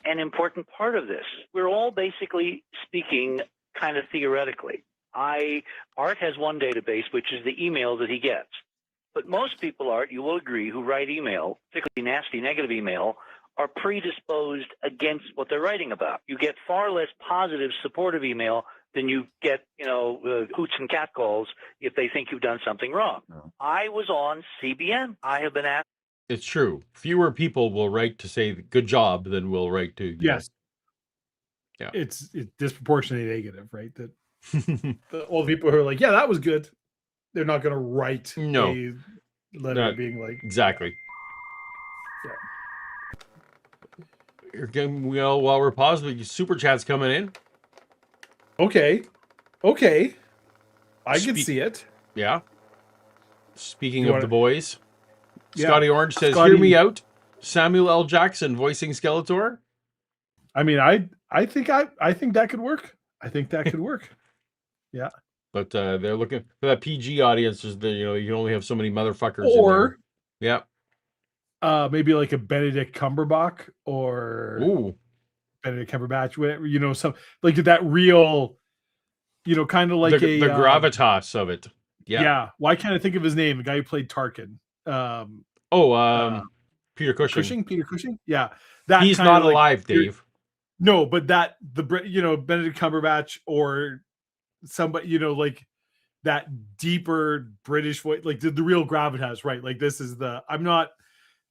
An important part of this. We're all basically speaking kind of theoretically. Art has one database, which is the emails that he gets. But most people, Art, you will agree, who write email, particularly nasty negative email, are predisposed against what they're writing about. You get far less positive, supportive email than you get, hoots and catcalls if they think you've done something wrong. No. I was on CBN. I have been asked. It's true. Fewer people will write to say good job than will write to Yes. Yeah. It's disproportionately negative, right? That all the people who are like, yeah, that was good. They're not going to write No. a letter Not being like, exactly. Yeah. You're getting, well, while we're pausing, super chats coming in. Okay. I can see it. Yeah. Speaking You of the boys, Yeah. Scotty Orange says, Scotty- "Hear me out." Samuel L. Jackson voicing Skeletor. I mean, I think that could work. I think that could work. Yeah. But they're looking for that PG audience. Is you can only have so many motherfuckers. Or in there. Yeah. Maybe like a Benedict Cumberbatch or Ooh. Benedict Cumberbatch, whatever, some like that real, kind of like the gravitas of it. Yeah. Yeah. Why can't I think of his name? The guy who played Tarkin. Peter Cushing. Peter Cushing. Yeah. That He's kind of not like, alive, Dave. No, but Benedict Cumberbatch or somebody, like that deeper British voice, like the real gravitas, right? Like this is I'm not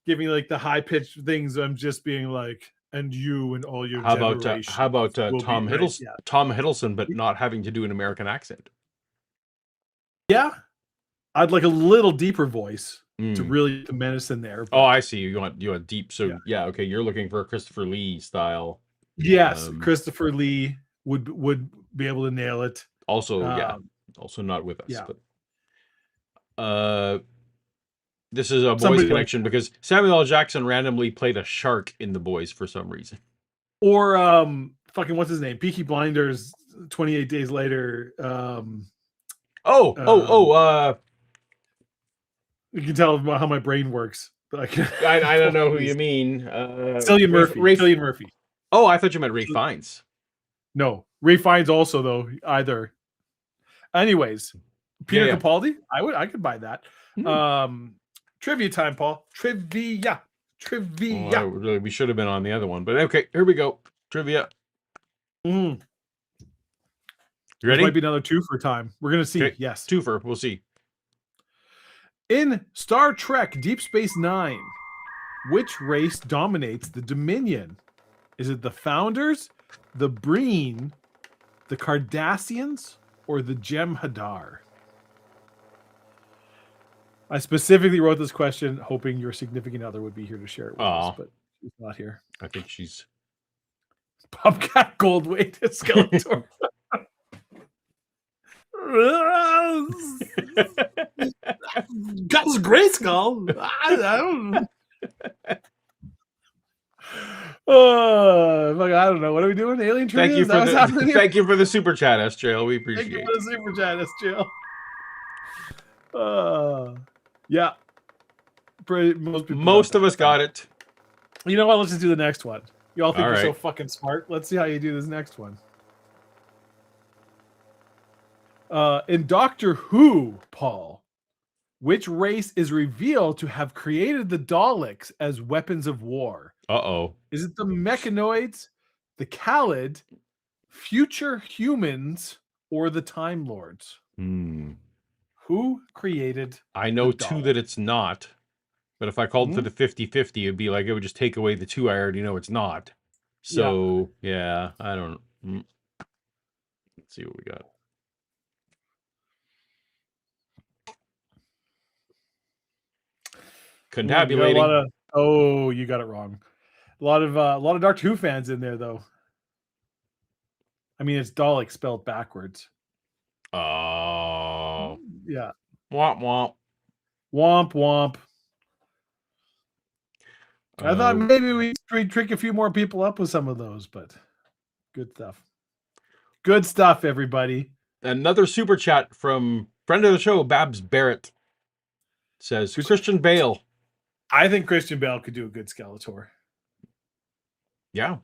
giving like the high pitched things. I'm just being like, and you and all your How about will Tom be- Hiddleston? right, yeah. Tom Hiddleston, but not having to do an American accent. Yeah, I'd like a little deeper voice to Mm. really the menace in there. Oh, I see. You want deep. So yeah, okay. You're looking for a Christopher Lee style. Yes, Christopher Lee would be able to nail it. Also, also not with us. Yeah. But this is a boys Somebody connection because Samuel L. Jackson randomly played a shark in The Boys for some reason. Or fucking what's his name? Peaky Blinders. 28 Days Later. You can tell how my brain works. But I don't know who you mean. Cillian Murphy. Cillian Murphy. Oh, I thought you meant Ray Fiennes. No, Ray Fiennes also though either. Anyways, Peter Capaldi. I could buy that. Trivia time, Paul. Trivia. Oh, we should have been on the other one, but okay, here we go. Trivia. You ready? This might be another twofer time. We're gonna see. Okay. Yes, twofer. We'll see. In Star Trek Deep Space Nine, which race dominates the Dominion? Is it the Founders, the Breen, the Cardassians, or the Jem'Hadar? I specifically wrote this question hoping your significant other would be here to share it with us, but she's not here. I think she's Bobcat Goldthwait is Skeletor. Gus Grayskull. I don't know. I don't know. What are we doing? Alien trivia? Thank you for the super chat, SJL. We appreciate it. Thank you for the super chat, SJL. Yeah. Most of us got it. You know what? Let's just do the next one. You all think All you're so right. fucking smart. Let's see how you do this next one. In Doctor Who, Paul, which race is revealed to have created the Daleks as weapons of war? Uh-oh. Is it the Mechanoids, the Khalid, future humans, or the Time Lords? Who created I know two that it's not, but if I called for the 50-50, it'd be like it would just take away the two I already know it's not. So, yeah I don't know. Let's see what we got. Contabulating. You got it wrong. A lot of Doctor Who fans in there, though. I mean, it's Dalek spelled backwards. Oh. Yeah. Womp womp. Womp womp. I thought maybe we'd trick a few more people up with some of those, but good stuff. Good stuff, everybody. Another super chat from friend of the show, Babs Barrett. Says Christian Bale. I think Christian Bale could do a good Skeletor. Yeah.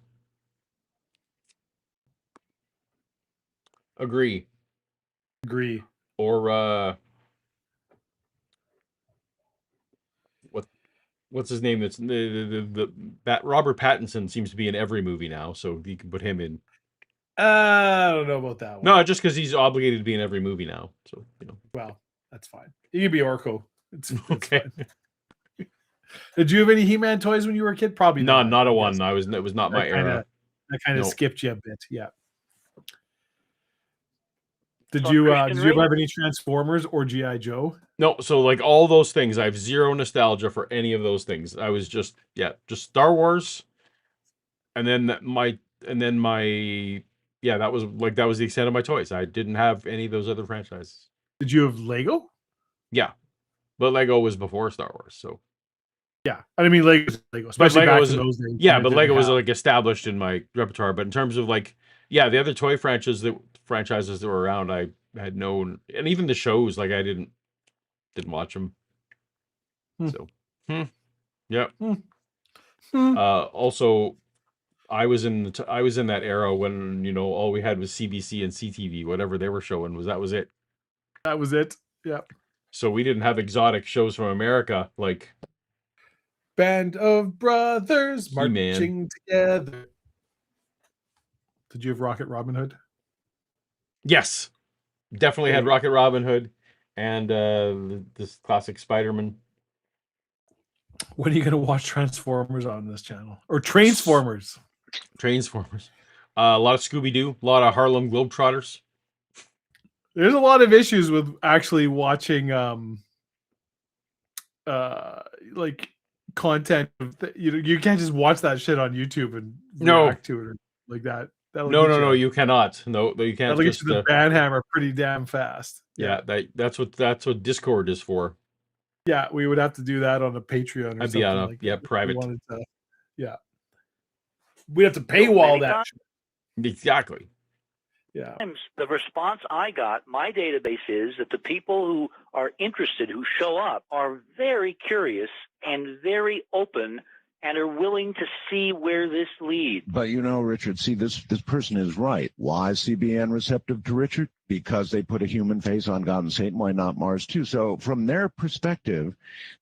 Agree. Agree. Or what's his name? That's Robert Pattinson seems to be in every movie now, so you can put him in. I don't know about that one. No, just because he's obligated to be in every movie now. So Well, that's fine. You can be Orko. It's okay. fine. Did you have any He-Man toys when you were a kid? Probably None, not a I one. guess. It was not my era. That kind of No. skipped you a bit. Yeah. Did So you Christian ever have any Transformers or G.I. Joe? No, so like all those things, I have zero nostalgia for any of those things. I was just Star Wars, and then my that was the extent of my toys. I didn't have any of those other franchises. Did you have Lego? Yeah, but Lego was before Star Wars, so Yeah, I mean Lego, especially Lego back was in those days. yeah, but Lego was like established in my repertoire. But in terms of like the other toy franchises that were around, I had known, and even the shows, like I didn't watch them. So, yeah. Also, I was in that era when all we had was CBC and CTV, whatever they were showing that was it. That was it. Yeah. So we didn't have exotic shows from America like Band of Brothers He-Man. marching together. Did you have Rocket Robin Hood? Yes, definitely had Rocket Robin Hood and this classic Spider-Man. When are you going to watch Transformers on this channel? Or Trainsformers? Trainsformers. A lot of Scooby-Doo, a lot of Harlem Globetrotters. There's a lot of issues with actually watching like content. You can't just watch that shit on YouTube and react to it or like that. No, you cannot. No, you can't. That'll get you the banhammer pretty damn fast. Yeah, that's what Discord is for. Yeah, we would have to do that on a Patreon or something like that. Private. We'd have to paywall that. Exactly. Yeah. The response I got, my database is that the people who are interested, who show up, are very curious and very open and are willing to see where this leads. But Richard, see, this person is right. Why is CBN receptive to Richard? Because they put a human face on God and Satan. Why not Mars too? So from their perspective,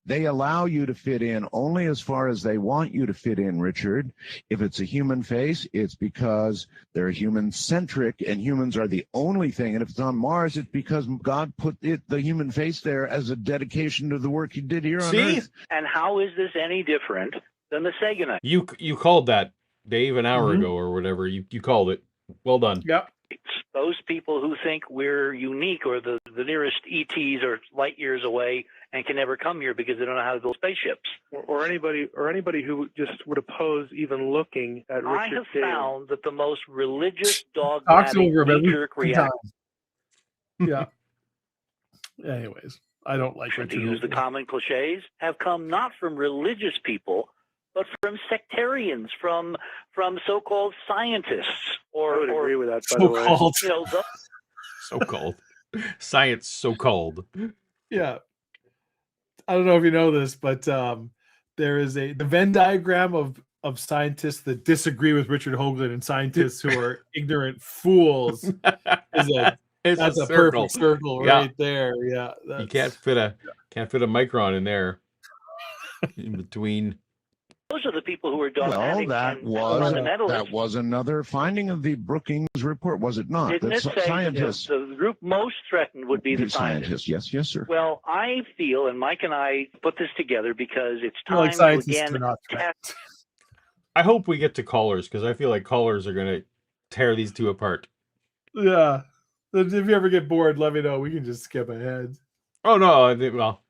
they allow you to fit in only as far as they want you to fit in, Richard. If it's a human face, it's because they're human-centric and humans are the only thing. And if it's on Mars, it's because God put the human face there as a dedication to the work he did here on Earth. And how is this any different than the Saganite? You called that, Dave, an hour ago or whatever. You called it. Well done. Yep. Those people who think we're unique or the nearest ETs are light years away and can never come here because they don't know how to build spaceships. Or anybody who just would oppose even looking at Richard I have Dale. found that the most religious dogmatic knee-jerk reaction. Yeah. Anyways, I don't like to use the common cliches have come not from religious people, but from sectarians, from so-called scientists, I would agree with that. By the way, so-called science, so-called. Yeah, I don't know if you know this, but there is the Venn diagram of scientists that disagree with Richard Hoagland and scientists who are ignorant fools. That's a perfect circle right there. Yeah, you can't fit a micron in there in between. Those are the people who are dogmatic. Well, that was another finding of the Brookings report, was it not? Didn't it say scientists, the group most threatened would be the scientists? Yes, sir. Well, I feel, and Mike and I put this together because it's time to again test. I hope we get to callers because I feel like callers are going to tear these two apart. Yeah. If you ever get bored, let me know. We can just skip ahead. Oh, no.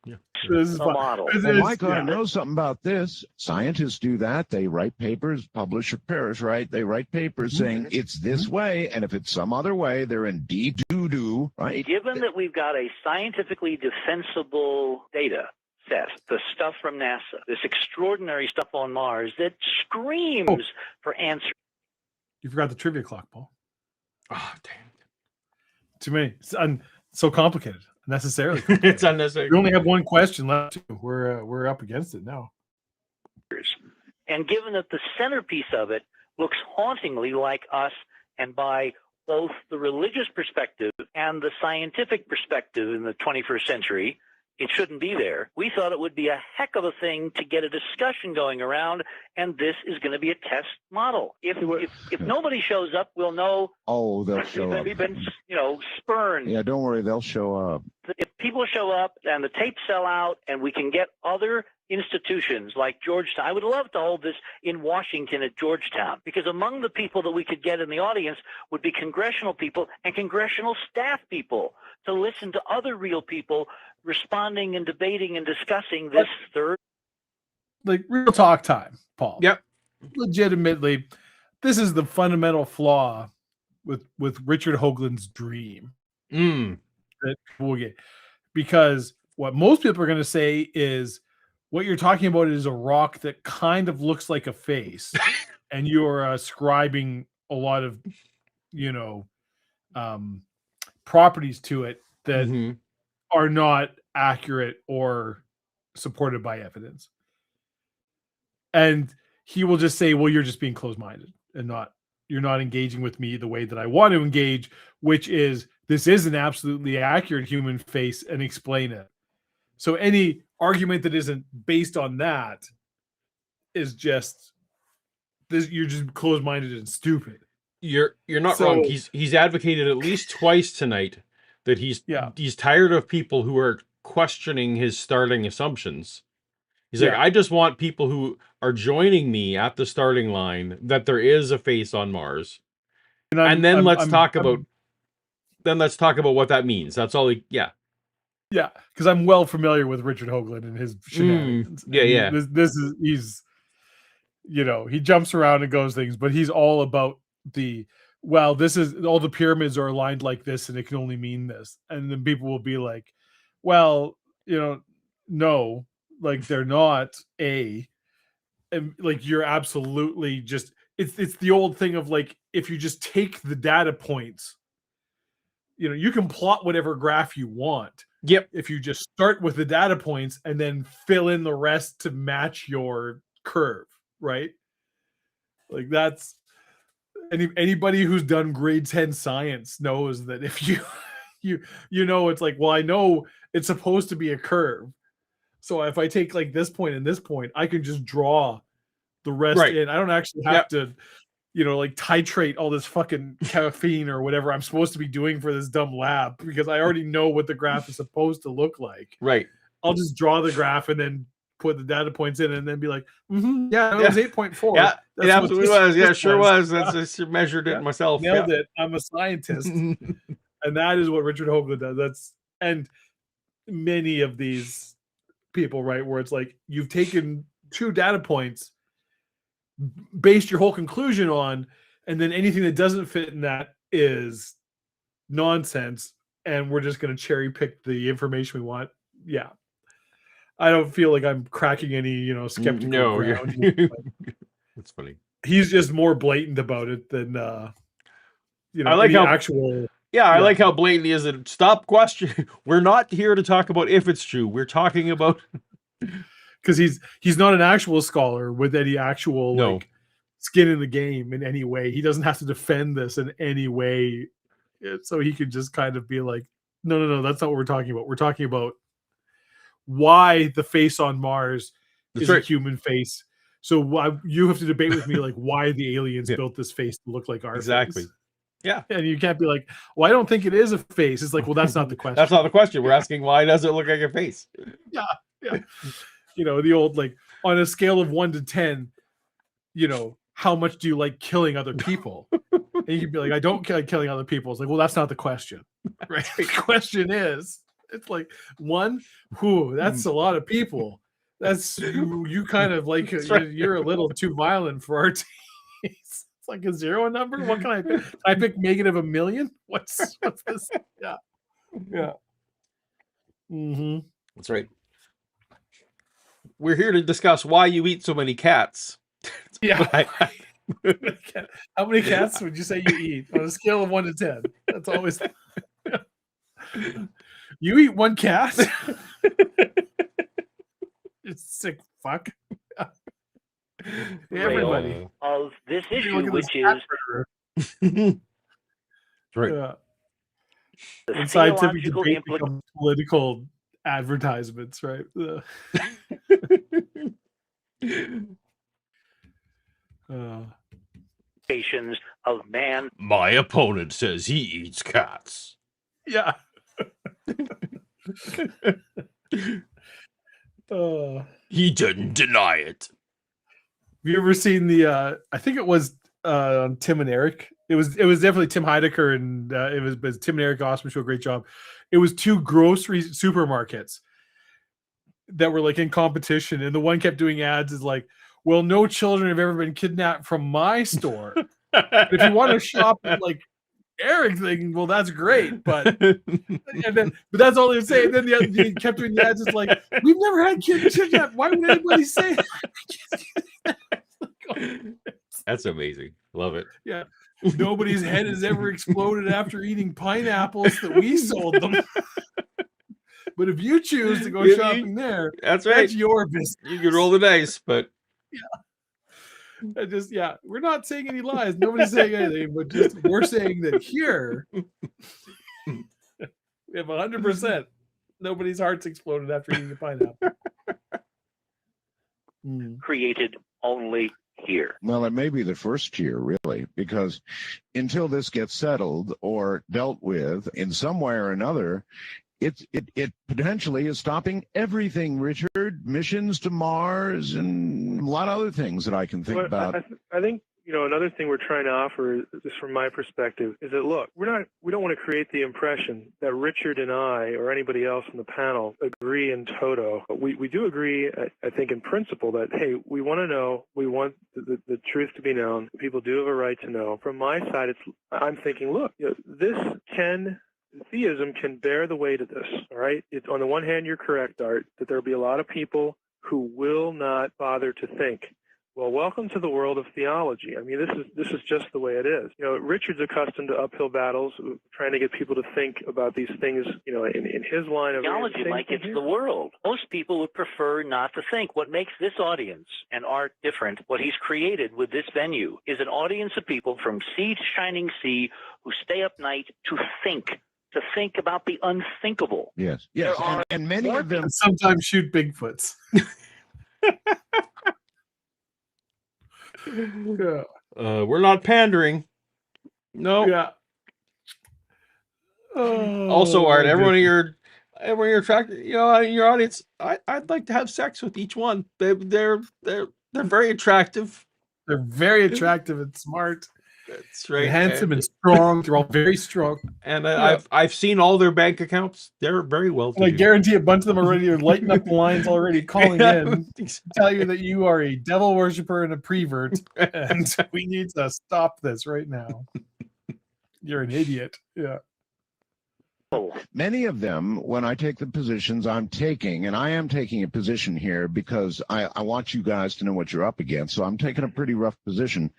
Yeah. This is a model. Well, Mike ought to know something about this. Scientists do that. They write papers, publish or perish, right? They write papers saying it's this way, and if it's some other way, they're in doo-doo, right? Given that we've got a scientifically defensible data set, the stuff from NASA, this extraordinary stuff on Mars that screams for answers. You forgot the trivia clock, Paul. Oh, damn. Too many. It's so complicated. Unnecessarily. It's unnecessary. We only have one question left. We're up against it now. And given that the centerpiece of it looks hauntingly like us, and by both the religious perspective and the scientific perspective in the 21st century, it shouldn't be there. We thought it would be a heck of a thing to get a discussion going around, and this is going to be a test model. If nobody shows up, we'll know. Oh, they'll show up. We've been, spurned. Yeah, don't worry, they'll show up. If people show up and the tapes sell out, and we can get other institutions like Georgetown. I would love to hold this in Washington at Georgetown, because among the people that we could get in the audience would be congressional people and congressional staff people to listen to other real people responding and debating and discussing this third. Like real talk time, Paul. Yep. Legitimately, this is the fundamental flaw with Richard Hoagland's dream. That we'll get, because what most people are going to say is what you're talking about is a rock that kind of looks like a face, and you're ascribing a lot of, properties to it that are not accurate or supported by evidence. And he will just say, well, you're just being closed-minded and you're not engaging with me the way that I want to engage, which is, this is an absolutely accurate human face, and explain it. So any argument that isn't based on that is just this. You're just closed-minded and stupid. You're not wrong. He's advocated at least twice tonight that he's tired of people who are questioning his starting assumptions. He's like, I just want people who are joining me at the starting line that there is a face on Mars, and then let's talk about what that means. That's all. Yeah, because I'm well familiar with Richard Hoagland and his shenanigans. This is he jumps around and goes things, but he's all about this is all the pyramids are aligned like this, and it can only mean this. And then people will be like, well, no, like they're not and like you're absolutely just it's the old thing of like, if you just take the data points, you can plot whatever graph you want. Yep. If you just start with the data points and then fill in the rest to match your curve, right? Like that's anybody who's done grade 10 science knows that if it's like, well, I know it's supposed to be a curve. So if I take like this point and this point, I can just draw the rest in. I don't actually have to, like titrate all this fucking caffeine or whatever I'm supposed to be doing for this dumb lab, because I already know what the graph is supposed to look like. Right. I'll just draw the graph and then put the data points in, and then be like, it was 8.4. Yeah, it absolutely was. Yeah, sure was. That's just measured it myself. Nailed it. I'm a scientist. And that is what Richard Hoagland does. And many of these people, right, where it's like, you've taken two data points, based your whole conclusion on, and then anything that doesn't fit in that is nonsense, and we're just going to cherry pick the information we want. Yeah. I don't feel like I'm cracking any, skeptical ground. That's funny. He's just more blatant about it than, I like how actual. I like how blatant he is. That stop questioning. We're not here to talk about if it's true. We're talking about, because he's not an actual scholar with any actual like skin in the game in any way. He doesn't have to defend this in any way, so he could just kind of be like, no, that's not what we're talking about. We're talking about why the face on Mars is a human face. So why you have to debate with me like why the aliens built this face to look like our face. Yeah. And you can't be like, well, I don't think it is a face. It's like, well, that's not the question. That's not the question. We're asking, why does it look like a face? Yeah. The old, like, on a scale of 1 to 10, how much do you like killing other people? And you can be like, I don't like killing other people. It's like, well, that's not the question. Right? The question is, it's like 1, that's a lot of people. That's you kind of like you're a little too violent for our taste. It's like a 0 number. What can I pick? Can I pick negative 1 million? What's this? Yeah. That's right. We're here to discuss why you eat so many cats. Yeah. How many cats would you say you eat on a scale of 1 to 10? That's always. You eat 1 cat? It's sick fuck. Everybody. Of this issue, which is right. And scientific debate becomes political advertisements, right? Of man. My opponent says he eats cats. Yeah. He didn't deny it. Have you ever seen the? I think it was Tim and Eric. It was definitely Tim Heidecker and it was Tim and Eric. Awesome show, great job. It was two grocery supermarkets that were like in competition, and the one kept doing ads is like, "Well, no children have ever been kidnapped from my store. But if you want to shop at like Eric thing, well, that's great, but that's all they would say." And then they kept doing the ads. It's like, we've never had kids kidnapped. Why would anybody say that? That's amazing. Love it. Yeah. Nobody's head has ever exploded after eating pineapples that we sold them. But if you choose to go shopping there, that's right. That's your business. You can roll the dice, but yeah. We're not saying any lies. Nobody's saying anything, but just we're saying that here we have 100%. Nobody's hearts exploded after eating a pineapple. Created only here. Well, it may be the first year, really, because until this gets settled or dealt with in some way or another, it potentially is stopping everything, Richard. Missions to Mars and a lot of other things that I can think about. I think, another thing we're trying to offer, just from my perspective, is that, look, we don't want to create the impression that Richard and I or anybody else on the panel agree in toto. But we do agree, I think, in principle that, hey, we want to know, we want the truth to be known. People do have a right to know. From my side, I'm thinking, look, theism can bear the weight of this, all right? On the one hand, you're correct, Art, that there'll be a lot of people who will not bother to think. Well, welcome to the world of theology. I mean, this is just the way it is. Richard's accustomed to uphill battles, trying to get people to think about these things, in his line of theology, like it's the world. Most people would prefer not to think. What makes this audience and Art different, what he's created with this venue, is an audience of people from sea to shining sea who stay up night to think about the unthinkable. Yes. And many of them sometimes shoot Bigfoots. Yeah. We're not pandering. No. Yeah. Also, Art, everyone in your attracted, in your audience, I'd like to have sex with each one. They're very attractive. They're very attractive and smart. That's right. They're handsome and strong. They're all very strong. And I've seen all their bank accounts. They're very well to do. I guarantee a bunch of them already are lighting up the lines already, calling in to tell you that you are a devil worshiper and a prevert, and we need to stop this right now. You're an idiot. Yeah. Many of them, when I take the positions I'm taking, and I am taking a position here because I want you guys to know what you're up against, so I'm taking a pretty rough position.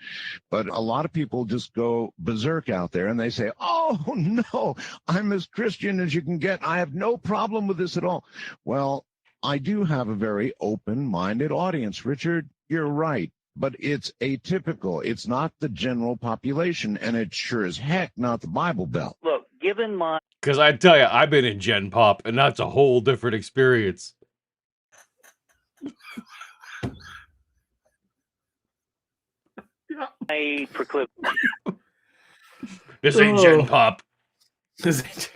But a lot of people just go berserk out there, and they say, oh, no, I'm as Christian as you can get. I have no problem with this at all. Well, I do have a very open-minded audience, Richard. You're right. But it's atypical. It's not the general population, and it's sure as heck not the Bible Belt. Look, given my... Because I tell you, I've been in Gen Pop, and that's a whole different experience. I proclivity. This ain't Gen Pop. This ain't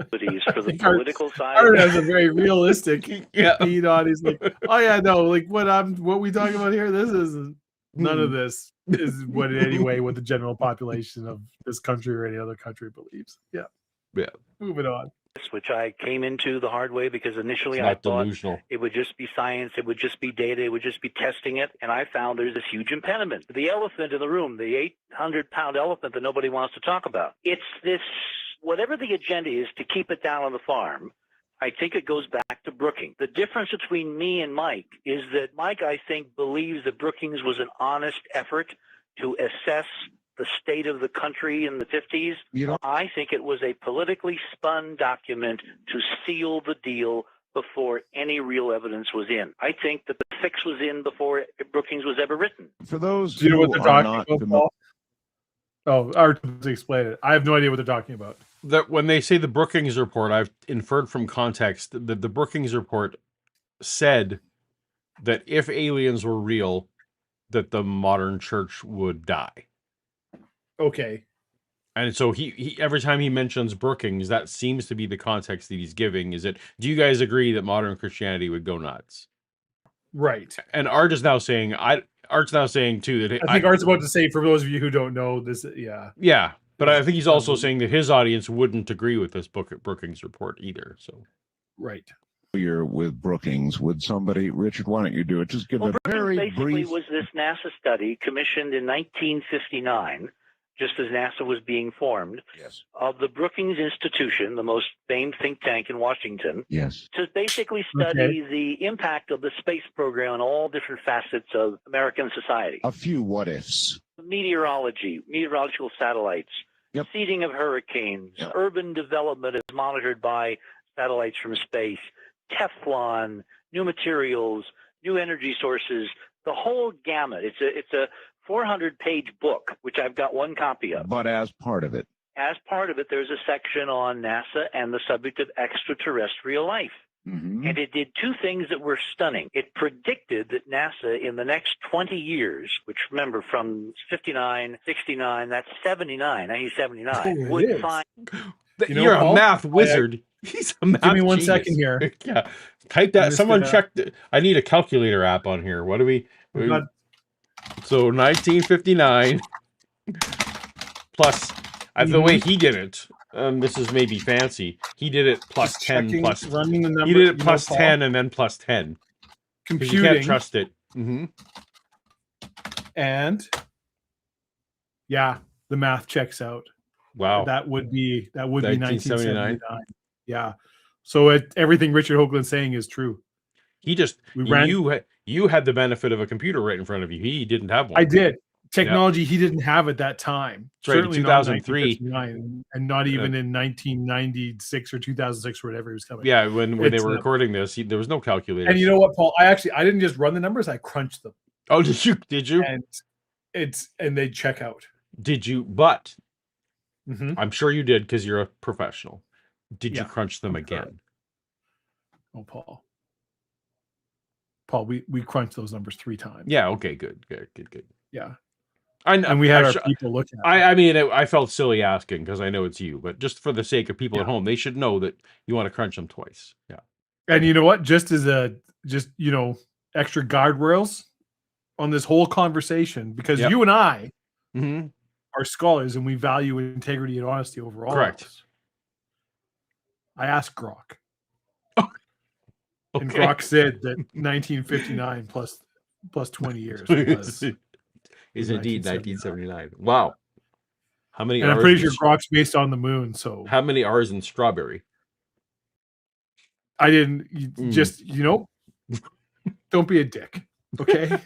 for the political side. Art has a very realistic feed on. He's like, oh yeah, no, like what we talking about here, this is none of this is what in any way what the general population of this country or any other country believes. Yeah. Moving on. Which I came into the hard way because initially I thought it would just be science, it would just be data, it would just be testing it, and I found there's this huge impediment. The elephant in the room, the 800-pound elephant that nobody wants to talk about. It's this, whatever the agenda is to keep it down on the farm, I think it goes back to Brookings. The difference between me and Mike is that Mike, I think, believes that Brookings was an honest effort to assess the state of the country in the 50s. I think it was a politically spun document to seal the deal before any real evidence was in. I think that the fix was in before Brookings was ever written. For those Do you know what who they're are talking not about, familiar, Paul? Oh, Art to explain it. I have no idea what they're talking about. that when they say the Brookings report, I've inferred from context that the Brookings report said that if aliens were real, that the modern church would die. Okay. And so he every time he mentions Brookings, that seems to be the context that he's giving. Is it? Do you guys agree that modern Christianity would go nuts? Right. And Art's now saying too that I think Art's about to say, for those of you who don't know this, yeah. yeah, but I think he's also saying that his audience wouldn't agree with this Brookings report either. So right. You're with Brookings. Would somebody, Richard? Why don't you do it? Just give a very basically brief. Was this NASA study commissioned in 1959, just as NASA was being formed, Yes. of the Brookings Institution, the most famed think tank in Washington, Yes. to basically study the impact of the space program on all different facets of American society. A few what ifs. Meteorology, meteorological satellites, Yep. seeding of hurricanes, Yep. urban development is monitored by satellites from space, Teflon, new materials, new energy sources, the whole gamut. It's a 400-page book, which I've got one copy of. But as part of it. As part of it, there's a section on NASA and the subject of extraterrestrial life. Mm-hmm. And it did two things that were stunning. It predicted that NASA in the next 20 years, which remember from 59, 69, that's 79, 1979, would find... You're a math wizard. He's a math Give me one genius. second here. Yeah. Type that. Someone checked. I need a calculator app on here. What do we so 1959 plus the way he did it. This is maybe fancy. He did it plus 10 plus running the number. He did it plus 10 and then plus 10. Computing. You can't trust it. Mm-hmm. And yeah, the math checks out. Wow. That would be 1979. Yeah. So everything Richard Hoagland's saying is true. He just you had the benefit of a computer right in front of you. He didn't have one. I did. Technology he didn't have at that time. Right, certainly 2003, not in and not even in 1996 or 2006 or whatever he was coming. Yeah, when they were recording this, there was no calculator. And you know what, Paul? I didn't just run the numbers; I crunched them. Oh, did you? And they check out. Did you? But mm-hmm. I'm sure you did because you're a professional. Did you crunch them again? Oh, Paul, we crunched those numbers 3 times. Yeah. Okay. Good. Yeah. And we had our people look at it. I mean, I felt silly asking because I know it's you, but just for the sake of people at home, they should know that you want to crunch them twice. Yeah. And you know what? Just extra guardrails on this whole conversation, because you and I are scholars and we value integrity and honesty over all. Correct. I asked Grok. Okay. And Grok said that 1959 plus 20 years was is indeed 1979. Wow. How many? And I'm pretty sure Grok's based on the moon. So how many R's in strawberry? I didn't. Just don't be a dick. Okay.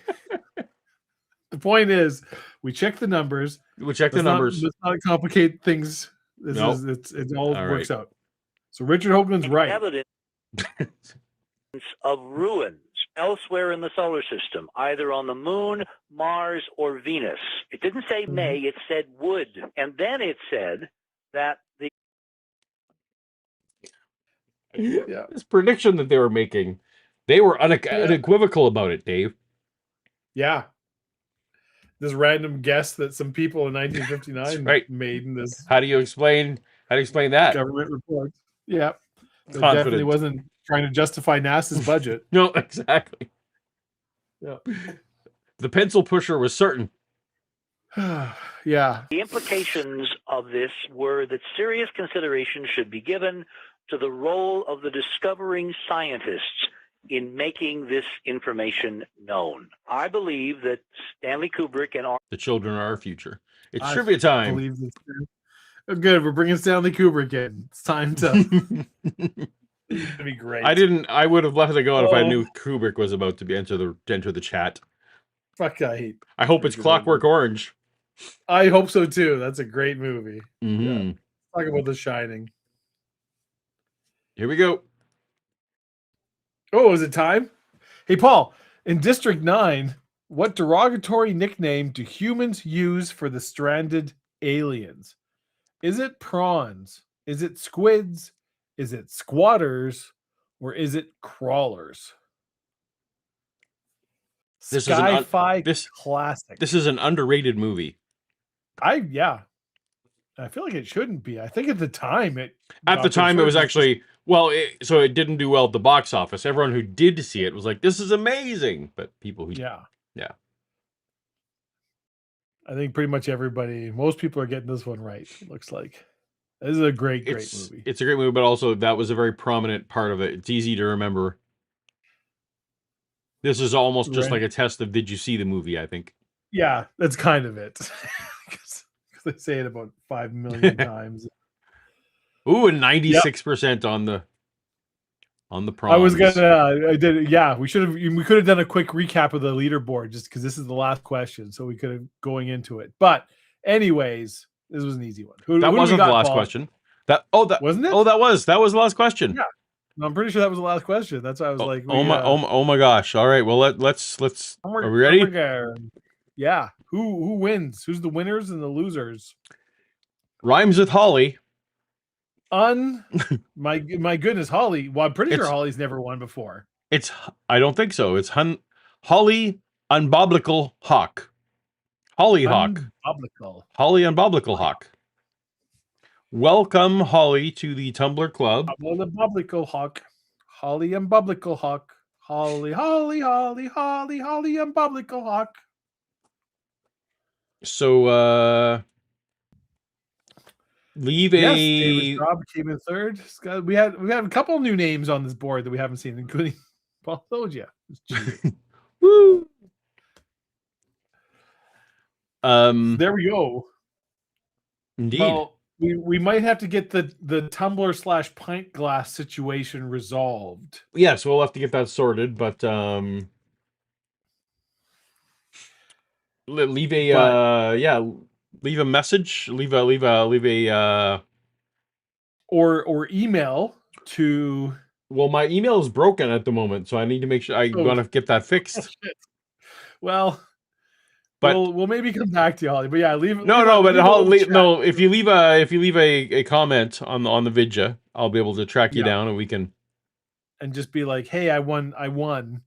The point is, we check the numbers. Let's not complicate things. It all works out. So Richard Hoagland's right. Evidence of ruins elsewhere in the solar system, either on the moon, Mars, or Venus. It didn't say may, it said would. And then it said that this prediction that they were making, they were unequivocal about it, Dave. Yeah. This random guess that some people in 1959 made in this. How do you explain that? Government report. Yeah. It definitely wasn't trying to justify NASA's budget. No, exactly. Yeah. The pencil pusher was certain. Yeah. The implications of this were that serious consideration should be given to the role of the discovering scientists in making this information known. I believe that Stanley Kubrick and the children are our future. It's trivia time. I believe this. Good. We're bringing Stanley Kubrick in. It's time to. It'd be great. I would have left it go if I knew Kubrick was about to enter the chat. Fuck, I hope it's Clockwork Orange. I hope so too. That's a great movie. Mm-hmm. Yeah. Talk about The Shining. Here we go. Oh, is it time? Hey, Paul, in District 9, what derogatory nickname do humans use for the stranded aliens? Is it prawns, Is it squids? Is it squatters? Or is it crawlers? This is an Sci-fi this classic. this is an underrated movie. I feel like it shouldn't be. I think at the time it was actually so it didn't do well at the box office. Everyone who did see it was like, "This is amazing," but people who yeah. I think pretty much most people are getting this one right. It looks like this is a great movie. It's a great movie, but also that was a very prominent part of it. It's easy to remember. This is almost just like a test of did you see the movie, I think. Yeah, that's kind of it. Because they say it about 5 million times. Ooh, and 96% on the prawns. I was gonna. I did. Yeah, we could have done a quick recap of the leaderboard just because this is the last question, so we could have going into it. But anyways, this was an easy one. Who wasn't the last question. That wasn't it? Oh, that was the last question. Yeah, I'm pretty sure that was the last question. That's why I was like, oh my gosh! All right, well let's. Are we ready? Yeah. Who wins? Who's the winners and the losers? Rhymes with Holly. My goodness, Holly. Well, I'm pretty sure Holly's never won before. I don't think so. It's Holly Unbiblical Hawk. Holly Hawk. Holly Unbiblical Hawk. Welcome, Holly, to the Tumblr Club. Unbiblical Hawk. Holly Unbiblical Hawk. Holly Unbiblical Hawk. So David Robb came in third. We have a couple new names on this board that we haven't seen, including Paulogia. Woo! There we go. Indeed. Well, we might have to get the Tumblr / pint glass situation resolved. Yes, we'll have to get that sorted, but leave a message, leave a or email to. Well, my email is broken at the moment, so I need to make sure I want to get that fixed. Well, but we'll maybe come back to you, Holly. But yeah, leave. If you leave a comment on the vidya, I'll be able to track you down, and we can. And just be like, "Hey, I won."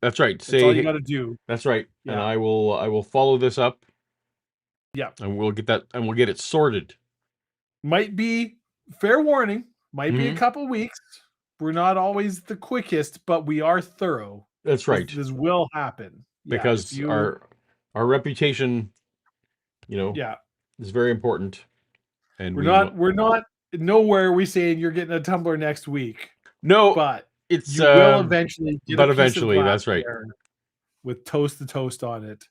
That's right. That's all you got to do. That's right. Yeah. And I will follow this up. Yeah. And we'll get it sorted. Might be fair warning. Might be a couple weeks. We're not always the quickest, but we are thorough. That's right. This will happen because our reputation, is very important. And we're not nowhere are we saying you're getting a tumbler next week. No, but you will eventually get but eventually, that's right. With toast on it.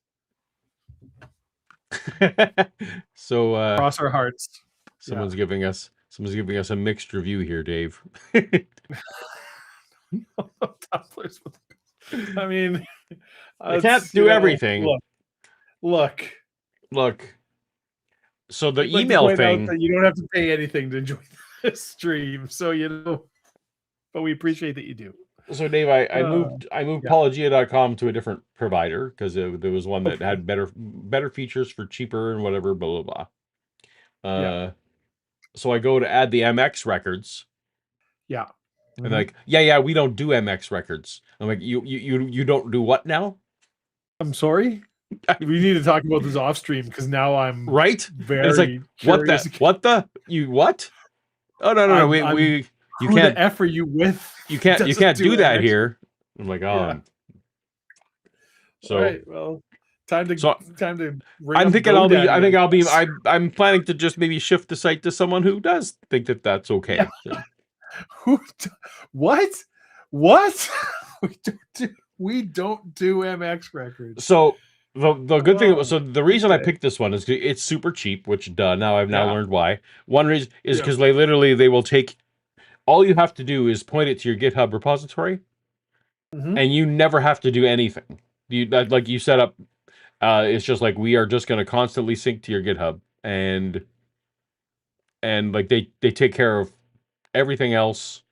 So cross our hearts. Someone's giving us a mixed review here, Dave. I mean, I can't do everything. Look. So the email thing, you don't have to pay anything to enjoy this stream. So but we appreciate that you do. So Dave, I moved Paulogia.com to a different provider because there was one that had better features for cheaper and whatever, blah blah blah. So I go to add the MX records. Yeah. And like, we don't do MX records. I'm like, you don't do what now? I'm sorry. We need to talk about this off stream because now I'm right. Very it's like curious. what? Oh no. You who can't. The F are you with? You can't do that here. I'm like, So all right, well, time to. I'm thinking I'm planning to just maybe shift the site to someone who does think that that's okay. Yeah. What? We don't do MX records. So the good thing, so the reason I picked this one is it's super cheap, which now I've learned why. One reason is because they will take. All you have to do is point it to your GitHub repository, and you never have to do anything. You set up. It's just like we are just going to constantly sync to your GitHub, and like they take care of everything else,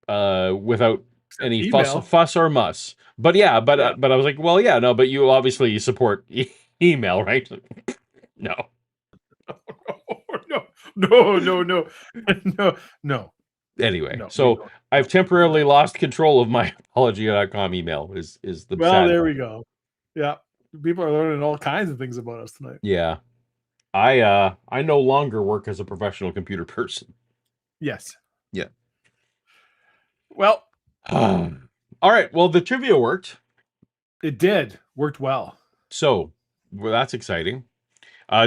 without any fuss or muss. But but I was like, but you obviously support email, right? No. no, no, no, no, no, Anyway, no. we so don't. I've temporarily lost control of my Paulogia.com email. Is the Well, sad there part. we go. Yeah, people are learning all kinds of things about us tonight. Yeah. I no longer work as a professional computer person. Yes. Yeah. Well, All right. Well, the trivia worked. it did. Worked well. So, well, that's exciting.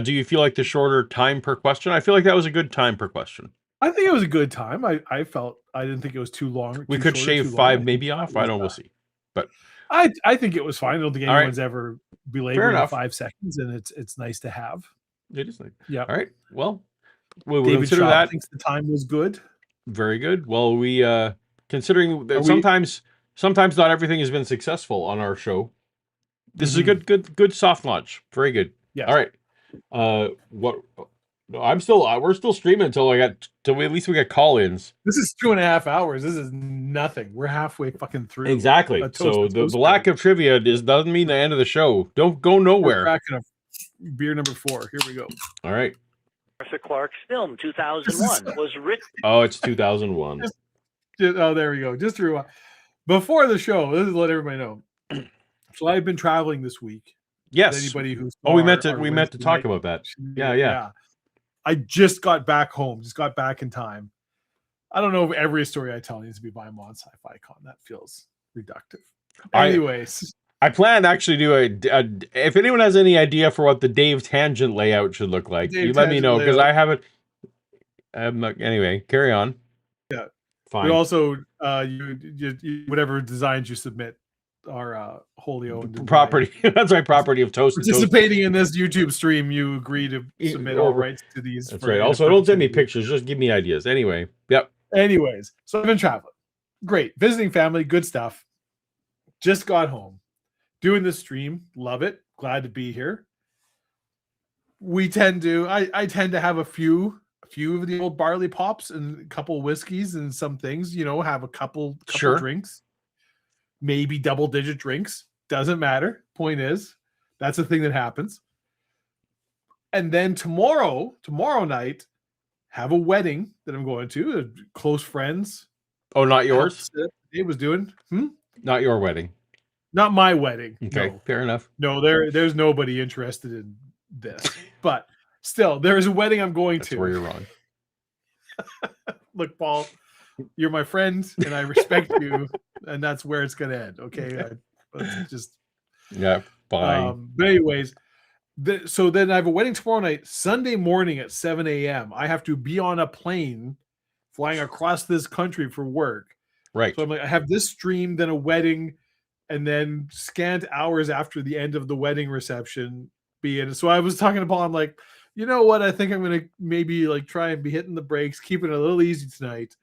Do you feel like the shorter time per question? I feel like that was a good time per question. I think it was a good time. I felt I didn't think it was too long. We too could short or shave too long. 5 I think maybe that off. I was, don't. We'll see. But I think it was fine. I don't think All right. anyone's ever Fair belabored the enough. 5 seconds, and it's nice to have. it is like, Yeah. all right. Well, we'll David consider Shaw that thinks the time was good. very good. Well, we considering that Are we- sometimes not everything has been successful on our show. This is a Mhm. good soft launch. Very good. Yes. All right. What? No, we're still streaming until at least we get call-ins. This is 2.5 hours. This is nothing. We're halfway fucking through. Exactly. A toast So to the toast lack bread. of trivia doesn't mean the end of the show. Don't go We're nowhere. cracking a beer number 4. Here we go. All right. Arthur Clarke's film 2001 was written. Oh, it's 2001. Oh, there we go. Just to rewind. Before the show, this is to let everybody know. So I've been traveling this week. Yes. Anybody who's Oh, we meant to talk about that. Yeah. I just got back home. Just got back in time. I don't know if every story I tell needs to be by Mon Sci-Fi Con. That feels reductive. Anyways, I plan to actually do if anyone has any idea for what the Dave Tangent layout should look like, you let me know because I haven't. Anyway, carry on. Yeah. Fine. But also, you whatever designs you submit are wholly owned property. That's right. Property of Toast. Participating in this YouTube stream, you agree to submit all rights to these. That's right. Also, don't send me pictures. Just give me ideas. Anyway. Yep. Anyways, so I've been traveling. Great. Visiting family. Good stuff. Just got home. Doing this stream. Love it. Glad to be here. I tend to have a few of the old barley pops and a couple whiskeys and some things, have a couple drinks. Maybe double-digit drinks. Doesn't matter. Point is, that's a thing that happens. And then tomorrow night, have a wedding that I'm going to. Close friends. Oh, not yours? Dave was doing. Not your wedding. Not my wedding. Okay, no. Fair enough. No, there's nobody interested in this. But still, there is a wedding I'm going to. That's where you're wrong. Look, Paul, you're my friend, and I respect you, and that's where it's going to end. Okay, let's just fine. But anyways, so then I have a wedding tomorrow night. Sunday morning at 7 a.m. I have to be on a plane flying across this country for work. Right. So I'm like, I have this stream, then a wedding, and then scant hours after the end of the wedding reception be in. So I was talking to Paul. I'm like, you know what? I think I'm gonna maybe try and be hitting the brakes, keeping it a little easy tonight.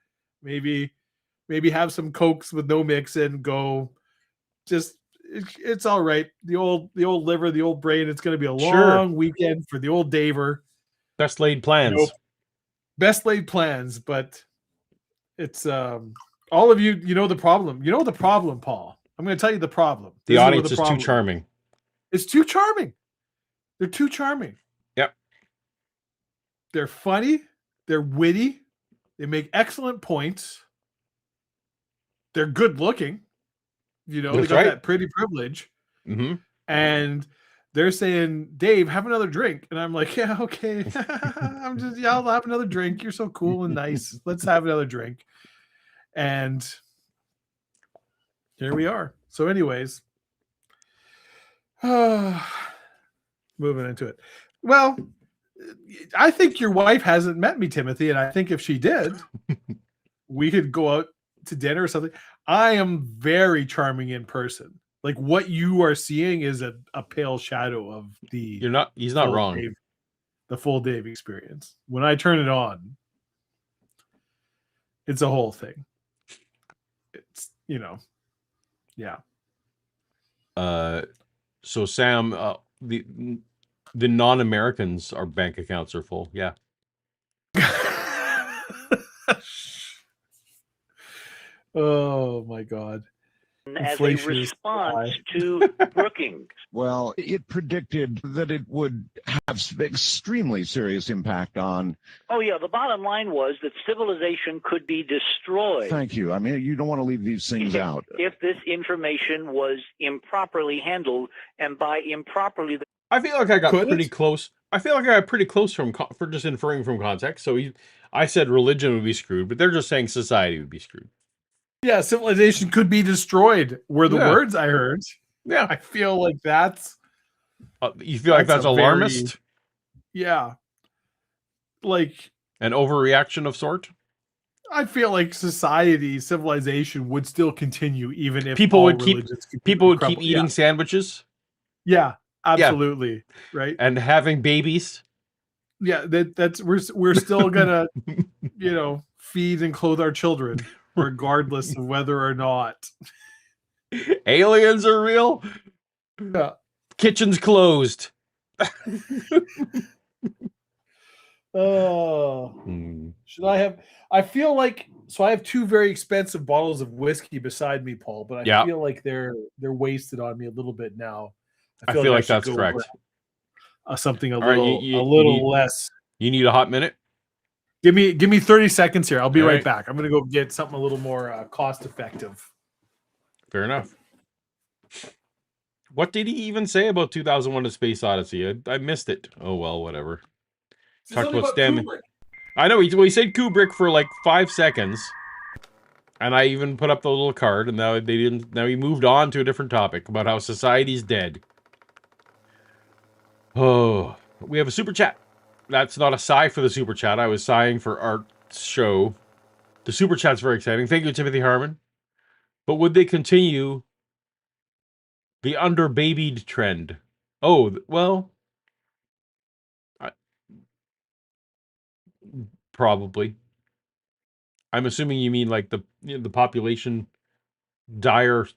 Maybe have some Cokes with no mix and go. Just it's all right. The old liver, the old brain. It's gonna be a long weekend for the old Daver. Best laid plans. Best laid plans, but it's all of you. You know the problem. You know the problem, Paul. I'm going to tell you the problem. The audience is too charming. It's too charming. They're too charming. Yep. They're funny. They're witty. They make excellent points. They're good looking. They got that pretty privilege. Mm-hmm. And they're saying, Dave, have another drink. And I'm like, yeah, okay. I'll have another drink. You're so cool and nice. Let's have another drink. And here we are. So anyways, moving into it. Well, I think your wife hasn't met me, Timothy, and I think if she did, we could go out to dinner or something. I am very charming in person. Like what you are seeing is a pale shadow of the. He's not wrong. The full Dave experience. When I turn it on, it's a whole thing. It's yeah. So Sam, the non-Americans, our bank accounts are full. Yeah. Oh my God. as a Inflation is response high. to Brookings. Well, it predicted that it would have extremely serious impact on. Oh, yeah, the bottom line was that civilization could be destroyed. Thank you. I mean, you don't want to leave these things out. If this information was improperly handled, and by improperly, I feel like I got Could pretty it? close. I feel like I got pretty close for just inferring from context. So I said religion would be screwed, but they're just saying society would be screwed. Yeah, civilization could be destroyed. Were the Yeah. words I heard. Yeah. I feel like that's You feel like that's a alarmist? yeah. Like An overreaction of sort? I feel like civilization would still continue even if People all would keep religions People would crumble. keep eating sandwiches Yeah, absolutely. Right. and having babies. Yeah, that's we're still gonna, feed and clothe our children, regardless of whether or not. Aliens are real. Yeah. Kitchen's closed. Oh, should I have? I feel like I have two very expensive bottles of whiskey beside me, Paul. But I feel like they're wasted on me a little bit now. I feel like should that's go correct. Something a All right, little less. You need a hot minute? Give me 30 seconds here. I'll be All right right. back. I'm gonna go get something a little more cost effective. Fair enough. What did he even say about 2001: A Space Odyssey? I missed it. Oh well, whatever. Talked about STEM. I know he said Kubrick for like 5 seconds, and I even put up the little card, and now they didn't. Now he moved on to a different topic about how society's dead. Oh, we have a super chat. That's not a sigh for the super chat. I was sighing for our show. The super chat's very exciting. Thank you, Timothy Harmon. But would they continue the under-babied trend? Oh, well, probably. I'm assuming you mean like the population dire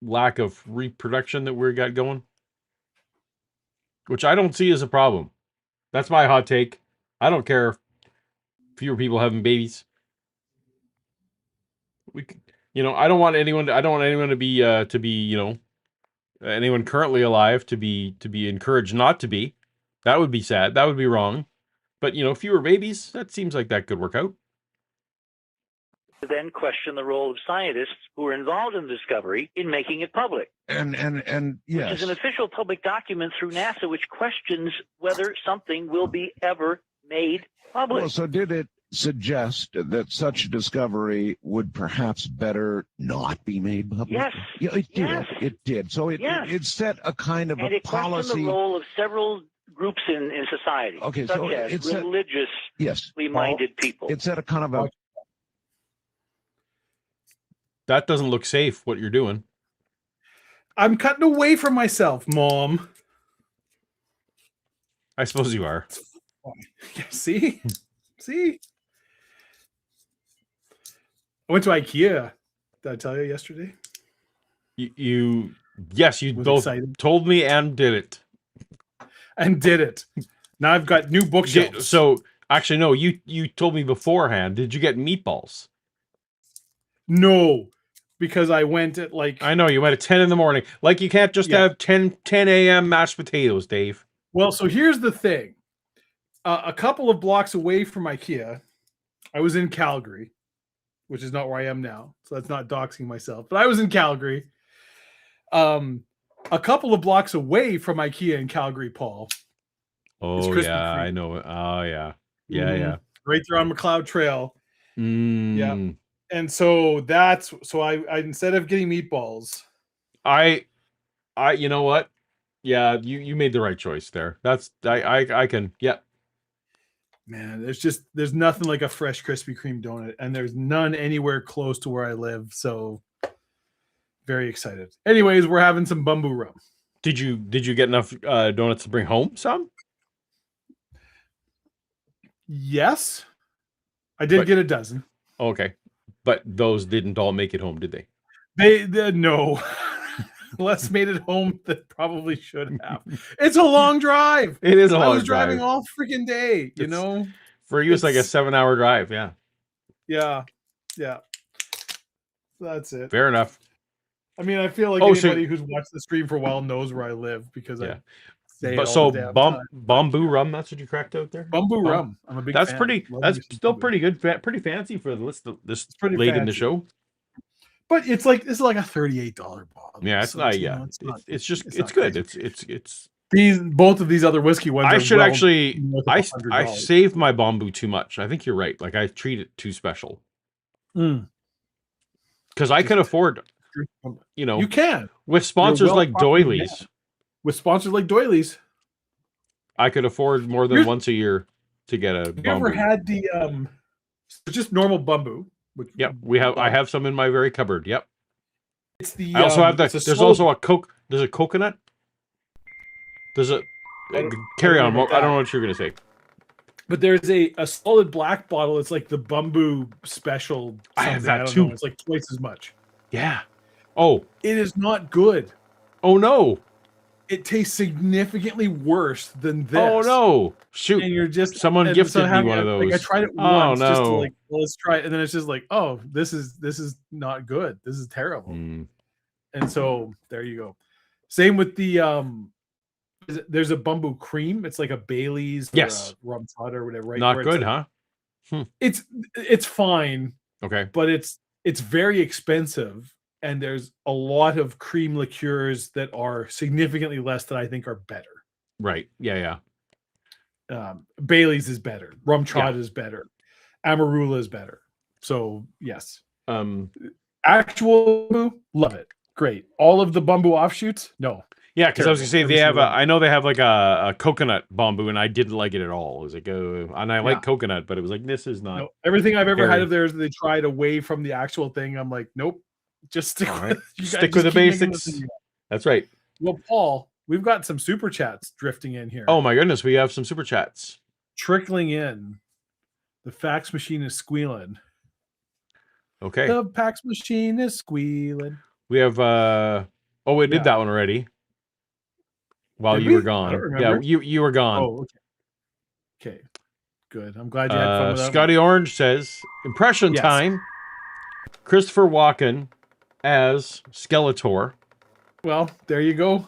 lack of reproduction that we got going, which I don't see as a problem. That's my hot take. I don't care if fewer people having babies. I don't want anyone to be anyone currently alive to be encouraged not to be. That would be sad. That would be wrong. But fewer babies, that seems like that could work out. Then question the role of scientists who are involved in the discovery in making it public. And yes, Which is an official public document through NASA, which questions whether something will be ever made public. Well, so did it suggest that such a discovery would perhaps better not be made public? Yes. Yeah, it did. Yes. It did. So it set a kind of and a it questioned policy. the role of several groups in society, Okay, such so as it's a- religiously minded people. It set a kind of a. That doesn't look safe, what you're doing. I'm cutting away from myself, Mom. I suppose you are. See? I went to IKEA. Did I tell you yesterday? Yes, you Was both excited. told me and did it. And did it. Now I've got new bookshelves. So, actually, no, you told me beforehand. Did you get meatballs? No, because I went at like... I know, you went at 10 in the morning. Like, you can't just have 10 a.m. mashed potatoes, Dave. Well, so here's the thing. A couple of blocks away from IKEA, I was in Calgary, which is not where I am now. So that's not doxing myself. But I was in Calgary. A couple of blocks away from IKEA in Calgary, Paul. Oh, Krispy yeah, Kreme. I know. Oh, yeah. Yeah, yeah. Right there on McLeod Trail. Yeah. And so I instead of getting meatballs, I you know what? Yeah, you made the right choice there. That's I can, yeah. Man, there's nothing like a fresh Krispy Kreme donut, and there's none anywhere close to where I live. So very excited. Anyways, we're having some bamboo rum. Did you get enough donuts to bring home some? Yes, I did get a dozen. Okay, but those didn't all make it home, did they? They no. Les made it home that probably should have. It's a long drive. It is a long drive. I was driving all freaking day, you know. For you, it's like a 7-hour drive. Yeah. Yeah. That's it. Fair enough. I mean, I feel like Oh, so- anybody who's watched the stream for a while knows where I live because Yeah. I say it But all so the damn time. bamboo rum, that's what you cracked out there? Bamboo rum. I'm a big That's fan. pretty. Love That's me some still bamboo. pretty good. Pretty fancy for this pretty late in the fancy. show. But it's like a $38 bottle. Yeah, it's so not. you Yeah, know, it's not. it's just it's it's not good. crazy. It's. Both of these other whiskey ones. I are should well actually. north of I $100. save my bamboo too much. I think you're right. Like I treat it too special Mm. because I can afford. You know, You can with sponsors like well-popular doilies, with sponsors like doilies. I could afford more than Here's- once a year to get a Have you ever bamboo. had the just normal bamboo? Which, Yep, I have some in my very cupboard. Yep. It's the. I also have the. it's a There's solid- also a coke. There's a coconut. There's a. Carry on. about I don't that. know what you're gonna say. But there's a solid black bottle. It's like the bamboo special. I have something. that don't too. know. It's like twice as much. Yeah. Oh. It is not good. Oh no. It tastes significantly worse than this. Oh no. Shoot. And you're just Someone and gifted so me having one of Like I those. tried it Oh, once just to no. like, well, let's try it, and then it's just like, oh, this is not good. This is terrible. Mm. And so there you go. Same with the there's a bamboo cream. It's like a Bailey's or Yes. a rum chata or whatever, right? Not Where it's good, like- huh? It's fine, Okay. but it's very expensive, and there's a lot of cream liqueurs that are significantly less that I think are better. Right. Yeah. Bailey's is better. Rum Yeah. chata is better. Amarula is better. So yes, Yeah. actual bamboo, love it. Great. All of the bamboo offshoots, no. Yeah, because I was gonna say Every they have single one. I know they have like a coconut bamboo, and I didn't like it at all. It was like, and I like Yeah. coconut, but it was like this is not. No, everything I've ever had Very- of theirs, they tried away from the actual thing. I'm like, nope. Just stick All with right. you guys Stick with just the keep making basics. the thing. That's right. Well, Paul, we've got some super chats drifting in here. Oh my goodness, we have some super chats. Trickling in. The fax machine is squealing. Okay, The fax machine is squealing. we have. Oh, we did Yeah. that one already. While Did you we? were I gone, don't yeah, remember. you were gone. Oh, okay. Okay. Good. I'm glad you had fun with that. Scotty Orange says impression Yes. time. Christopher Walken as Skeletor. Well, there you go,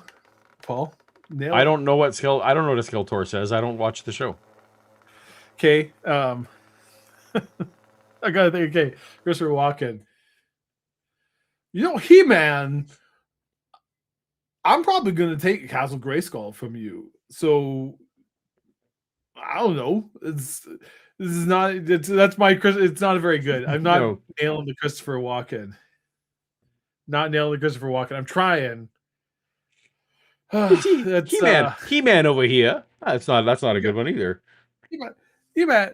Paul. Nailed I it. don't know what I don't know what a Skeletor says. I don't watch the show. Okay. I gotta think. Okay, Christopher Walken. You know, He-Man. I'm probably gonna take Castle Grayskull from you. So I don't know. This is not. That's my. It's not very good. I'm not No. nailing the Christopher Walken. Not nailing the Christopher Walken. I'm trying. That's He-Man, He-Man over here. That's not a good one either. He-Man.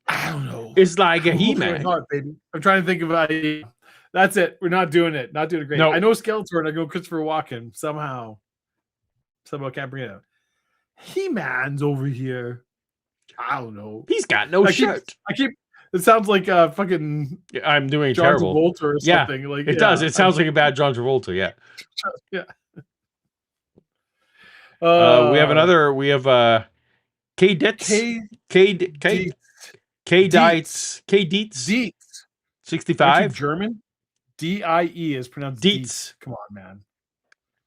I don't know. It's like a Hopefully He-Man. not, baby. I'm trying to think about it. That's it. We're not doing it. Not doing it great. No. I know Skeletor and I go Christopher Walken. Somehow I can't bring it up. He-Man's over here. I don't know. He's got no I keep- shirt. It sounds like fucking I'm doing John terrible. Travolta or Yeah, something. Like It does. It sounds like a bad John Travolta. Yeah. yeah. We have another. We have K Ditz. K K Dietz. K Dietz. Dietz. 65. German. D-I-E is pronounced Dietz. Dietz. Come on, man.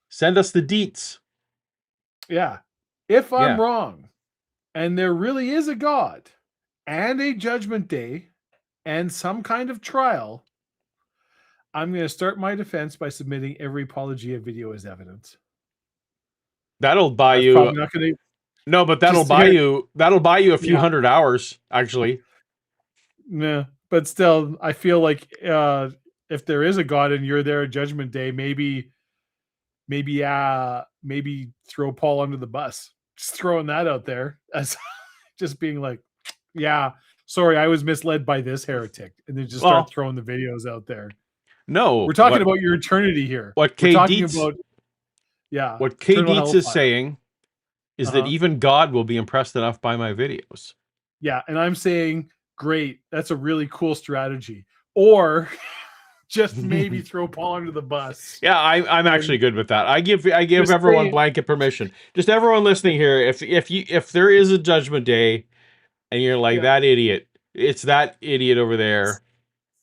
Send us the deets. Yeah. If I'm Yeah. wrong, and there really is a God and a judgment day and some kind of trial, I'm going to start my defense by submitting every Paulogia video as evidence. That'll buy That's you. probably not going to. No, but that'll Just buy here. you. That'll buy you a few Yeah. hundred hours. Actually, Nah, but still, I feel like if there is a God and you're there at Judgment Day, maybe throw Paul under the bus. Just throwing that out there as just being like, yeah, sorry, I was misled by this heretic, and then just start Well, throwing the videos out there. no. We're talking what, about your eternity here. what We're K talking Dietz. about yeah. What K eternal Dietz is hellfire. saying is that Uh-huh. even God will be impressed enough by my videos. Yeah, and I'm saying, great, that's a really cool strategy. Or just maybe throw Paul under the bus. Yeah, I'm actually good with that. I give Just everyone saying. blanket permission. Just everyone listening here, if there is a judgment day, and you're like Yeah. that idiot, it's that idiot over there.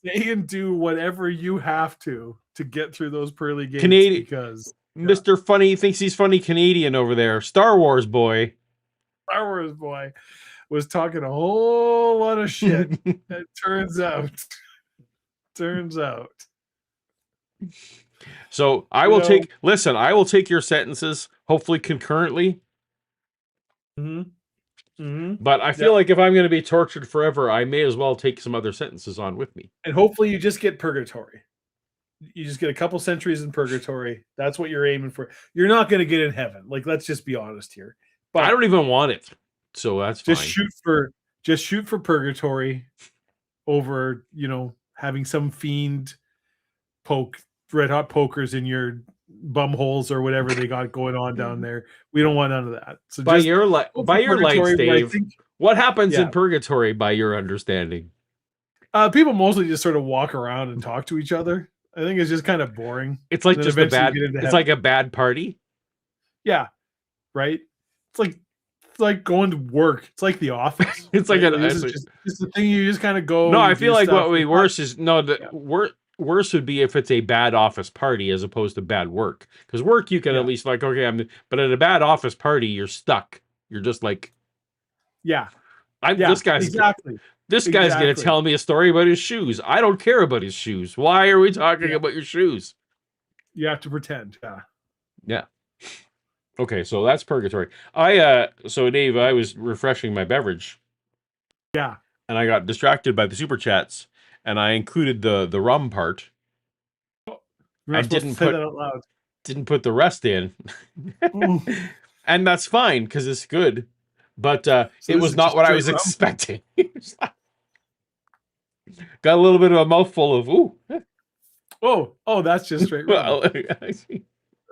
Say and do whatever you have to get through those pearly gates. Canadian Because Mr. Funny thinks he's funny Canadian over there. Star Wars boy. Star Wars boy was talking a whole lot of shit. It turns out. So I will take your sentences, hopefully concurrently. But I feel like if I'm going to be tortured forever, I may as well take some other sentences on with me. And hopefully you just get purgatory. You just get a couple centuries in purgatory. That's what you're aiming for. You're not going to get in heaven. Like, let's just be honest here. But I don't even want it. So that's just fine. shoot for purgatory over, having some fiend poke red hot pokers in your bum holes or whatever they got going on down there. We don't want none of that. So by your lights, Dave, what happens in purgatory by your understanding? People mostly just sort of walk around and talk to each other. I think it's just kind of boring. It's like just it's like a bad party. Yeah. Right. It's like going to work. It's like The Office. It's like just the thing you just kind of go. No, I feel like what would be worse is worse would be if it's a bad office party as opposed to bad work. Because work you can at least but at a bad office party you're stuck. You're just like, this guy's going to tell me a story about his shoes. I don't care about his shoes. Why are we talking about your shoes? You have to pretend. Yeah. Okay, so that's purgatory. So Dave, I was refreshing my beverage. Yeah. And I got distracted by the super chats, and I included the rum part. I didn't put that out loud. Didn't put the rest in. And that's fine because it's good. But it was not what I was expecting. Got a little bit of a mouthful of Oh, that's just straight rum.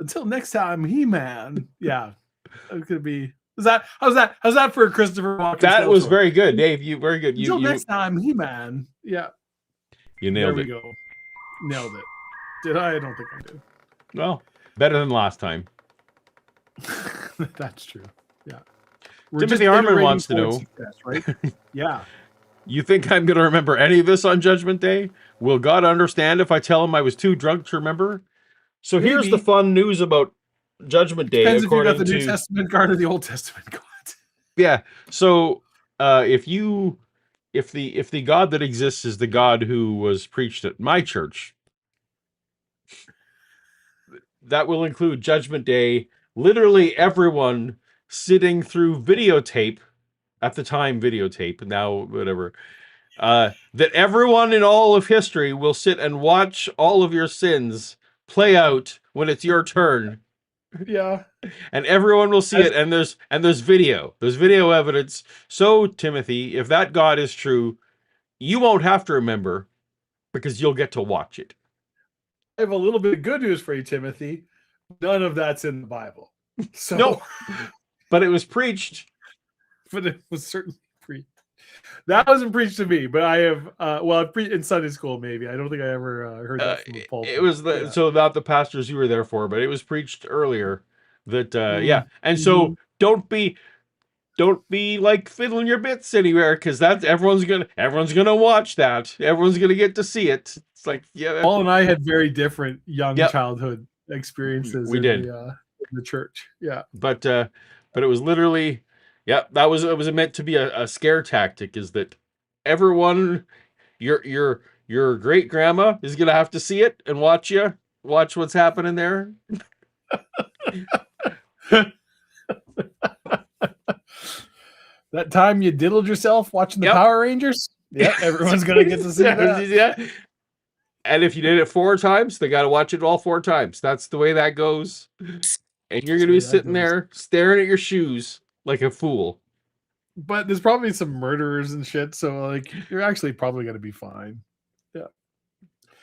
Until next time, He-Man. Yeah, it's gonna be. How's that for a Christopher Walken? That was very good, Dave. You very good. Until next time, He-Man. Yeah, you nailed it. There we go. Nailed it. Did I? I don't think I did. Well, better than last time. That's true. Yeah. Timothy Armin wants to know, success, right? Yeah. You think I'm going to remember any of this on Judgment Day? Will God understand if I tell him I was too drunk to remember? So here's the fun news about Judgment Day. Depends if you got the New Testament card or the Old Testament card. Yeah. So if the God that exists is the God who was preached at my church, that will include Judgment Day. Literally everyone sitting through videotape, at the time videotape, now whatever. That everyone in all of history will sit and watch all of your sins play out when it's your turn. Yeah. And everyone will see it, and there's video. There's video evidence. So, Timothy, if that God is true, you won't have to remember because you'll get to watch it. I have a little bit of good news for you, Timothy. None of that's in the Bible. So no. But it was preached. But it was certainly preached. That wasn't preached to me, but I have in Sunday school maybe. I don't think I ever heard that from a pulpit. It was so not the pastors you were there for, but it was preached earlier that And so don't be like fiddling your bits anywhere, because that's everyone's gonna watch that. Everyone's gonna get to see it. It's like Paul and I had very different young childhood experiences. We did in the church. Yeah. But it was literally it was meant to be a scare tactic, is that everyone, your great grandma is gonna have to see it and watch what's happening there. That time you diddled yourself watching the Power Rangers? Yeah, everyone's gonna get to see that. Yeah. And if you did it 4 times, they got to watch it all 4 times. That's the way that goes. And you're going to be sitting there staring at your shoes like a fool. But there's probably some murderers and shit, so like you're actually probably going to be fine. Yeah.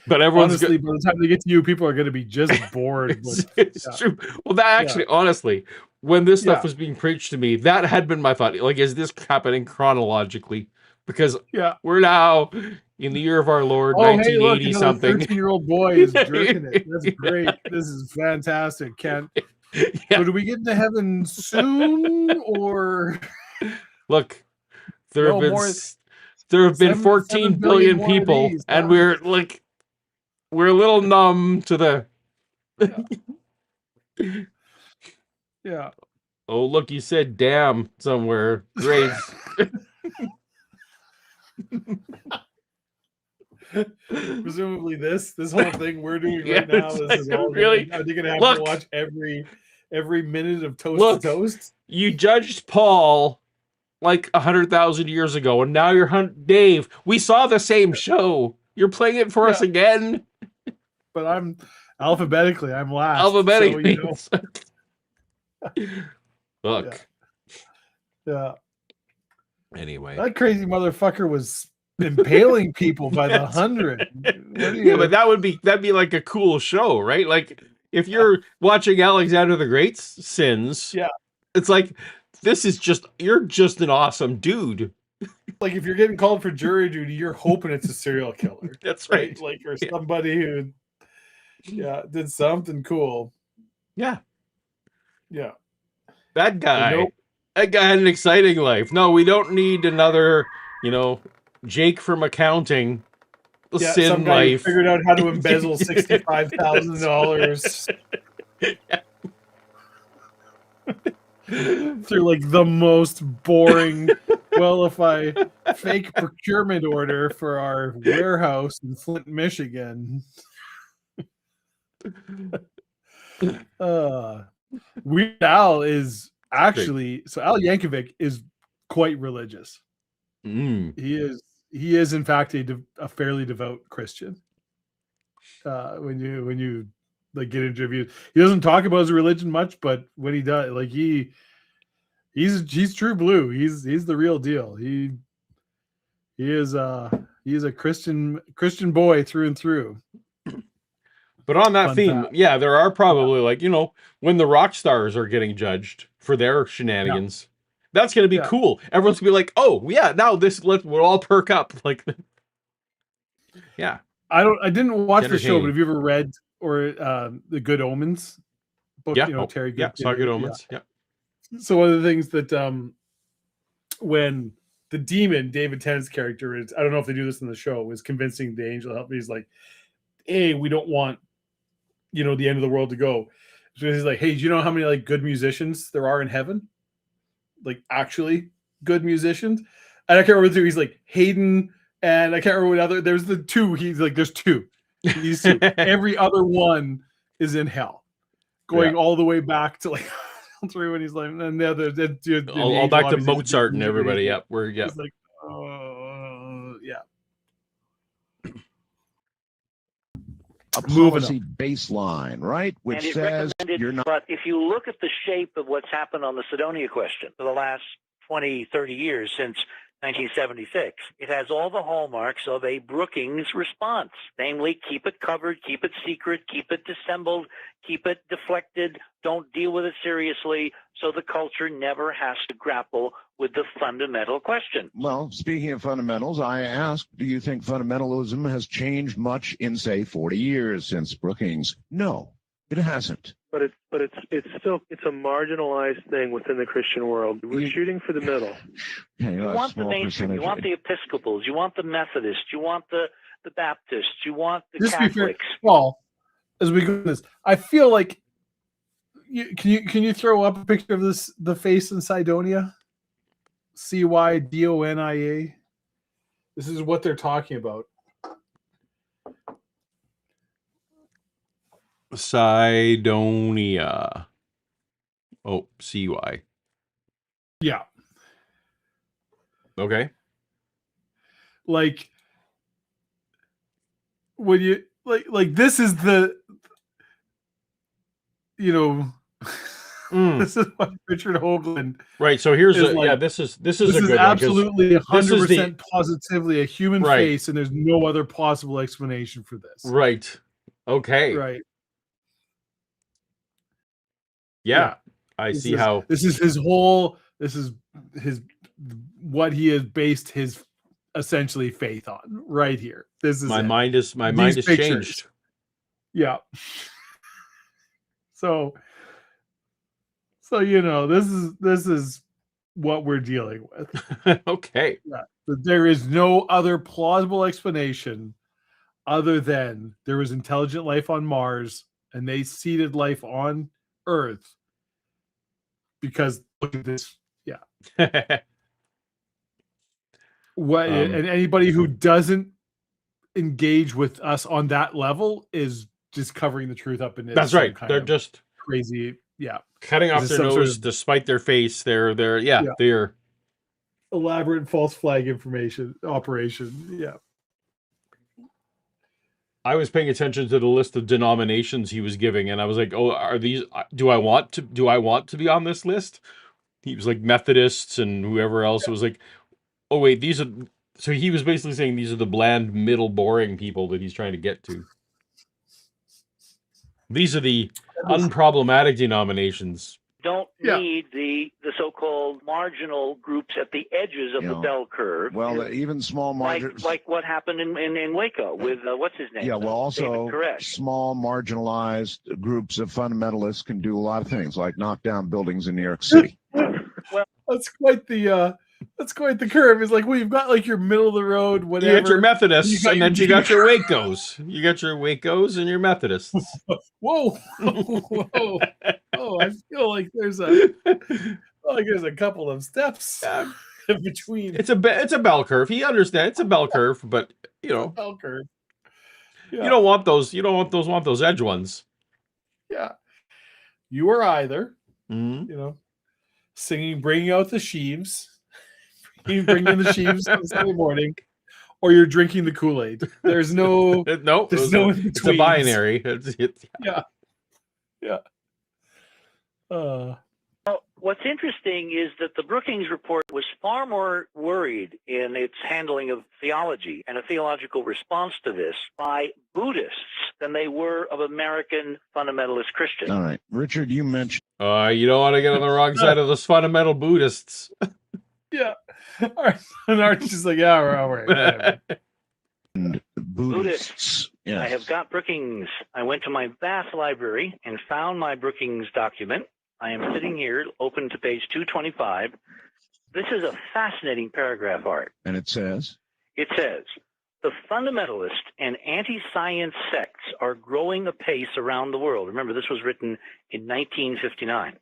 But everyone's honestly, by the time they get to you, people are going to be just bored. It's true. Well, that actually, honestly, when this stuff was being preached to me, that had been my thought. Like, is this happening chronologically? Because we're now in the year of our Lord, 1980 something. 13-year-old boy is jerking it. That's great. This is fantastic, Kent. So do we get into heaven soon, or look? There have been there have been 7 14 billion billion more of people, these, and huh? we're a little numb to the. Yeah. Oh, look, you said damn somewhere. Great. Presumably this whole thing we're doing Yeah, right now, it's this like, is all really? are they gonna have Look. to watch every minute of Toast Look. to Toast? You judged Paul like 100,000 years ago, and now you're Dave. We saw the same show. You're playing it for us again. But I'm alphabetically, I'm last. Alphabetically. So, Look. Yeah. Anyway. That crazy motherfucker was impaling people by the hundred. Yeah, but that'd be like a cool show, right? Like if you're watching Alexander the Great's sins, yeah, it's like you're just an awesome dude. Like if you're getting called for jury duty, you're hoping it's a serial killer. That's right. Like or somebody who did something cool. Yeah. Yeah. That guy had an exciting life. No, we don't need another, Jake from accounting. Sin some guy life. Who figured out how to embezzle $65,000 through like the most boring. Well, if I fake procurement order for our warehouse in Flint, Michigan. Weird Al is actually Al Yankovic is quite religious. He is in fact a fairly devout Christian. When you like get interviewed, he doesn't talk about his religion much, but when he does, like he's true blue. He's the real deal. He is a Christian boy through and through. But on that theme, there are probably when the rock stars are getting judged for their shenanigans, that's going to be cool. Everyone's going to be like, "Oh, yeah, now we'll all perk up." Like, yeah. I didn't watch the show, but have you ever read the Good Omens book? Yeah, Terry Good. Yeah, saw Good Omens. Yeah. So one of the things that when the demon, David Tennant's character is, I don't know if they do this in the show, is convincing the angel help. He's like, "Hey, we don't want the end of the world to go." So he's like, "Hey, do you know how many like good musicians there are in heaven? Like actually good musicians?" And I can't remember the two. He's like Hayden, and I can't remember what other. There's the two. He's like, "There's two. These two. Every other one is in hell, going all the way back to like." When he's like, and the other, all back to Mozart and everybody. Yep, He's like, yeah. A policy baseline, right? Which says you're not. But if you look at the shape of what's happened on the Cydonia question for the last 20, 30 years since 1976, it has all the hallmarks of a Brookings response, namely keep it covered, keep it secret, keep it dissembled, keep it deflected, don't deal with it seriously, so the culture never has to grapple with the fundamental question. Well, speaking of fundamentals, I asked, do you think fundamentalism has changed much in, say, 40 years since Brookings? No, it hasn't. But it's still a marginalized thing within the Christian world. We're shooting for the middle. You want the mainstream, you want the Episcopals, you want the Methodists, you want the Baptists, you want the Catholics. Paul, as we go this, I feel like can you throw up a picture of the face in Cydonia? Cydonia. This is what they're talking about. Cydonia. Oh, CY. Yeah. Okay. Like when you like this is the this is what Richard Hoagland. Right. So here's this is a good absolutely 100% positively a human face, and there's no other possible explanation for this. Right. Okay. Right. Yeah. I see how this is what he has based his essentially faith on right here. This is my mind is changed. Yeah. So this is what we're dealing with. Okay. Yeah. that there is no other plausible explanation other than there was intelligent life on Mars and they seeded life on Earth. Because look at this. Yeah. What and anybody who doesn't engage with us on that level is just covering the truth up in it. That's right. They're just crazy. Yeah. Cutting off their nose to spite their face. They're they're elaborate false flag information operation. Yeah. I was paying attention to the list of denominations he was giving, and I was like, "Oh, are these? Do I want to be on this list?" He was like Methodists and whoever else. It was like, "Oh wait, these are." So he was basically saying these are the bland, middle, boring people that he's trying to get to. These are the unproblematic denominations. Don't need the so-called marginal groups at the edges of the bell curve. Well, even small margins, like what happened in Waco with what's his name? Yeah, well, also small marginalized groups of fundamentalists can do a lot of things, like knock down buildings in New York City. Well, that's quite the curve. It's like, well, you've got like your middle of the road, whatever. You got your Methodists, and then you got your Wacos. You got your Wacos and your Methodists. Whoa. Oh, I feel like there's a couple of steps in between. It's a bell curve. He understands it's a bell curve, but bell curve. Yeah. You don't want those. You don't want those edge ones. Yeah, you are either, singing, bringing out the sheaves, bringing the sheaves on Sunday morning, or you're drinking the Kool-Aid. There's no in between. It's a binary. Yeah. What's interesting is that the Brookings report was far more worried in its handling of theology and a theological response to this by Buddhists than they were of American fundamentalist Christians. All right. Richard, you mentioned... you don't want to get on the wrong side of those fundamental Buddhists. Yeah. All right. And Archie's just like, yeah, all right. Buddhists. Yes. I have got Brookings. I went to my Bath library and found my Brookings document. I am sitting here, open to page 225. This is a fascinating paragraph, Art. And it says? It says, the fundamentalist and anti-science sects are growing apace around the world. Remember, this was written in 1959.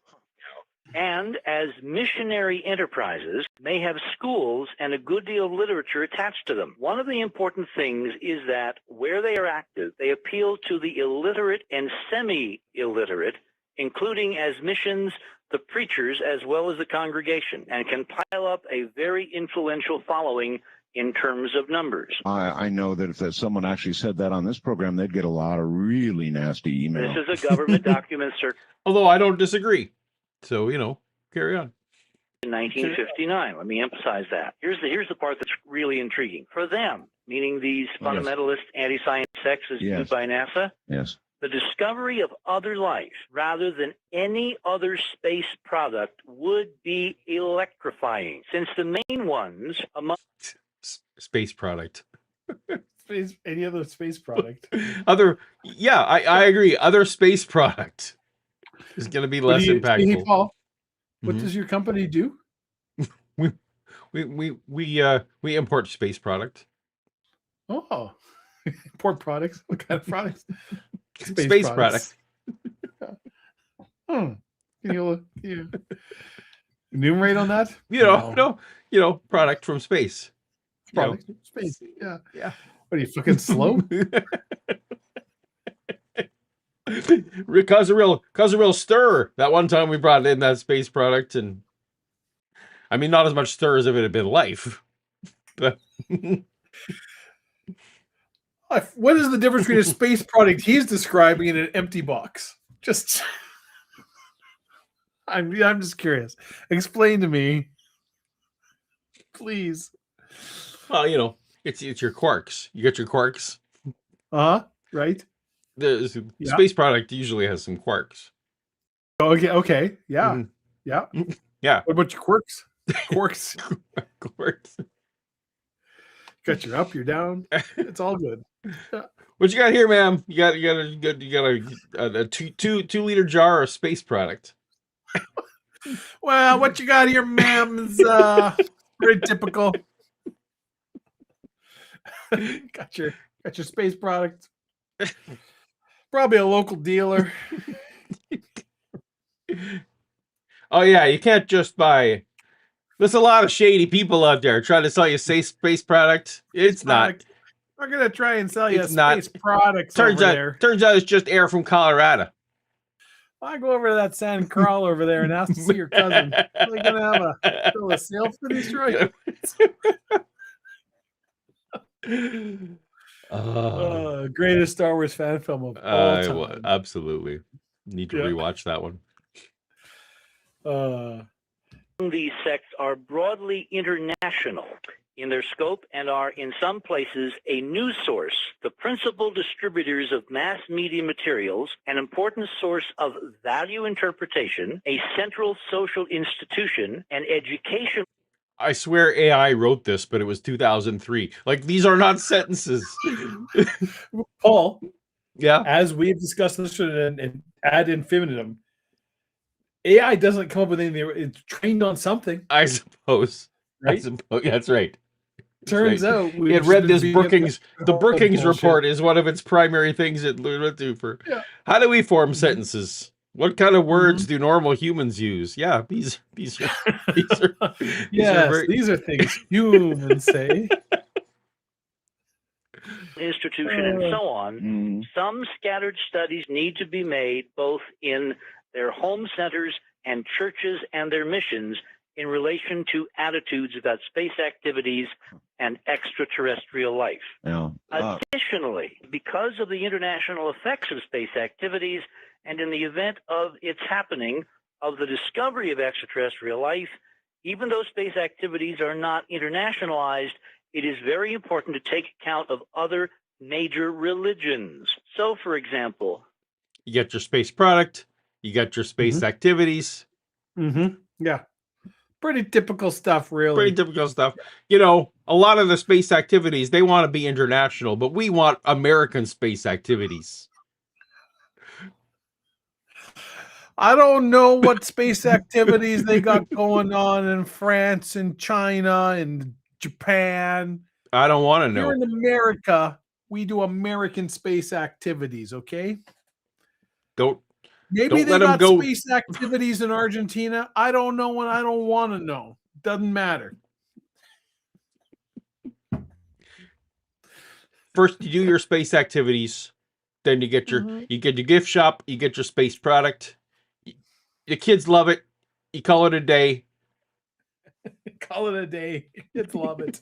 And as missionary enterprises, they have schools and a good deal of literature attached to them. One of the important things is that where they are active, they appeal to the illiterate and semi-illiterate, including as missions, the preachers, as well as the congregation, and can pile up a very influential following in terms of numbers. I know that if someone actually said that on this program, they'd get a lot of really nasty emails. This is a government document, sir. Although I don't disagree. So, carry on. In 1959, let me emphasize that. Here's the part that's really intriguing. For them, meaning these fundamentalist anti-science sects as viewed by NASA, the discovery of other life rather than any other space product would be electrifying, since the main ones among space product. Any other space product. I agree. Other space product is going to be less impactful. Hey, Paul, what does your company do? We import space product. Oh, import products. What kind of products? Space product. Can you enumerate on that? No, product from space. Product from space. Yeah. What are you, fucking slow? Cause a real stir that one time we brought in that space product, and I mean not as much stir as if it had been life. But what is the difference between a space product he's describing and an empty box? I'm just curious. Explain to me, please. Well, it's your quarks. You got your quarks. Right. The space product usually has some quarks. Okay. Yeah. Mm-hmm. Yeah. Yeah. What about your quirks? Quarks. Got your up, you're down. It's all good. Yeah. What you got here, ma'am? You got a 2-liter jar of space product. Well, what you got here, ma'am, is very typical. got your space product. Probably a local dealer. Oh yeah, you can't just buy. There's a lot of shady people out there trying to sell you space product. It's not. Product. We're gonna try and sell you It's not. space products Turns over out. there. Turns out it's just air from Colorado. I go over to that sand crawl over there and ask to see your cousin. Are they gonna have a sale for these droids? Greatest Star Wars fan film of all time. Absolutely. Need to rewatch that one. These sects are broadly international in their scope and are in some places a news source, the principal distributors of mass media materials, an important source of value interpretation, a central social institution, an education. I swear AI wrote this, but it was 2003. Like, these are not sentences. Paul, yeah, as we've discussed this in ad infinitum, AI doesn't come up with anything. It's trained on something. I suppose. Right? That's right. Turns out we had read this Brookings. The Brookings report is one of its primary things it went to for. Yeah. How do we form sentences? What kind of words do normal humans use? Yeah, these are these are things humans say. Institution and so on. Some scattered studies need to be made both in their home centers and churches and their missions in relation to attitudes about space activities and extraterrestrial life. Yeah. Additionally, because of the international effects of space activities, and in the event of its happening, of the discovery of extraterrestrial life, even though space activities are not internationalized, it is very important to take account of other major religions. So, for example, you get your space product, you got your space activities. Yeah. Pretty typical stuff, really. Pretty typical stuff. You know, a lot of the space activities, they want to be international, but we want American space activities. I don't know what space activities they got going on in France and China and Japan. I don't want to know. Here in America, we do American space activities, okay? Maybe they got space activities in Argentina. I don't know and I don't want to know. Doesn't matter. First, you do your space activities. Then you get your gift shop. You get your space product. Your kids love it. You call it a day. Call it a day. Kids love it.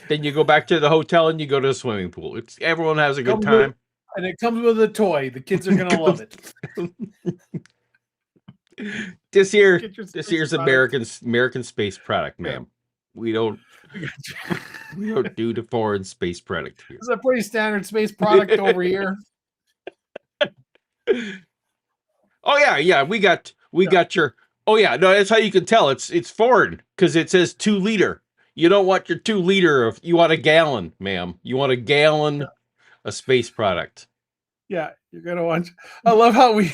Then you go back to the hotel and you go to the swimming pool. Everyone has a good time. And it comes with a toy. The kids are gonna love it. This year's American space product, ma'am. We don't do the foreign space product here. It's a pretty standard space product over here. Oh yeah, we got your. Oh yeah, no, that's how you can tell it's foreign because it says 2 liter. You don't want your 2 liter of. You want a gallon, ma'am. You want a gallon. A space product. Yeah, you're gonna watch. I love how we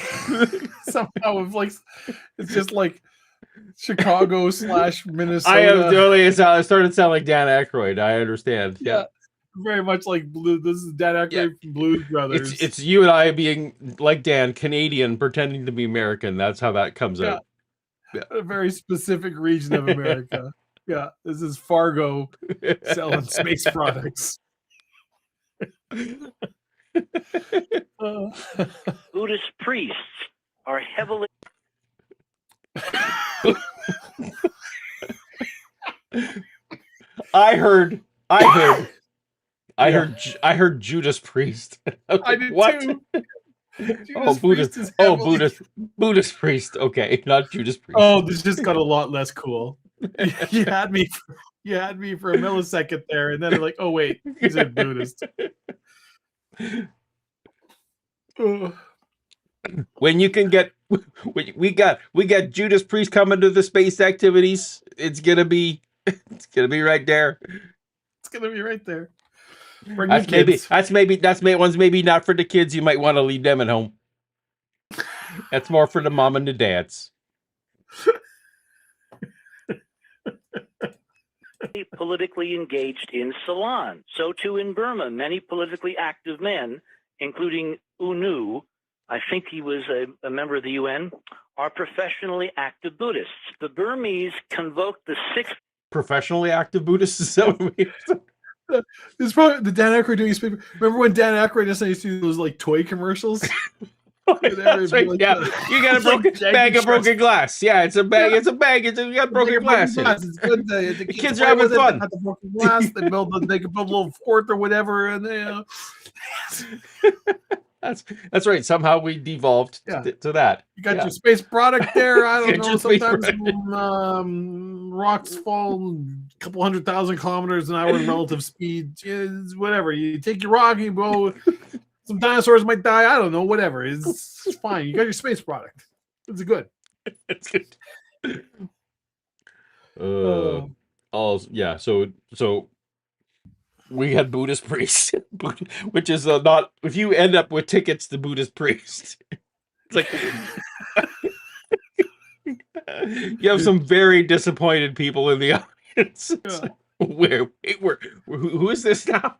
somehow have like it's just like Chicago / Minnesota. I started to sound like Dan Aykroyd. I understand. Yeah. Very much like Blue. This is Dan Aykroyd from Blues Brothers. It's you and I being like Dan, Canadian, pretending to be American. That's how that comes out. Yeah. A very specific region of America. Yeah, this is Fargo selling space products. Buddhist priests are heavily. I heard Judas Priest. I did what? Too. Buddhist priest. Okay, not Judas Priest. Oh, this just got a lot less cool. You had me for a millisecond there, and then I'm like, oh wait, he's a Buddhist. When you can get, we got Judas Priest coming to the space activities. It's gonna be right there. It's gonna be right there. That's maybe not for the kids. You might want to leave them at home. That's more for the mom and the dads. politically engaged in Ceylon. So too in Burma, many politically active men, including UNU, I think he was a member of the UN, are professionally active Buddhists. The Burmese convoked the sixth. Professionally active Buddhists? Is that what we It's probably the Dan Aykroyd doing his paper. Remember when Dan Aykroyd used to do those like toy commercials? That's right. Like, Yeah, you got a broken bag of broken glass. Yeah, it's a bag. It's a bag. You got broken glass. It's good. The kids are having fun. They got the broken glass. They can build a little fort or whatever, and That's right. Somehow we devolved to that. You got your space product there. I don't know. Sometimes rocks fall a couple 100,000 kilometers an hour in relative speed. Whatever. You take your rock, you go. Some dinosaurs might die. I don't know. Whatever. It's fine. You got your space product. It's good. It's good. So we had Buddhist priests, which is not. If you end up with tickets to Buddhist priest, it's like you have some very disappointed people in the audience. Who is this now?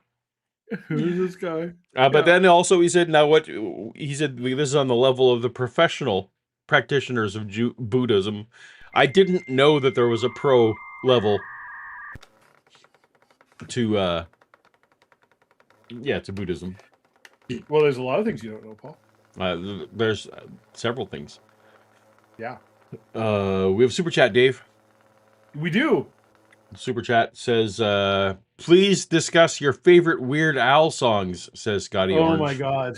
Who's this guy? But then also he said, this is on the level of the professional practitioners of Buddhism. I didn't know that there was a pro level to Buddhism. Well, there's a lot of things you don't know, Paul. There's several things. Yeah. We have Super Chat, Dave. We do. Super Chat says, please discuss your favorite Weird Al songs, says Scotty Orange. Oh my God.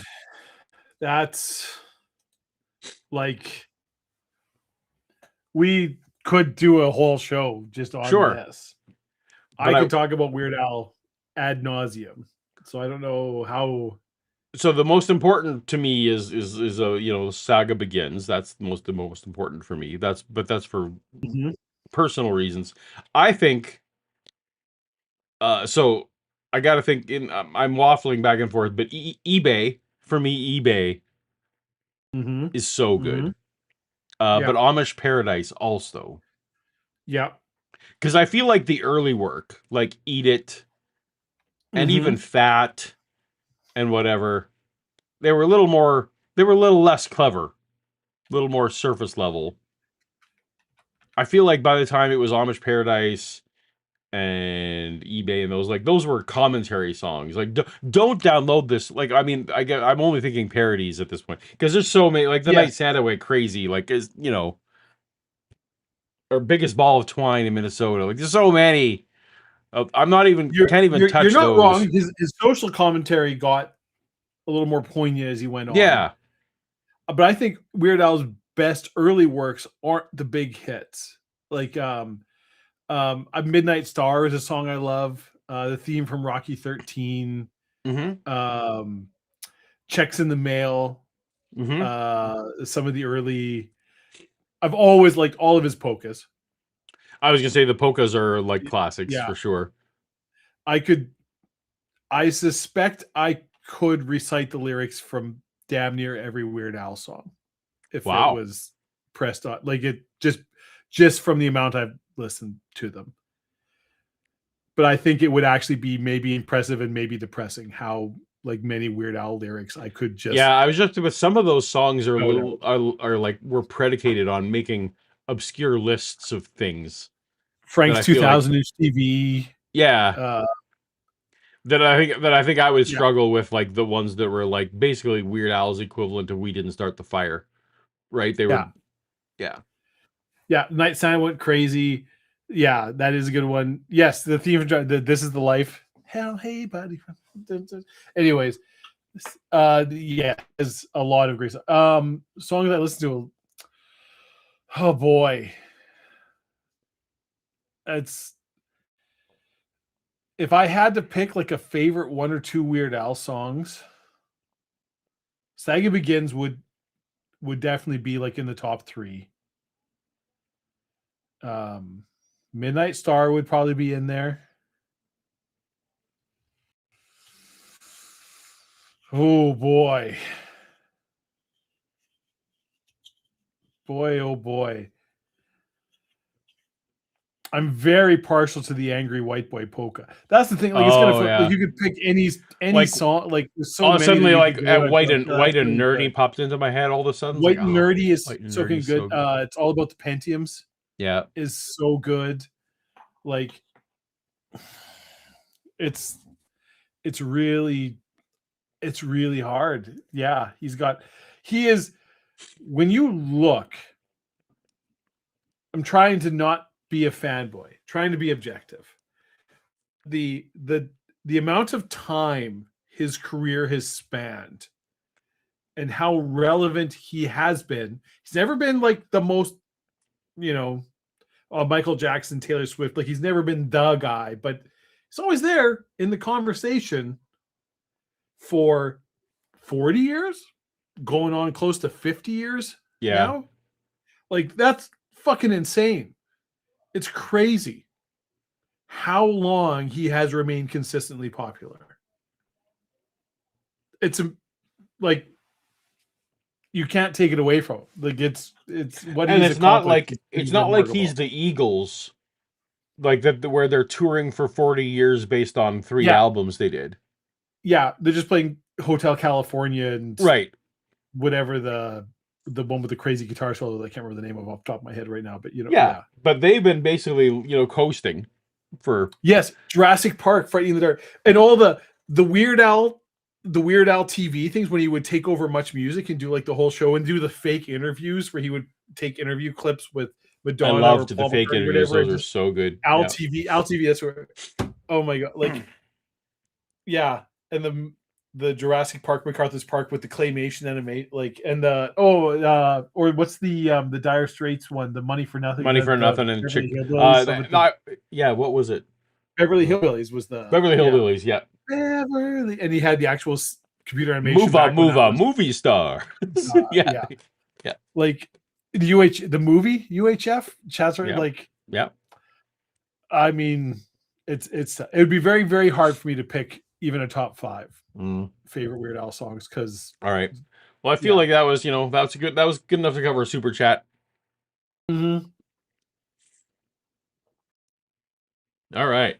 That's like, we could do a whole show just on this. I could talk about Weird Al ad nauseum. So I don't know how. So the most important to me is Saga Begins. That's the most important for me. That's for personal reasons. I think. So I got to think. I'm waffling back and forth, but eBay for me, eBay is so good. But Amish Paradise also. Yeah. Because I feel like the early work, like Eat It, and even Fat, and whatever, they were a little less clever, a little more surface level. I feel like by the time it was Amish Paradise and eBay and those were commentary songs. Like, don't download this. Like, I mean, I'm only thinking parodies at this point because there's so many. Like the Night Santa went crazy. Like, or Biggest Ball of Twine in Minnesota. Like, there's so many. I'm not even can't even touch those. You're not wrong. His social commentary got a little more poignant as he went on. Yeah. But I think Weird Al's best early works aren't the big hits. Like A Midnight Star is a song I love. The theme from Rocky 13. Checks in the Mail. Some of the early. I've always liked all of his polkas. I was gonna say the polkas are like classics for sure. I suspect I could recite the lyrics from damn near every Weird Al song if it was pressed on. Like it just from the amount I've listened to them. But I think it would actually be maybe impressive and maybe depressing how like many Weird Al lyrics I could just. Yeah, I was just with some of those songs were predicated on making obscure lists of things. Frank's 2000 inch TV. Yeah. That I think I would struggle with, like the ones that were like basically Weird Al's equivalent to We Didn't Start the Fire. Right? They were Yeah, Night Santa went crazy. Yeah, that is a good one. Yes, the theme of This Is the Life. Hell, hey, buddy. Anyways, there's a lot of great songs I listen to. Oh boy. If I had to pick like a favorite one or two Weird Al songs, Saga Begins would definitely be like in the top 3. Midnight Star would probably be in there. Oh boy. Oh boy. I'm very partial to the Angry White Boy polka. That's the thing. Like, it's gonna yeah. like, you could pick any Like, song. Like, there's so all of a many sudden, that you like could go. white and That's really nerdy good. popped into my head. All of a sudden, it's White like, and Nerdy is White and so Nerdy is good. so good. It's all about the Pentiums. Yeah, Is so good. Like, it's really hard. Yeah, he is. When you look, I'm trying to not be a fanboy, trying to be objective. The amount of time his career has spanned and how relevant he has been. He's never been like the most, Michael Jackson, Taylor Swift. Like, he's never been the guy, but he's always there in the conversation for 40 years, going on close to 50 years now. Like, that's fucking insane. It's crazy how long he has remained consistently popular. It's like, you can't take it away from him. Like, it's what and he's it's not like remarkable. he's the Eagles, like that, where they're touring for 40 years based on 3 albums they did. Yeah, they're just playing Hotel California and right, whatever the one with the crazy guitar solo that I can't remember the name of off the top of my head right now. But but they've been basically coasting for Jurassic Park, Friday in the Dark, and all the Weird Al TV things when he would take over Much Music and do like the whole show and do the fake interviews where he would take interview clips with Madonna. I loved or the Paul fake McCartney, interviews; whatever, those are so good. Al TV, that's where. Oh my god! Like, and the Jurassic Park, MacArthur's Park with the claymation animate, like, and or what's the Dire Straits one, the Money for Nothing, and Beverly Chick. What was it? Beverly Hillbillies was the Beverly Hillbillies, Beverly, and he had the actual computer animation. Move on, movie star. Yeah. Like the movie UHF Chatsworth, like, I mean, it would be very, very hard for me to pick even a top 5 favorite Weird Al songs, because all right. Well, I feel like that was that was good enough to cover a super chat. Mm-hmm. All right.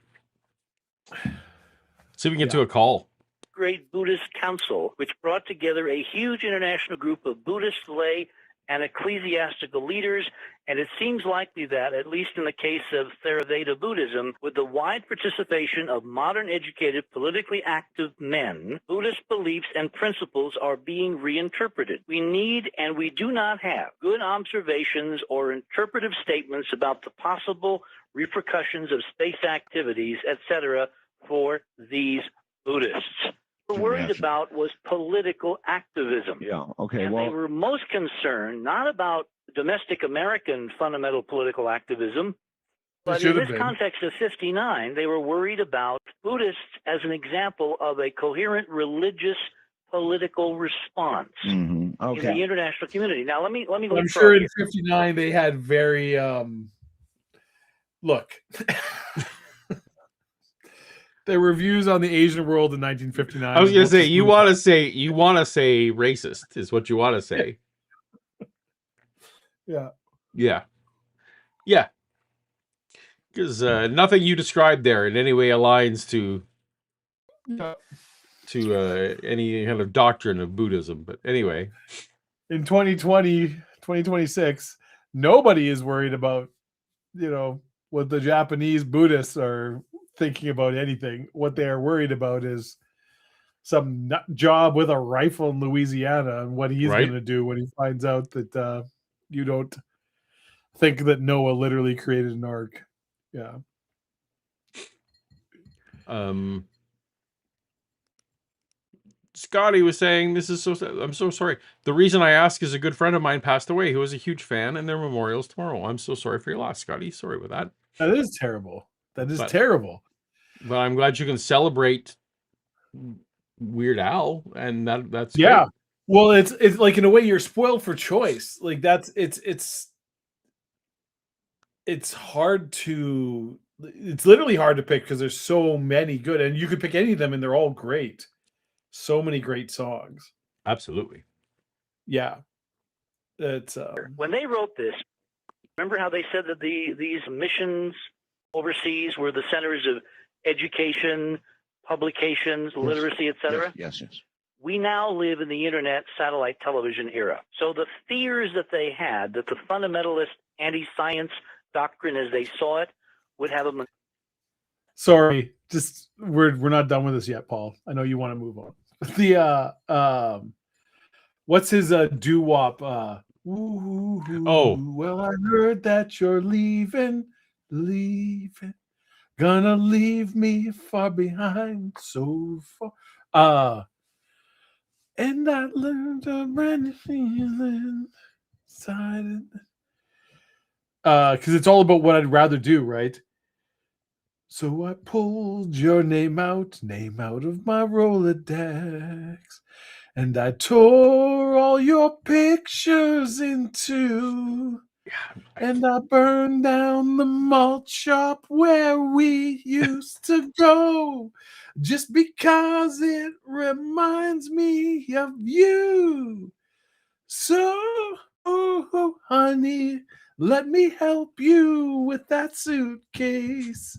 See if we can get to a call. Great Buddhist Council, which brought together a huge international group of Buddhist lay and ecclesiastical leaders, and it seems likely that, at least in the case of Theravada Buddhism, with the wide participation of modern educated, politically active men, Buddhist beliefs and principles are being reinterpreted. We need, and we do not have, good observations or interpretive statements about the possible repercussions of space activities, etc., for these Buddhists. What we're worried about was political activism. Yeah, okay. And they were most concerned not about domestic American fundamental political activism, but in this context of 59, they were worried about Buddhists as an example of a coherent religious political response in the international community. Now, let me. I'm sure in 59 they had very look. Their reviews on the Asian world in 1959. I was going to say, you want to say racist is what you want to say. Yeah. Because nothing you described there in any way aligns to any kind of doctrine of Buddhism. But anyway, in 2026, nobody is worried about, what the Japanese Buddhists are thinking about anything. What they are worried about is some nut job with a rifle in Louisiana and what he's going to do when he finds out that you don't think that Noah literally created an ark. Yeah. Scotty was saying, I'm so sorry. The reason I ask is a good friend of mine passed away who was a huge fan, and their memorial's tomorrow. I'm so sorry for your loss, Scotty. Sorry with that. That is terrible. Terrible. But I'm glad you can celebrate Weird Al, and that's yeah. Great. Well, it's like, in a way, you're spoiled for choice. Like, it's hard to. It's literally hard to pick because there's so many good, and you could pick any of them, and they're all great. So many great songs. Absolutely. Yeah. It's when they wrote this, remember how they said that these missions overseas were the centers of education, publications, literacy, etc. Yes. We now live in the internet satellite television era. So the fears that they had, that the fundamentalist anti-science doctrine as they saw it would have them. Sorry, just we're not done with this yet, Paul. I know you want to move on. The what's his doo-wop? Well, I heard that you're leaving, gonna leave me far behind, so far. And I learned a brand new feeling inside. Because it's all about what I'd rather do, right? So I pulled your name out of my Rolodex, and I tore all your pictures in two, and I burned down the malt shop where we used to go, just because it reminds me of you. So, oh, honey, let me help you with that suitcase.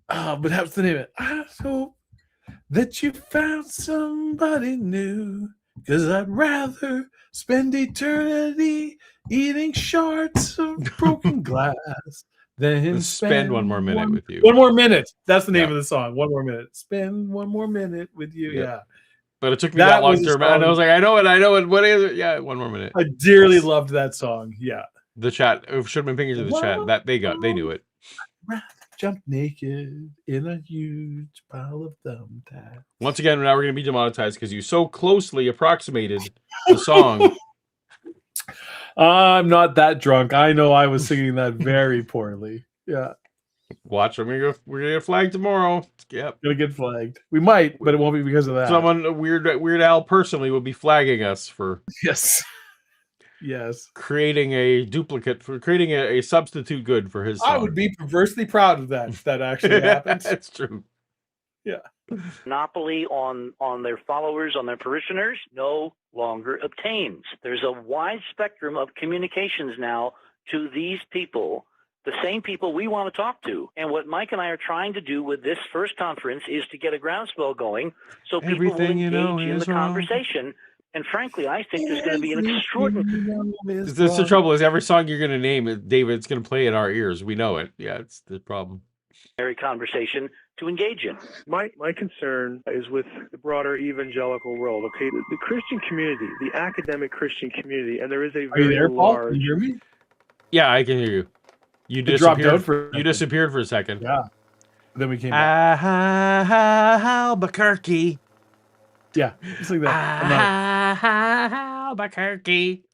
But that's the name of it. I hope that you found somebody new, because I'd rather spend eternity eating shards of broken glass than spend one more minute with you. 1 more minute. That's the name of the song. 1 more minute. Spend 1 more minute with you. Yeah. But it took me that long to remember. And I was like, I know it. What is it? Yeah, 1 more minute. I dearly loved that song. Yeah. The chat. It should have been pinging to the chat. That they knew it. Jump naked in a huge pile of thumbtacks. Once again, now we're going to be demonetized because you so closely approximated the song. I'm not that drunk. I know I was singing that very poorly. Yeah. Watch, we're gonna get flagged tomorrow. Yep. Gonna get flagged. We might, but it won't be because of that. Someone Weird Al personally will be flagging us for Yes. creating a duplicate, for creating a substitute good for his song. I would be perversely proud of that if that actually happens. That's true. Yeah. Monopoly on their followers, on their parishioners, no longer obtains. There's a wide spectrum of communications now to these people, the same people we want to talk to. And what Mike and I are trying to do with this first conference is to get a groundswell going so people will engage in the conversation. And frankly, I think there's going to be an extraordinary... That's the trouble, is every song you're going to name, David, it's going to play in our ears. We know it. Yeah, it's the problem. ...conversation to engage in. My concern is with the broader evangelical world, okay? The Christian community, the academic Christian community, and there is a very large... Can you hear me? Yeah, I can hear you. You disappeared for a second. Yeah. Then we came back. Albuquerque. Yeah, it's like that. Albuquerque.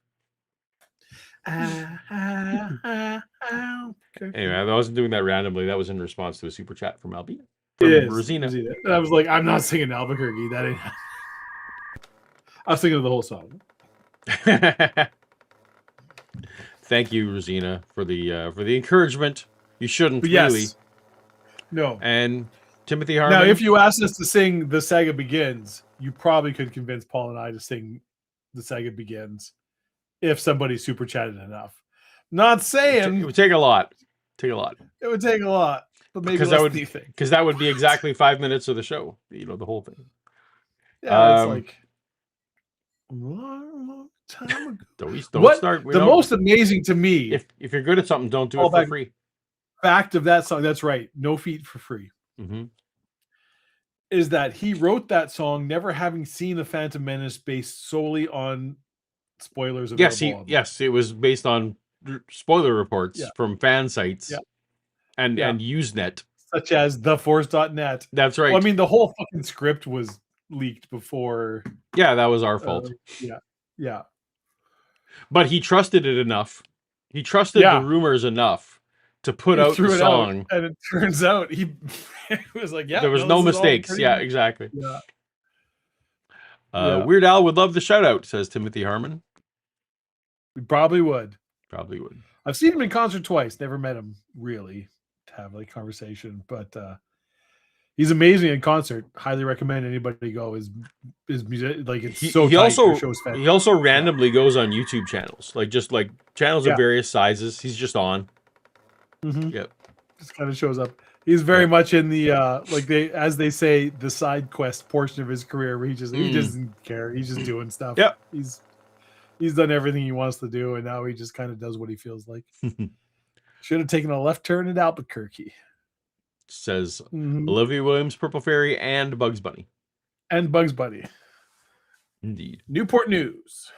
Anyway, I wasn't doing that randomly. That was in response to a super chat from Albina. Rosina. And I was like, I'm not singing Albuquerque. That ain't. I was thinking of the whole song. Thank you, Rosina, for the encouragement. You shouldn't really. No. And Timothy Harmon. Now, if you asked us to sing "The Saga Begins," you probably could convince Paul and I to sing "The Saga Begins" if somebody super chatted enough. Not saying it would take a lot. It would take a lot, but maybe because that would be exactly 5 minutes of the show. You know, the whole thing. Yeah, it's like a long time ago. Don't start. The most amazing to me, if you're good at something, don't do it for free. Fact of that song, that's right. No feet for free. Mm-hmm. Is that he wrote that song never having seen a Phantom Menace based solely on spoilers. Yes, it was based on spoiler reports from fan sites and Usenet, such as theforce.net. That's right. Well, I mean, the whole fucking script was leaked before. Yeah, that was our fault. Yeah. But he trusted it enough. He trusted the rumors enough to put out the song. And it turns out he was like, there was no mistakes. Yeah, exactly. Yeah. Weird Al would love the shout out, says Timothy Harmon. We probably would. I've seen him in concert twice. Never met him really to have a conversation, but he's amazing in concert. Highly recommend anybody go. His music, like it's so tight. He also randomly goes on YouTube channels, like channels of various sizes. He's just on. Mm-hmm. Yep. Just kind of shows up. He's very much in the as they say, the side quest portion of his career where he doesn't care. He's just doing stuff. Yep. He's done everything he wants to do, and now he just kind of does what he feels like. Should have taken a left turn at Albuquerque. Says Olivia Williams, Purple Fairy, and Bugs Bunny. And Bugs Bunny. Indeed. Newport News.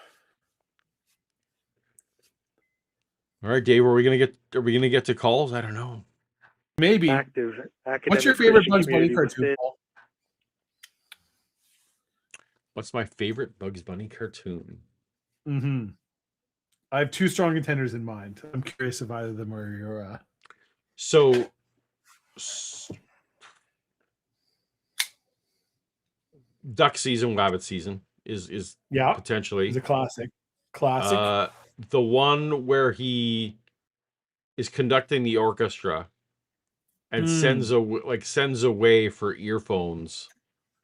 All right, Dave, are we gonna get to calls? I don't know. Maybe. Active What's your favorite Christian Bugs Bunny community cartoon? within- Paul? What's my favorite Bugs Bunny cartoon? I have two strong contenders in mind. I'm curious if either of them are your. So, duck season, rabbit season is potentially It's a classic. Classic. The one where he is conducting the orchestra and sends away for earphones.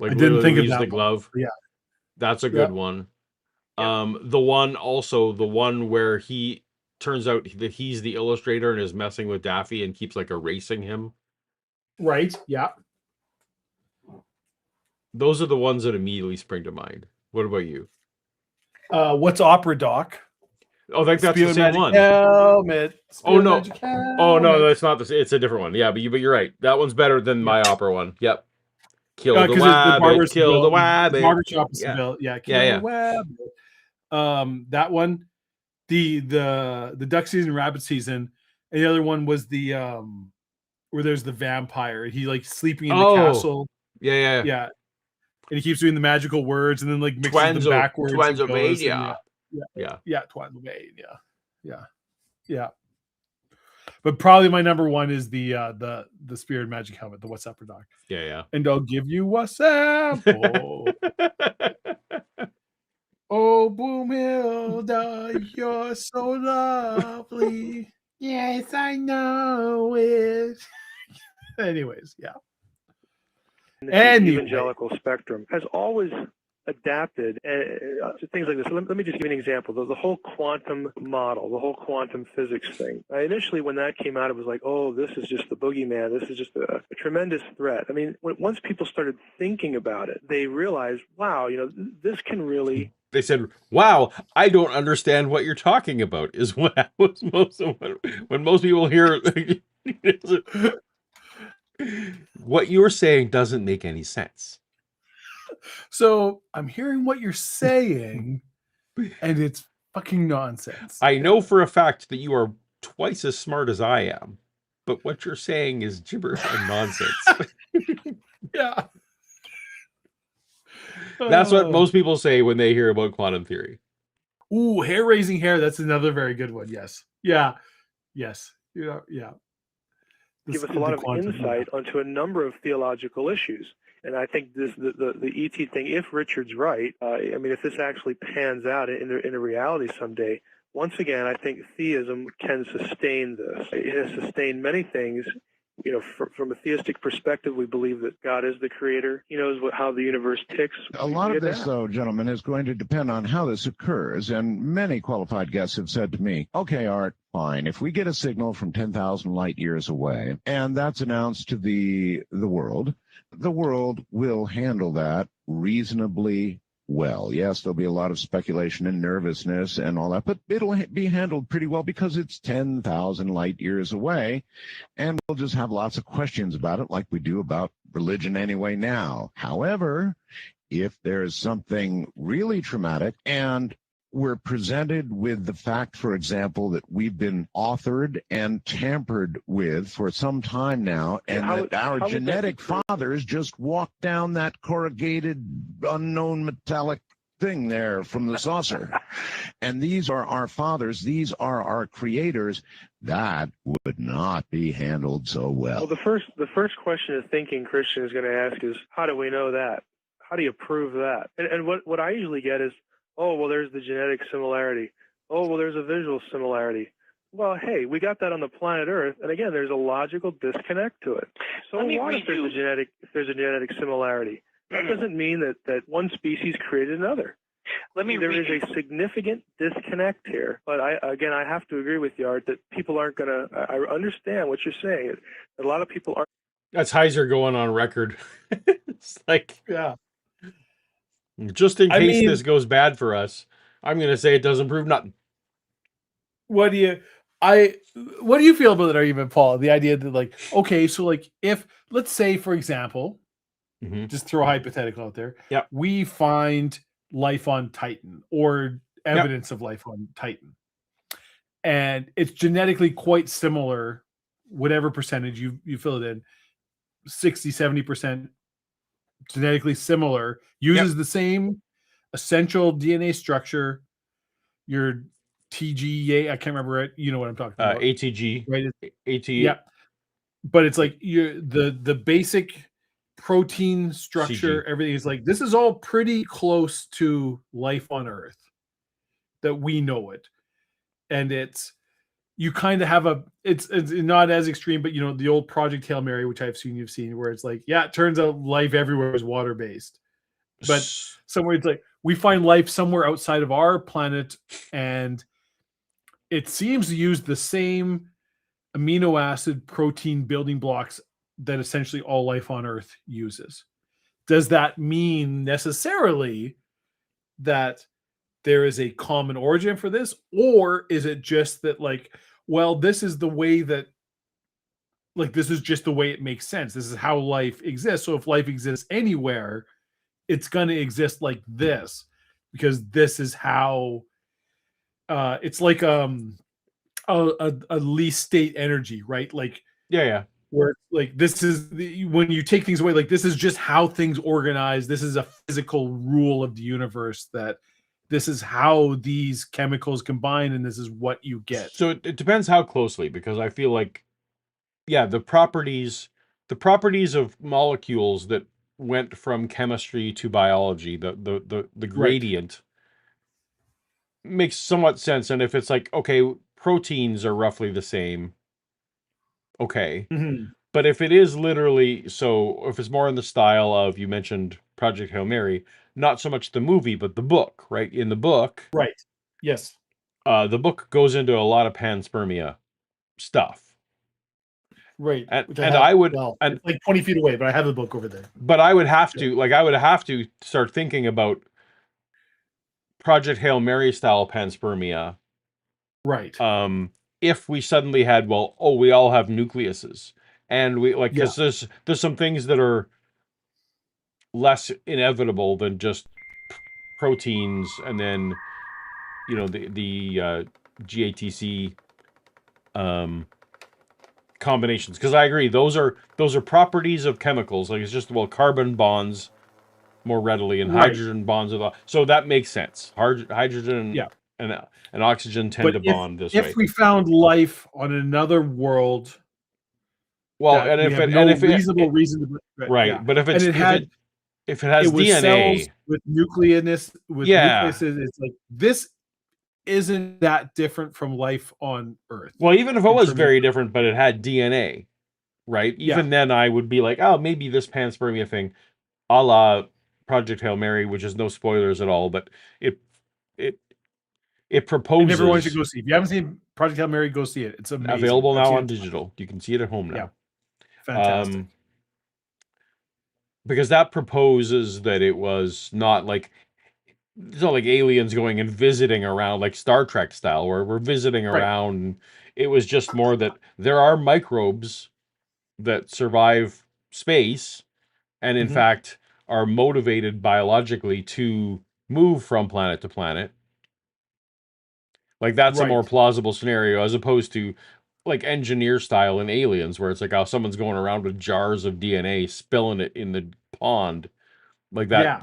Like I didn't think of leaves that the one. glove. Yeah, That's a good one. The one where he turns out that he's the illustrator and is messing with Daffy and keeps like erasing him. right. Yeah. Those are the ones that immediately spring to mind. What about you? What's Opera Doc? Oh, that's the Spear same Magic one. Helmet. Oh no! Magic Oh no, Helmet. that's not the. It's a different one. Yeah, but you're right. That one's better than my opera one. Yep. Kill the 'cause it's wabbit. Kill the Seville. wabbit. Barbershop is Yeah. Seville. Yeah. Kill the wabbit. That one. The duck season, rabbit season, and the other one was the where there's the vampire. He like sleeping in the castle. Yeah. And he keeps doing the magical words and then like mixes them backwards. Twansylvania. Yeah, Twansylvania. Yeah. But probably my number one is the Spirit Magic Helmet, the What's Up Doc. Yeah. And I'll give you a sample. Oh, Boomhilda, you're so lovely. Yes, I know it. Anyways, yeah. The evangelical spectrum has always adapted to things like this. Let me just give you an example. The whole quantum model, the whole quantum physics thing. Initially, when that came out, it was like, oh, this is just the boogeyman. This is just a tremendous threat. I mean, once people started thinking about it, they realized, wow, this can really... They said, wow, I don't understand what you're talking about, is what happens when most people hear... What you're saying doesn't make any sense. So I'm hearing what you're saying, and it's fucking nonsense. I know for a fact that you are twice as smart as I am, but what you're saying is gibberish and nonsense. Yeah. That's what most people say when they hear about quantum theory. Ooh, hair-raising hair. That's another very good one. Yes. Yeah. Yes. Yeah. Give us a lot of insight onto a number of theological issues. And I think the ET thing, if Richard's right, if this actually pans out in a reality someday, once again, I think theism can sustain this. It has sustained many things. From a theistic perspective, we believe that God is the creator. He knows how the universe ticks. A lot of this, though, gentlemen, is going to depend on how this occurs. And many qualified guests have said to me, okay, Art, fine. If we get a signal from 10,000 light years away, and that's announced to the world will handle that reasonably well. Yes, there'll be a lot of speculation and nervousness and all that, but it'll be handled pretty well because it's 10,000 light years away, and we'll just have lots of questions about it like we do about religion anyway now. However, if there's something really traumatic and we're presented with the fact, for example, that we've been authored and tampered with for some time now, and that our genetic fathers just walked down that corrugated, unknown metallic thing there from the saucer. And these are our fathers. These are our creators. That would not be handled so well. Well, the first question a thinking Christian is going to ask is, how do we know that? How do you prove that? And what I usually get is, oh, well, there's the genetic similarity. Oh, well, there's a visual similarity. Well, hey, we got that on the planet Earth, and again, there's a logical disconnect to it. So what if there's a genetic similarity? That doesn't mean that one species created another. There is a significant disconnect here, but I have to agree with you, Art, that people aren't going to. I understand what you're saying. A lot of people aren't. That's Heiser going on record. It's like, Yeah. just in I case mean- this goes bad for us, I'm going to say it doesn't prove nothing. What do you feel about that argument, Paul? The idea that, like, okay, so like if, let's say, for example, Mhm. just throw a hypothetical out there. Yep. We find life on Titan or evidence of life on Titan. And it's genetically quite similar, whatever percentage you fill it in, 60, 70% genetically similar, uses the same essential DNA structure. Your TGA, I can't remember it. You know what I'm talking about. ATG. Right? AT. Yeah. But it's like the basic protein structure, CG. everything is like, this is all pretty close to life on Earth that we know it. And it's, you kind of have it's not as extreme, but the old Project Hail Mary, which you've seen, where it's like, yeah, it turns out life everywhere is water-based. But somewhere it's like, we find life somewhere outside of our planet, and it seems to use the same amino acid protein building blocks that essentially all life on Earth uses. Does that mean necessarily that there is a common origin for this, or is it just that, like, well, this is the way that, like, this is just the way it makes sense, this is how life exists, so if life exists anywhere, it's going to exist like this because this is how it's like a least state energy, right? Like, where, like, this is when you take things away, like, this is just how things organize, this is a physical rule of the universe, that this is how these chemicals combine and this is what you get. So it depends how closely, because I feel like, the properties of molecules that went from chemistry to biology, the gradient makes somewhat sense. And if it's like, okay, proteins are roughly the same, okay. But if it is literally, so if it's more in the style of, you mentioned Project Hail Mary, not so much the movie, but the book, right? In the book, right? Yes. The book goes into a lot of panspermia stuff. Right. And it's like 20 feet away, but I have the book over there. But I would have to start thinking about Project Hail Mary style panspermia. Right. If we suddenly had, we all have nucleuses, and we like, because there's some things that are less inevitable than just proteins, and then the GATC combinations, because I agree, those are properties of chemicals, like, it's just, carbon bonds more readily, and hydrogen bonds with, so that makes sense. Hydrogen and oxygen tend to bond this way. If we found life on another world, and if it reasonable reason to, right, but if it has DNA cells with nucleus, nucleuses, it's like, this isn't that different from life on Earth. Well, even if it was very different, but it had DNA, right? Even then, I would be like, oh, maybe this panspermia thing, a la Project Hail Mary, which is no spoilers at all, but it proposes. And everyone should go see. If you haven't seen Project Hail Mary, go see it. It's amazing. Available now on digital. You can see it at home now. Yeah. Fantastic. Because that proposes that it was not like, it's not like aliens going and visiting around, like Star Trek style, where we're visiting around. It was just more that there are microbes that survive space, and in fact are motivated biologically to move from planet to planet. Like, that's a more plausible scenario, as opposed to like engineer style in Aliens, where it's like, someone's going around with jars of DNA, spilling it in the pond, like that.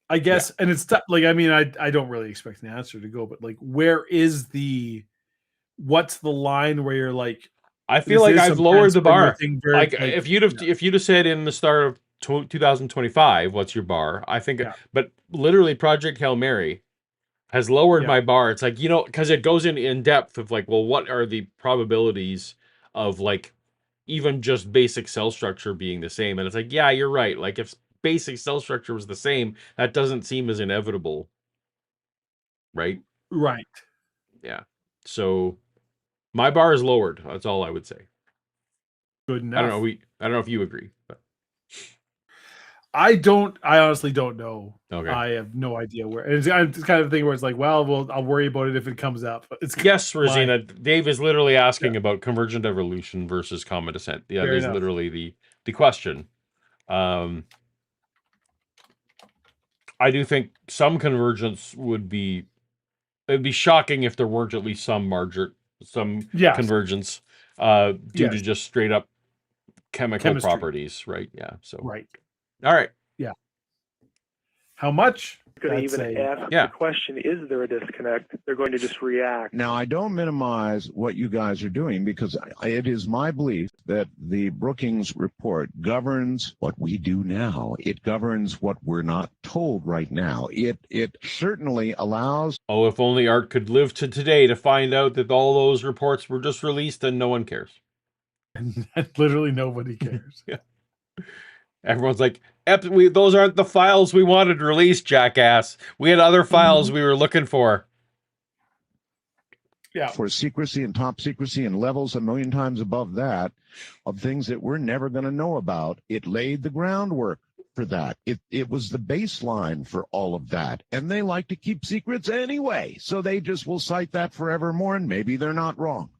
I guess, and it's like, I mean, I don't really expect an answer to go, but like, what's the line where you're like, I feel like I've lowered the bar. Like, if you'd have said in the start of 2025, what's your bar? I think, but literally Project Hail Mary has lowered my bar. It's like, because it goes in depth of like, what are the probabilities of, like, even just basic cell structure being the same? And it's like, yeah, you're right. Like, if basic cell structure was the same, that doesn't seem as inevitable, right? Right. Yeah. So my bar is lowered. That's all I would say. Good enough. I don't know. I don't know if you agree, but I honestly don't know. okay. I have no idea where. It's kind of thing where it's like, well, I'll worry about it if it comes up. It's Yes, Rosina. Dave is literally asking about convergent evolution versus common descent. Yeah, Fair there's enough. literally the question. I do think some convergence would be. It'd be shocking if there weren't at least some Yes. convergence due Yes. to just straight up chemical Chemistry. properties, right? Yeah. So Right. all right. Yeah. How much? Going to That's even a- ask Yeah. the question, is there a disconnect? They're going to just react. Now, I don't minimize what you guys are doing because it is my belief that the Brookings report governs what we do now. It governs what we're not told right now. It certainly allows. Oh, if only Art could live to today to find out that all those reports were just released and no one cares. And literally nobody cares. Everyone's like, those aren't the files we wanted released, jackass. We had other files we were looking for. Yeah. For secrecy and top secrecy and levels a million times above that of things that we're never going to know about. It laid the groundwork for that. It was the baseline for all of that. And they like to keep secrets anyway. So they just will cite that forevermore, and maybe they're not wrong.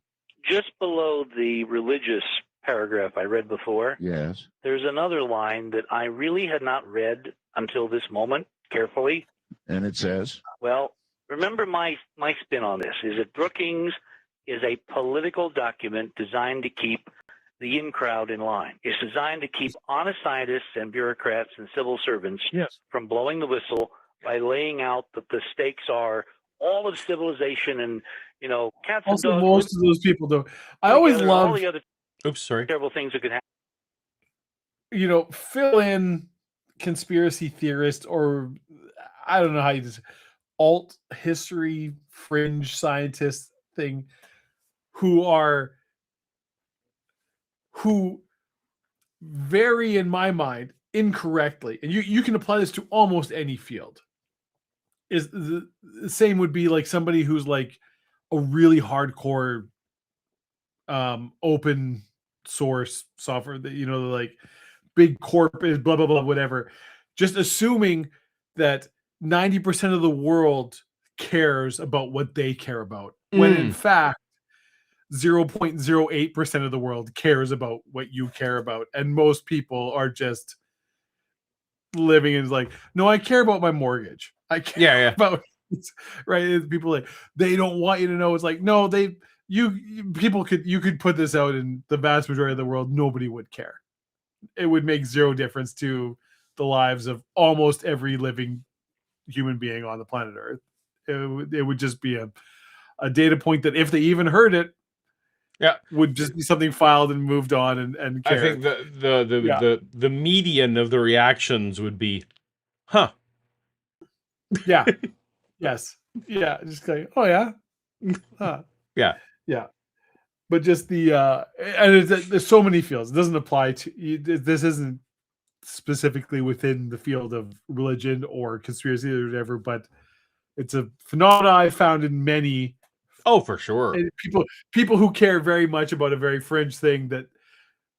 Just below the religious paragraph I read before, Yes. there's another line that I really had not read until this moment carefully. And it says, Well, remember my spin on this is that Brookings is a political document designed to keep the in-crowd in line. It's designed to keep honest scientists and bureaucrats and civil servants from blowing the whistle by laying out that the stakes are all of civilization and, cats and Also, dogs. most of those people do. I always all love, the other Oops, sorry. terrible things that could happen. Fill in conspiracy theorist, or I don't know how you just alt history fringe scientist thing who vary, in my mind, incorrectly, and you can apply this to almost any field. Is the same would be like somebody who's like a really hardcore open source software that like big corp is blah blah blah whatever, just assuming that 90% of the world cares about what they care about, when in fact 0.08% of the world cares about what you care about, and most people are just living in like, no, I care about my mortgage, I care about right. People like, they don't want you to know. It's like, no, you could put this out in the vast majority of the world, nobody would care. It would make zero difference to the lives of almost every living human being on the planet Earth. It would just be a data point that, if they even heard it, would just be something filed and moved on and cared. I think the median of the reactions would be, huh? Yeah. Yes. Yeah. Just like, oh yeah. Huh. Yeah. Yeah. But just the and there's so many fields. It doesn't apply to this. Isn't specifically within the field of religion or conspiracy or whatever, but it's a phenomenon I found in many. Oh, for sure. People who care very much about a very fringe thing, that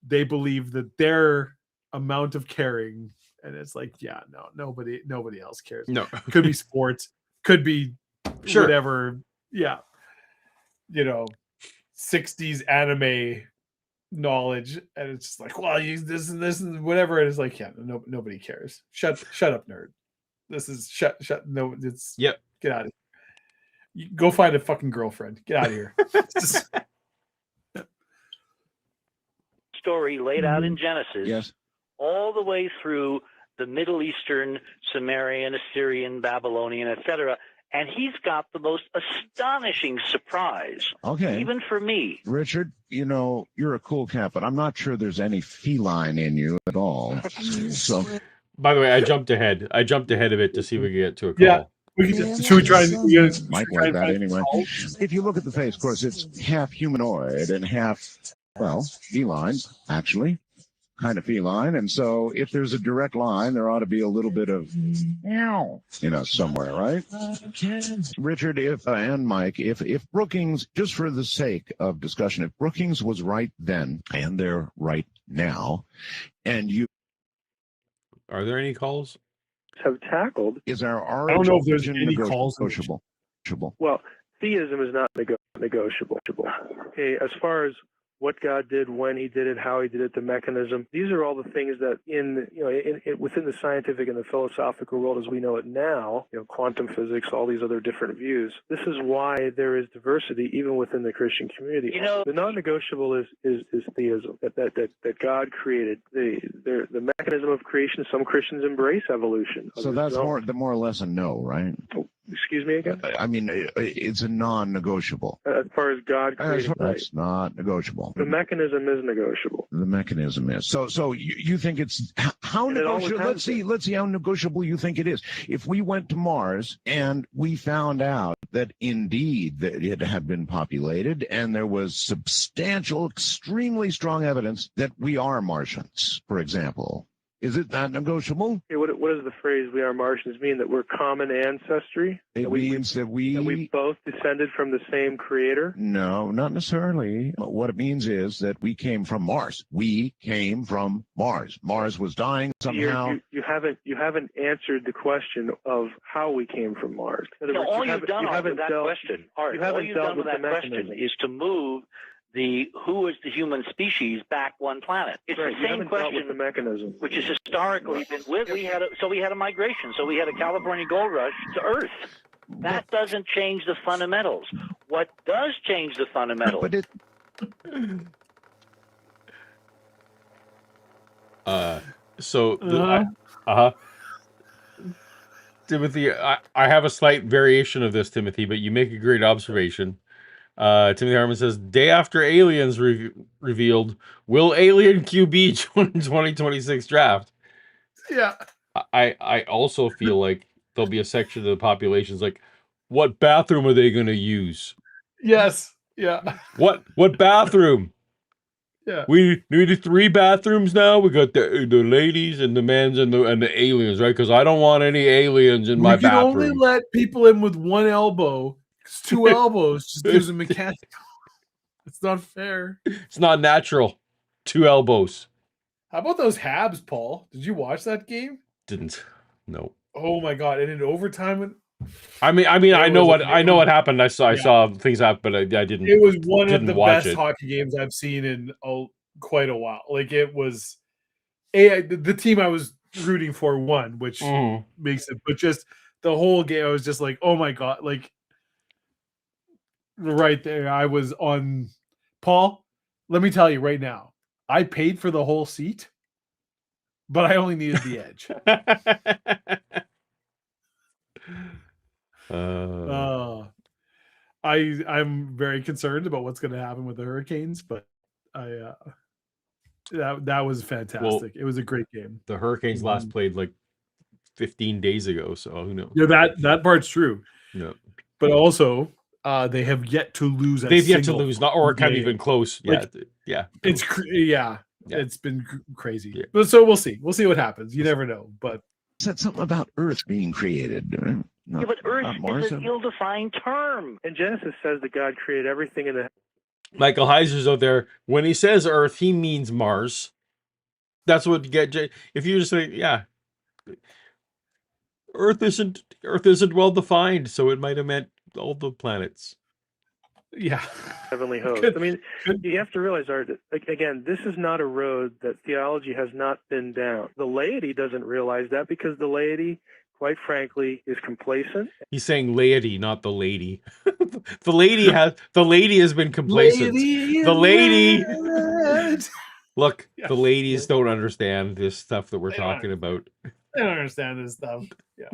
they believe that their amount of caring, and it's like, yeah, no, nobody else cares. No. Could be sports, could be whatever. Yeah. 60s anime knowledge, and it's just like, well, this and whatever. And it's like, yeah, nobody cares. Shut up, nerd. This is shut. No, it's get out of here. You go find a fucking girlfriend. Get out of here. Story laid out in Genesis, yes, all the way through the Middle Eastern, Sumerian, Assyrian, Babylonian, etc. And he's got the most astonishing surprise. Okay. Even for me. Richard, you're a cool cat, but I'm not sure there's any feline in you at all. So, by the way, I jumped ahead of it to see if we could get to a call. Yeah. Should we try Mike like that anyway. If you look at the face, of course, it's half humanoid and half, feline, actually. kind of feline. And so if there's a direct line, there ought to be a little bit of, somewhere, right? Richard, and Mike, if Brookings, just for the sake of discussion, if Brookings was right then and they're right now, and you Are there any calls? Have tackled. is our I don't know if there's origin any calls. negotiable? Well, theism is not negotiable. Okay, as far as what God did, when He did it, how He did it, the mechanism. These are all the things that within the scientific and the philosophical world as we know it now, quantum physics, all these other different views. This is why there is diversity even within the Christian community. The non-negotiable is theism that God created. The mechanism of creation. Some Christians embrace evolution. So that's more or less a no, right? Excuse me again? I mean, it's a non-negotiable. As far as God creating, that's not negotiable. The mechanism is negotiable. The mechanism is. So you think it's how negotiable? Let's see how negotiable you think it is. If we went to Mars and we found out that indeed that it had been populated and there was substantial, extremely strong evidence that we are Martians, for example. Is it not negotiable? Okay, what does the phrase "we are Martians" mean? That we're common ancestry? It means that we both descended from the same creator? No, not necessarily. What it means is that we came from Mars. We came from Mars. Mars was dying somehow. You haven't answered the question of how we came from Mars. All you've done with that question is to move who is the human species back one planet. It's the same question with the mechanism, which is historically been with. We had a migration. So we had a California gold rush to Earth. That doesn't change the fundamentals. What does change the fundamentals? Timothy, I have a slight variation of this, Timothy, but you make a great observation. Timothy Harmon says, day after aliens revealed, will Alien QB join 2026 draft? Yeah. I also feel like there'll be a section of the population's like, what bathroom are they going to use? Yes. Yeah. What bathroom? Yeah. We need 3 bathrooms now. We got the ladies and the men's and the aliens, right? Because I don't want any aliens in my bathroom. We can only let people in with one elbow. 2 elbows just gives them mechanical. It's not fair. It's not natural. 2 elbows. How about those Habs, Paul? Did you watch that game? Didn't. No. Oh my god! And in overtime, I mean, I know what happened. I saw things happen, but I didn't. It was one of the best it. hockey games I've seen in quite a while. Like it was, the team I was rooting for won, which makes it. But just the whole game, I was just like, oh my god! Like right there, I was on. Paul, let me tell you right now, I paid for the whole seat, but I only needed the edge. I'm very concerned about what's going to happen with the Hurricanes, but that was fantastic. Well, it was a great game. The Hurricanes last played like 15 days ago, so who knows? Yeah, that part's true. Yeah, but also they have yet to lose. They've yet to lose, not or kind of even close. Yeah, like, yeah. It's it's been crazy. Yeah. But so we'll see. We'll see what happens. You never know. But said something about Earth being created. Yeah, but Earth is an ill-defined term. And Genesis says that God created everything in the. Michael Heiser's out there. When he says Earth, he means Mars. That's what you get. If you just say, yeah, Earth isn't well defined, so it might have meant all the planets. Yeah, heavenly host. I mean, you have to realize, Art, again, this is not a road that theology has not been down. The laity doesn't realize that because the laity, quite frankly, is complacent. He's saying laity, not the lady. the lady has been complacent. The lady. Look, the ladies don't understand this stuff that we're talking about. They don't understand this stuff. Yeah.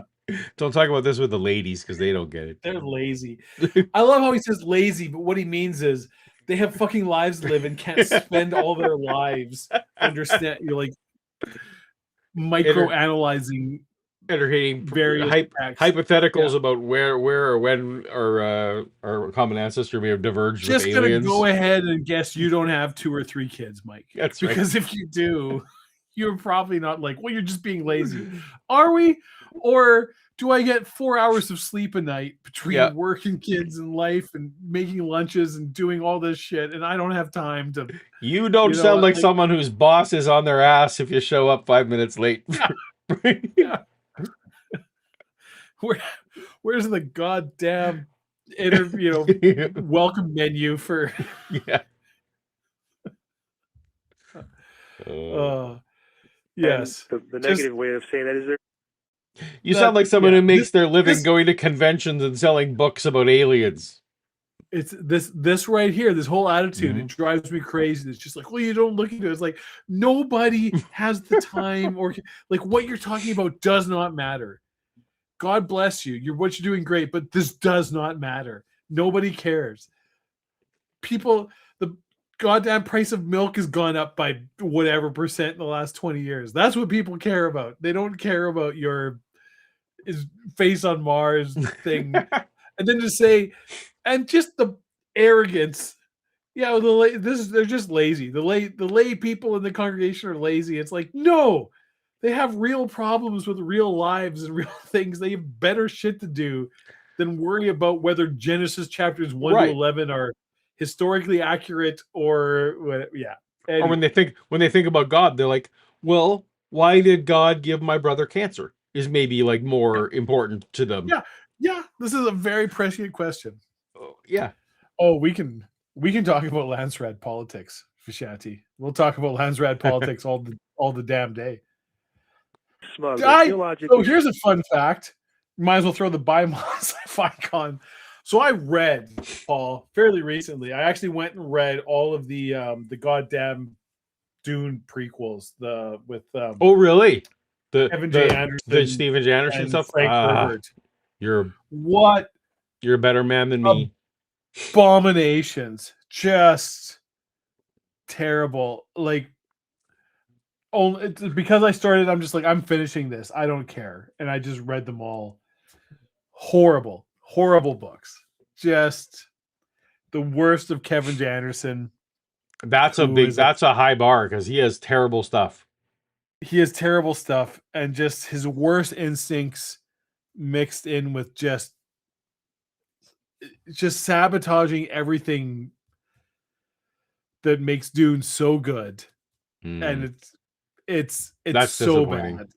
Don't talk about this with the ladies because they don't get it. They're lazy. I love how he says lazy, but what he means is they have fucking lives to live and can't spend all their lives understand. You're like micro-analyzing, entertaining various hypotheticals about where or when our common ancestor may have diverged. Just with gonna aliens. Go ahead and guess you don't have 2 or 3 kids, Mike. That's because if you do, you're probably not like, well, you're just being lazy. Are we? Or do I get 4 hours of sleep a night between work and kids and life and making lunches and doing all this shit, and I don't have time to? You don't sound like someone whose boss is on their ass if you show up 5 minutes late. Yeah. Where's the goddamn welcome menu for? Yeah. Yes. The negative way of saying that is there. You sound like someone who makes their living going to conventions and selling books about aliens. It's this right here, this whole attitude, it drives me crazy. It's just like, well, you don't look into it. It's like nobody has the time, or like what you're talking about does not matter. God bless you. What you're doing great, but this does not matter. Nobody cares. People, the goddamn price of milk has gone up by whatever percent in the last 20 years. That's what people care about. They don't care about your face on Mars thing. And then to say, and just the arrogance. Yeah, they're just lazy. The lay people in the congregation are lazy. It's like, no, they have real problems with real lives and real things. They have better shit to do than worry about whether Genesis chapters 1 to 11 are historically accurate or Anyway. Or when they think about God, they're like, well, why did God give my brother cancer? Is maybe like more important to them. Yeah. This is a very prescient question. Yeah. Oh, we can talk about Landsrad politics, Fishanti. We'll talk about Landsrad politics all the damn day. Smug. So here's a fun fact. Might as well throw the Bimos icon. So I read, Paul, fairly recently. I actually went and read all of the goddamn Dune prequels. Oh, really? Kevin J. Anderson, the Stephen J. Anderson stuff. Frank Herbert. You're a better man than me. Abominations, just terrible. Like, only because I started, I'm just like, I'm finishing this. I don't care, and I just read them all. Horrible books. Just the worst of Kevin J. Anderson. That's a high bar because he has terrible stuff. He has terrible stuff, and just his worst instincts mixed in with just sabotaging everything that makes Dune so good. And it's so bad.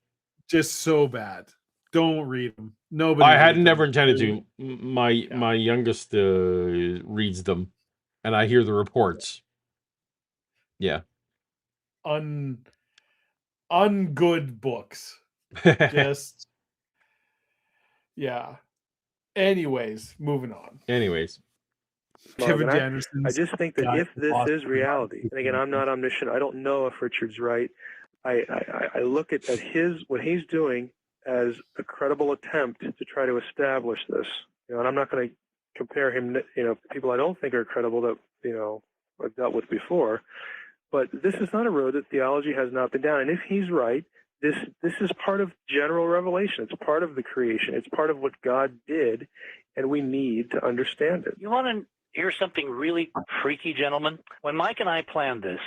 Just so bad. Don't read them. Nobody. I had never intended to. My youngest reads them, and I hear the reports. Yeah. Ungood books. Just yeah. Anyways, moving on. Kevin Anderson. I just think that if this is reality, and again, I'm not omniscient. I don't know if Richard's right. I look at what he's doing as a credible attempt to try to establish this. And I'm not going to compare him. People I don't think are credible that I've dealt with before. But this is not a road that theology has not been down. And if he's right, this is part of general revelation. It's part of the creation. It's part of what God did, and we need to understand it. You want to hear something really freaky, gentlemen? When Mike and I planned this,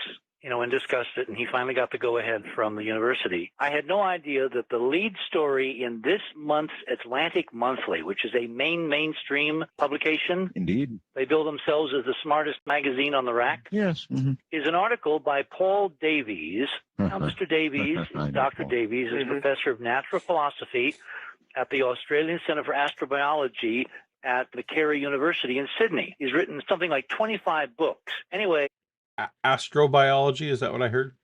and discussed it, and he finally got the go-ahead from the university, I had no idea that the lead story in this month's Atlantic Monthly, which is a mainstream publication. Indeed. They bill themselves as the smartest magazine on the rack. Yes. Mm-hmm. Is an article by Paul Davies. Now, Mr. Davies, Dr. Davies, is professor of natural philosophy at the Australian Centre for Astrobiology at Macquarie University in Sydney. He's written something like 25 books. Anyway. Astrobiology, is that what I heard?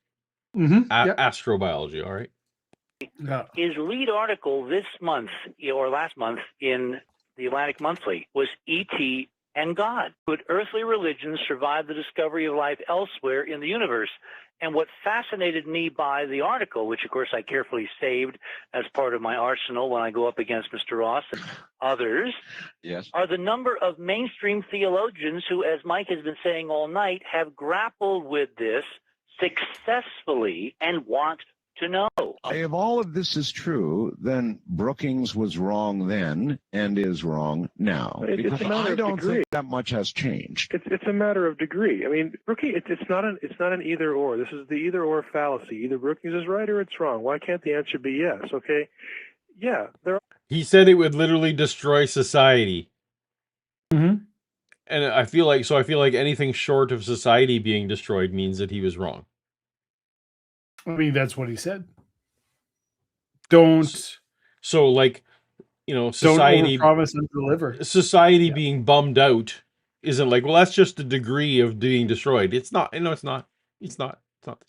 Mm-hmm. Astrobiology, all right. Yeah. His lead article this month, or last month, in the Atlantic Monthly was E.T. and God. Could earthly religions survive the discovery of life elsewhere in the universe? And what fascinated me by the article, which of course I carefully saved as part of my arsenal when I go up against Mr. Ross and others, are the number of mainstream theologians who, as Mike has been saying all night, have grappled with this successfully and want to know. If all of this is true, then Brookings was wrong then and is wrong now. It's Because a matter I of don't degree. think that much has changed. It's a matter of degree. I mean, Brookings, it's not an either or. This is the either or fallacy. Either Brookings is right or it's wrong. Why can't the answer be yes? Okay, yeah, there are. He said it would literally destroy society. Mm-hmm. And I feel like anything short of society being destroyed means that he was wrong. I mean, that's what he said. Don't So like, society overpromise and deliver. Society being bummed out isn't like, well, that's just a degree of being destroyed. It's not. No, it's not. It's not. It's not.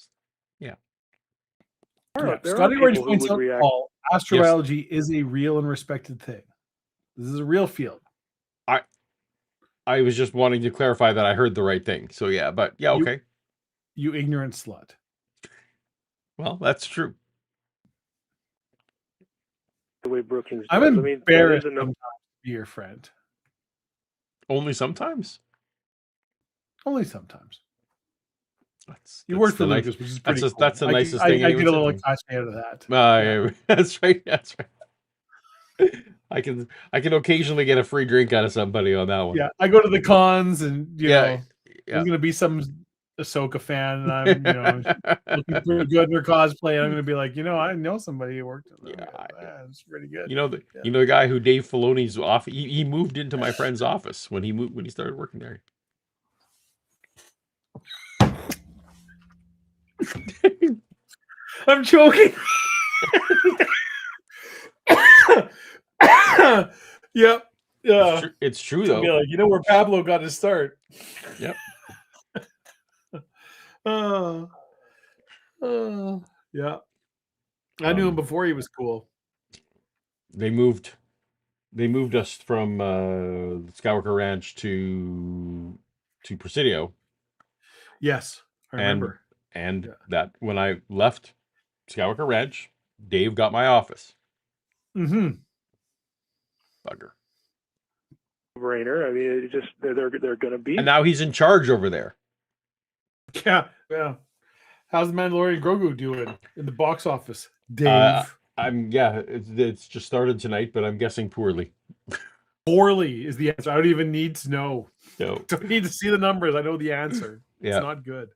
Yeah. There are Scotty already people who points would out, react. Paul, astrobiology is a real and respected thing. This is a real field. I was just wanting to clarify that I heard the right thing. So yeah, but yeah, okay. You ignorant slut. Well, that's true. The way Brookings I'm does. embarrassed sometimes to be your friend. Only sometimes. Only sometimes. You That's work for the Lucas, which is pretty cool. That's the nicest I thing. get a little cash out of that. That's right. That's right. I can occasionally get a free drink out of somebody on that one. Yeah, I go to the cons and Yeah. there's gonna be some Ahsoka fan and I'm looking for a good in their cosplay and I'm gonna be like, I know somebody who worked on that. Yeah, it's pretty good. The guy who Dave Filoni's off. He moved into my friend's office when he started working there. I'm choking. Yep. Yeah. It's true though. Be like, where Pablo got his start. Yep. Yeah. I knew him before he was cool. They moved us from Skywalker Ranch to Presidio. Yes, I remember. And that when I left Skywalker Ranch, Dave got my office. Mm-hmm. Bugger. Brainer. I mean, it just they're going to be. And now he's in charge over there. Yeah. How's the Mandalorian Grogu doing in the box office, Dave? It's just started tonight, but I'm guessing poorly. Poorly is the answer. I don't even need to know. No. Don't need to see the numbers. I know the answer. Yeah. It's not good.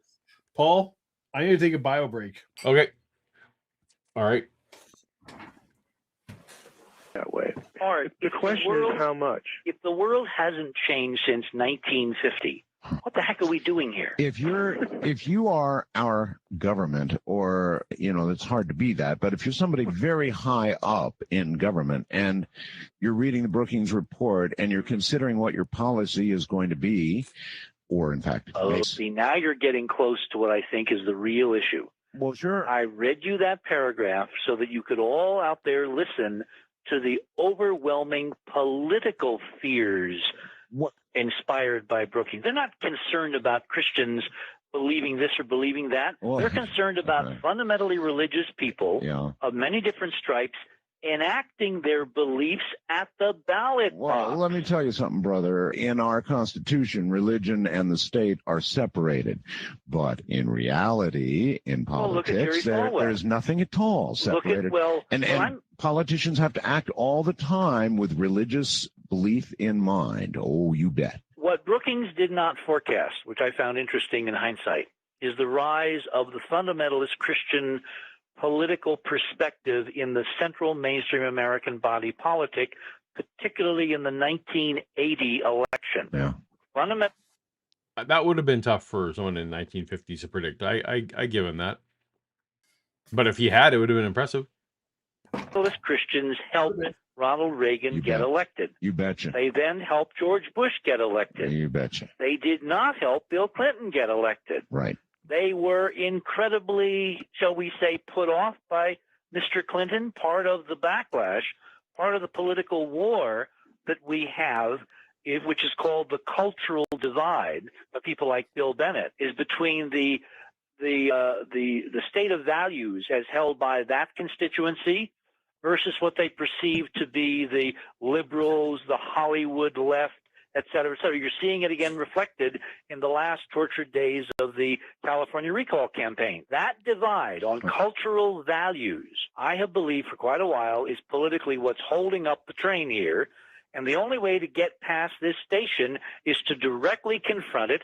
Paul, I need to take a bio break. Okay. All right. That way. Art, The question is how much. If the world hasn't changed since 1950, what the heck are we doing here? If you are our government, or it's hard to be that, but if you're somebody very high up in government and you're reading the Brookings report and you're considering what your policy is going to be, or in fact, see, now you're getting close to what I think is the real issue. Well, sure. I read you that paragraph so that you could all out there listen to the overwhelming political fears inspired by Brookings. They're not concerned about Christians believing this or believing that. They're concerned about fundamentally religious people of many different stripes enacting their beliefs at the ballot box. Well, let me tell you something, brother. In our Constitution, religion and the state are separated. But in reality, in politics, there's nothing at all separated. And politicians have to act all the time with religious belief in mind. Oh, you bet. What Brookings did not forecast, which I found interesting in hindsight, is the rise of the fundamentalist Christian political perspective in the central mainstream American body politic, particularly in the 1980 election. Yeah. That would have been tough for someone in the 1950s to predict. I give him that. But if he had, it would have been impressive. Fundamentalist Christians helped Ronald Reagan get elected. You betcha. They then helped George Bush get elected. You betcha. They did not help Bill Clinton get elected. Right. They were incredibly, shall we say, put off by Mr. Clinton. Part of the backlash, part of the political war that we have, which is called the cultural divide by people like Bill Bennett, is between the state of values as held by that constituency versus what they perceive to be the liberals, the Hollywood left, et cetera, et cetera. You're seeing it again reflected in the last tortured days of the California recall campaign. That divide on cultural values, I have believed for quite a while, is politically what's holding up the train here. And the only way to get past this station is to directly confront it,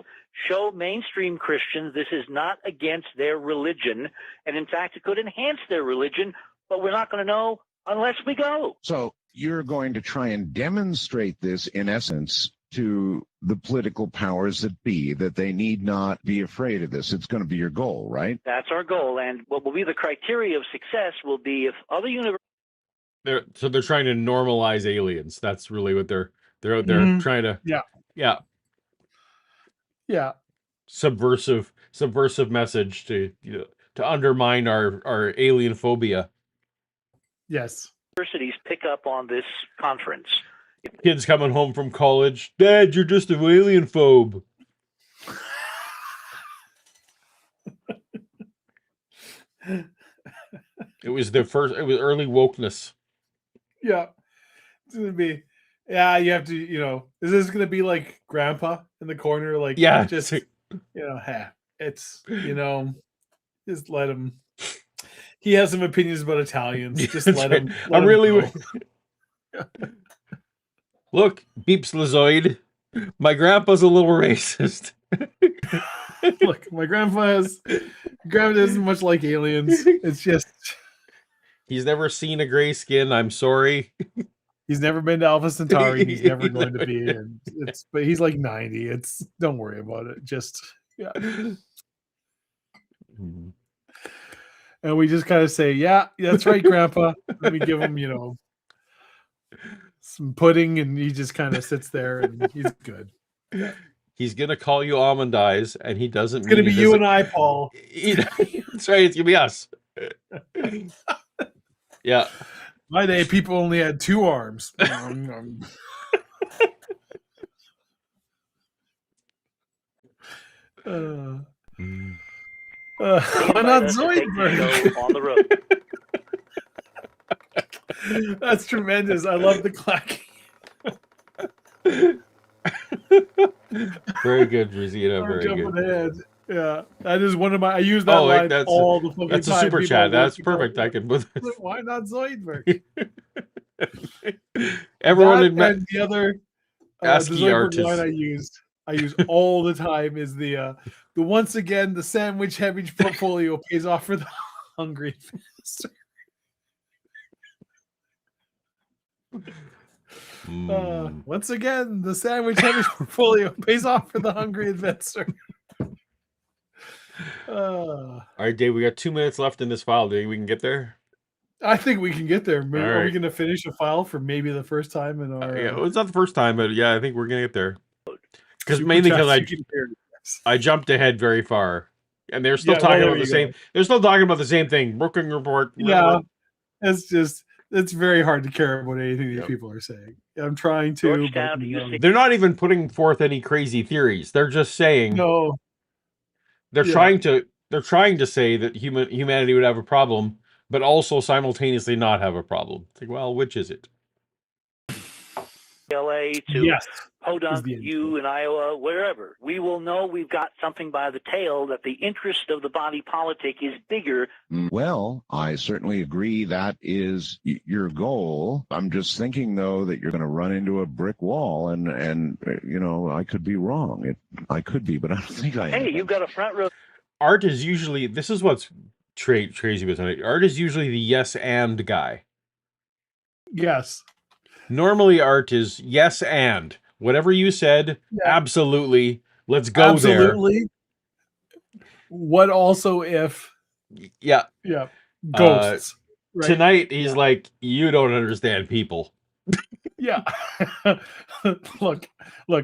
show mainstream Christians this is not against their religion, and in fact, it could enhance their religion, but we're not going to know unless we go. So you're going to try and demonstrate this, in essence, to the political powers that be, that they need not be afraid of this. It's going to be your goal, right? That's our goal. And what will be the criteria of success will be if other universities. They're trying to normalize aliens. That's really what they're out there trying to. Yeah. Subversive message to to undermine our alien phobia. Yes. Universities pick up on this conference. Kids coming home from college, Dad, you're just an alien phobe. It was early wokeness. Yeah. It's going to be, you have to, is this going to be like grandpa in the corner? Like, just, it's, just let him, he has some opinions about Italians. Just let him. I'm really, look, beeps Lazoid. My grandpa's a little racist. Look, my grandpa isn't much like aliens. It's just, he's never seen a gray skin. I'm sorry. He's never been to Alpha Centauri. He's never going to be. But he's like 90. Don't worry about it. Just And we just kind of say, yeah, that's right, Grandpa. Let me give him, some pudding, and he just kind of sits there, and he's good. Yeah. He's gonna call you almond eyes, and he doesn't. It's gonna be you and I, Paul. That's right. It's gonna be us. Yeah. My day, people only had 2 arms. Why not Zoidberg? On the road. That's tremendous. I love the clacking. Very good, Rosita. Very good. Ahead. Yeah, that is one of my. I use that line all the fucking time. That's a super chat. That's perfect. I can put. Why not Zoidberg? Everyone and the other ASCII the artist line I use all the time is the once again the sandwich hemorrhage portfolio pays off for the hungry investor. Once again, the sandwich hemorrhage portfolio pays off for the hungry investor. All right, Dave, we got 2 minutes left in this file. Do you think we can get there? I think we can get there. Maybe, are we going to finish a file for maybe the first time in our? Yeah, well, it's not the first time, but yeah, I think we're going to get there. Mainly because I jumped ahead very far, and they're still talking about the same. They're still talking about the same thing. Booking report. Yeah, it's very hard to care about anything these people are saying. I'm trying to. But, they're not even putting forth any crazy theories. They're just saying no. They're trying to say that humanity would have a problem, but also simultaneously not have a problem. It's like, well, which is it? LA to Podunk, you in Iowa, wherever. We will know we've got something by the tail, that the interest of the body politic is bigger. Well, I certainly agree that is your goal. I'm just thinking, though, that you're going to run into a brick wall, and I could be wrong. I could be, but I don't think I am. Hey, you've got a front row. Art is usually, this is what's crazy about it. Art is usually the yes and guy. Yes. Normally, Art is yes and whatever you said. Absolutely, let's go there. What also if? Yeah. Ghosts. Right? Tonight, he's like, you don't understand people. Yeah. Look,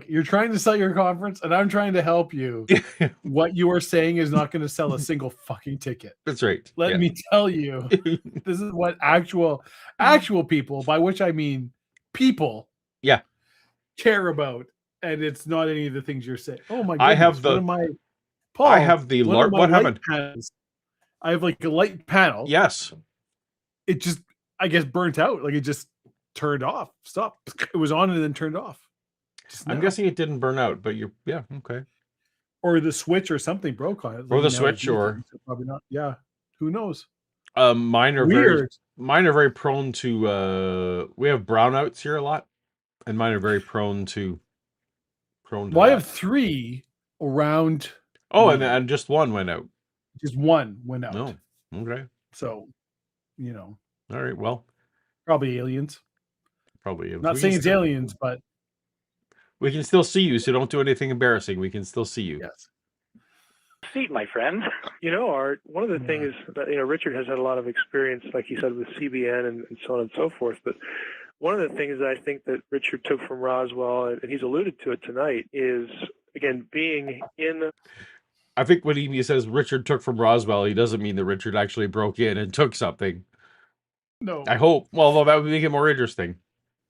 you're trying to sell your conference, and I'm trying to help you. What you are saying is not going to sell a single fucking ticket. That's right. Let me tell you, this is what actual people, by which I mean people, care about, and it's not any of the things you're saying. Oh my goodness! What happened? Panels, I have like a light panel. Yes. It just, I guess, burnt out. Like it just turned off. Stopped. It was on and then turned off. Just I'm now. guessing it didn't burn out, but yeah, okay. Or the switch or something broke on it. Or the an switch, LED or thing, so probably not. Yeah, who knows? mine are Weird. very prone to. We have brownouts here a lot, and mine are very prone to. Well, I that. have 3 around. Oh, me. and just one went out. Just one went out. No, okay, So, you know, all right. Well, probably aliens. probably. Not We saying can it's still- aliens, but We can still see you, so don't do anything embarrassing. We can still see you. yes. Seat, my friend. You know, Art, one of the Yeah. things that, Richard has had a lot of experience, like he said, with CBN and so on and so forth. But one of the things that I think that Richard took from Roswell, and he's alluded to it tonight, is, again, being in. I think when he says Richard took from Roswell, he doesn't mean that Richard actually broke in and took something. No. I hope. Well, although that would make it more interesting.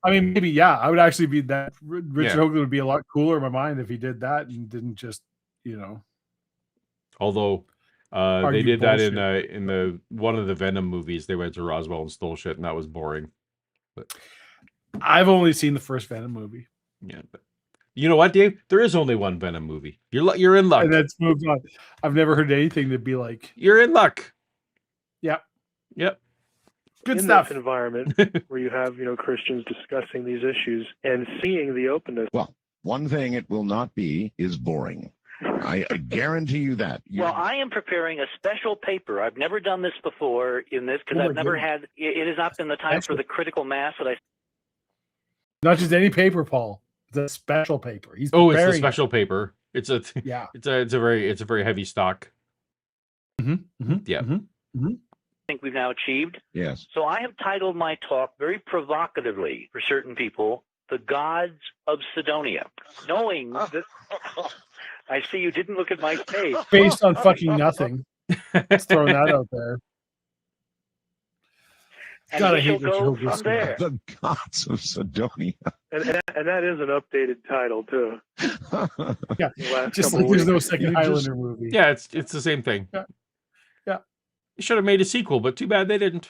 I mean, maybe, yeah. I would actually be that. Richard Yeah. Hoagland would be a lot cooler in my mind if he did that and didn't just, Although they argue did that bullshit. in the one of the Venom movies. They went to Roswell and stole shit, and that was boring. But I've only seen the first Venom movie. yeah, but you know what, Dave? There is only one Venom movie. You're in luck. And that's moved on. I've never heard anything that'd be like, You're in luck. Yep. Yep. Good in stuff. this environment where you have, Christians discussing these issues and seeing the openness. Well, one thing it will not be is boring. I guarantee you that. Well, I am preparing a special paper. I've never done this before in this because Oh my I've never goodness. had. It has not been the time for the critical mass that I. Not just any paper, Paul. It's a special paper. He's Oh, it's a preparing special paper. It's a it. Yeah. it's a very heavy stock. Yeah. think we've now achieved. Yes. So I have titled my talk very provocatively for certain people, "The Gods of Sidonia," knowing that I see you didn't look at my face. Based on fucking nothing. Let's throw that out there. And God, I we shall hate Richard go Hoagland. from there. The gods of Sidonia. And that is an updated title too. Yeah, The last just couple like there's no weeks. second You Highlander movie. Yeah, it's the same thing. Yeah. Yeah. You should have made a sequel, but too bad they didn't.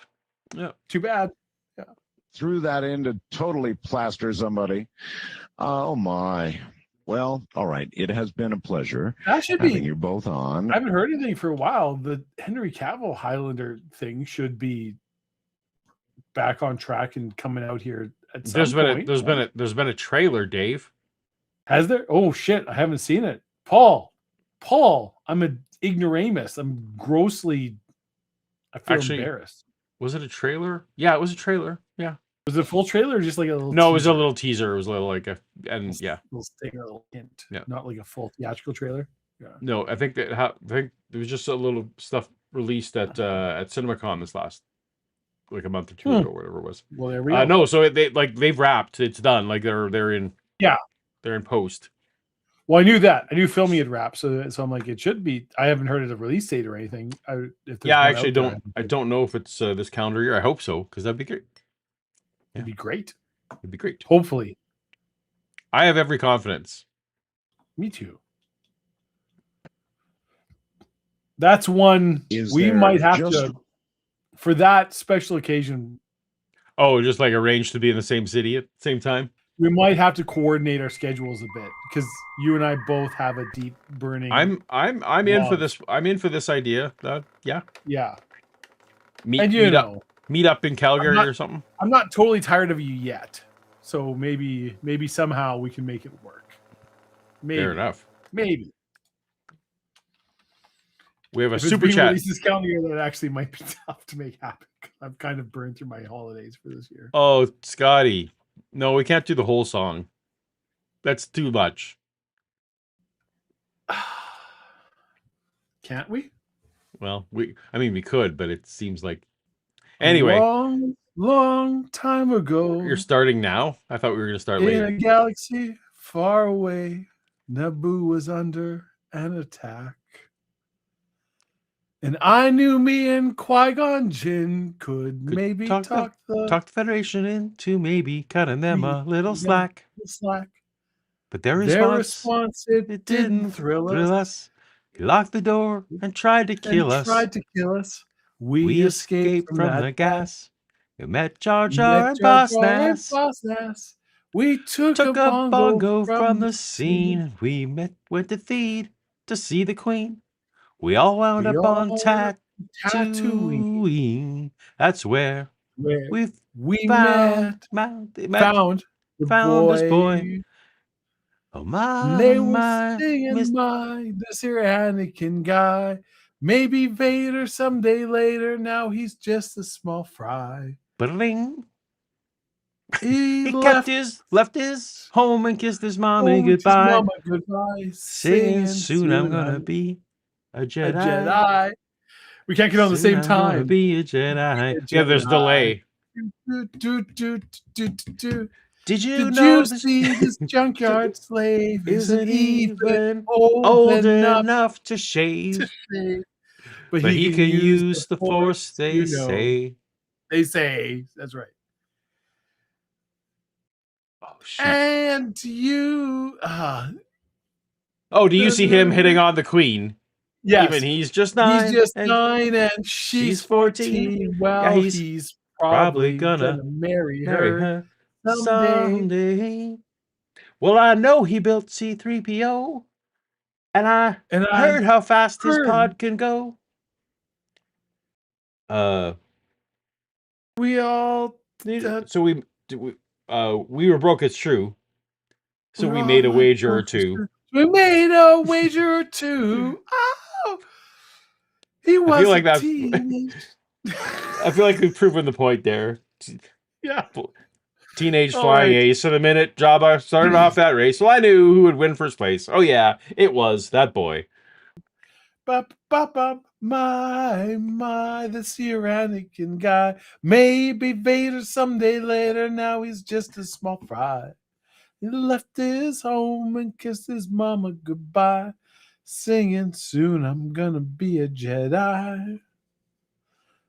Yeah. Too bad. Threw that in to totally plaster somebody. Oh my. Well, all right. It has been a pleasure That should having be. you both on. I haven't heard anything for a while. The Henry Cavill Highlander thing should be back on track and coming out here at some point. There's been a trailer, Dave. Has there? Oh shit! I haven't seen it. Paul, I'm an ignoramus. I'm grossly. I feel Actually, embarrassed. Was it a trailer? Yeah, it was a trailer. Yeah. Was it a full trailer or just like a little? No, it was a teaser? little teaser. It was a little like a yeah. Little stinger, a little hint. Yeah. Not like a full theatrical trailer. Yeah. No, I think there was just a little stuff released at CinemaCon this last like a month or two ago, whatever it was. Well, there we go. No, so they've wrapped. It's done. Like they're in. Yeah. They're in post. Well, I knew that. I knew filming had wrapped, so I'm like, it should be. I haven't heard of a release date or anything. Yeah, I actually don't. I don't know if it's this calendar year. I hope so, because that'd be great. It'd be great. It'd be great. Hopefully, I have every confidence. me too. That's one Is we there might have just- to for that special occasion. Oh, just like arranged to be in the same city at the same time. We might have to coordinate our schedules a bit because you and I both have a deep burning. I'm in for love. this. I'm in for this idea. Yeah. Yeah, Meet, and meet up. Meet up in Calgary or something. I'm not totally tired of you yet. So maybe somehow we can make it work. Maybe. Fair enough. Maybe. We have a If it's super being chat. released this calendar year, that actually might be tough to make happen. I've kind of burned through my holidays for this year. Oh, Scotty. No, we can't do the whole song. That's too much. Can't we? Well, we could, but it seems like anyway. Long time ago, You're starting now? I thought we were going to start in later. a galaxy far away, Naboo was under an attack. And I knew me and Qui-Gon Jinn could maybe talk Talk the Federation into maybe cutting them a little slack. slack. But their Their response, response, it didn't thrill us. He locked the door and tried to kill us. Tried to kill us. We escaped from that the gas. We met Jar We Jar met and Jar Boss Jar and Nass. Boss Nass. We took Took a bongo from the the scene. We went to feed to see the queen. We all wound We up on all tattooing tattooing. That's where where we we found found the found this boy. boy. Oh And my, oh they were my, singing, Miss my, this here Anakin guy. Maybe Vader someday later. Now he's just a small fry. Bling. He He left left his home and kissed his mommy home with his goodbye, mama goodbye, singing singing soon I'm soon gonna I'm be a a Jedi. Jedi. We can't get on the Soon same I'm gonna time. be a Jedi. A Yeah, there's Jedi. delay. Do. Did you Did know you this see this junkyard slave isn't isn't even even old old enough enough to to shave? shave? But But he he can can use the use the force, force, they you know. say. They say. That's right. Oh shoot. And you Oh, do you see him hitting on the queen? yes. Even he's just He's 9 just and 9 and she's 14. Yeah, Well, he's he's probably probably gonna gonna marry marry her her someday. someday. Well, I know he built C-3PO, and I And I heard how fast his heard pod can go. we all So we were broke. It's true. So we're we all made a like wager or two. we made a wager or two. Oh, he I was feel a like that's. teenage. I feel like we've proven the point there. Yeah. Teenage All flying right. ace of the minute. Jabba started off that race. Well, I knew who would win first place. Oh yeah, it was that boy. Bop, bop, bop. My, this here Anakin guy. Maybe Vader someday later. Now he's just a small fry. He left his home and kissed his mama goodbye, singing, soon I'm gonna be a Jedi.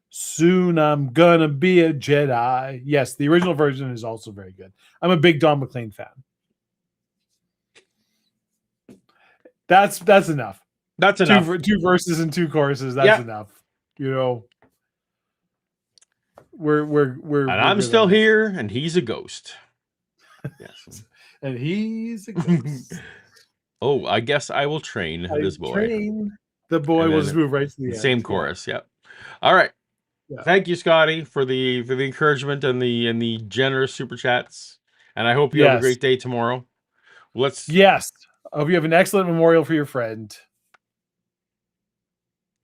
Soon I'm gonna be a Jedi. Yes, the original version is also very good. I'm a big Don McLean fan. That's enough. That's enough. Two verses and two choruses. That's enough. You know, we're And I'm still here, and he's a ghost. Yes. And he's a ghost. Oh, I guess I will train this boy. The boy will just move right to the end. Same chorus. Yep. All right. Yeah. Thank you, Scotty, for the encouragement and the generous super chats. And I hope you have a great day tomorrow. Yes. I hope you have an excellent memorial for your friend.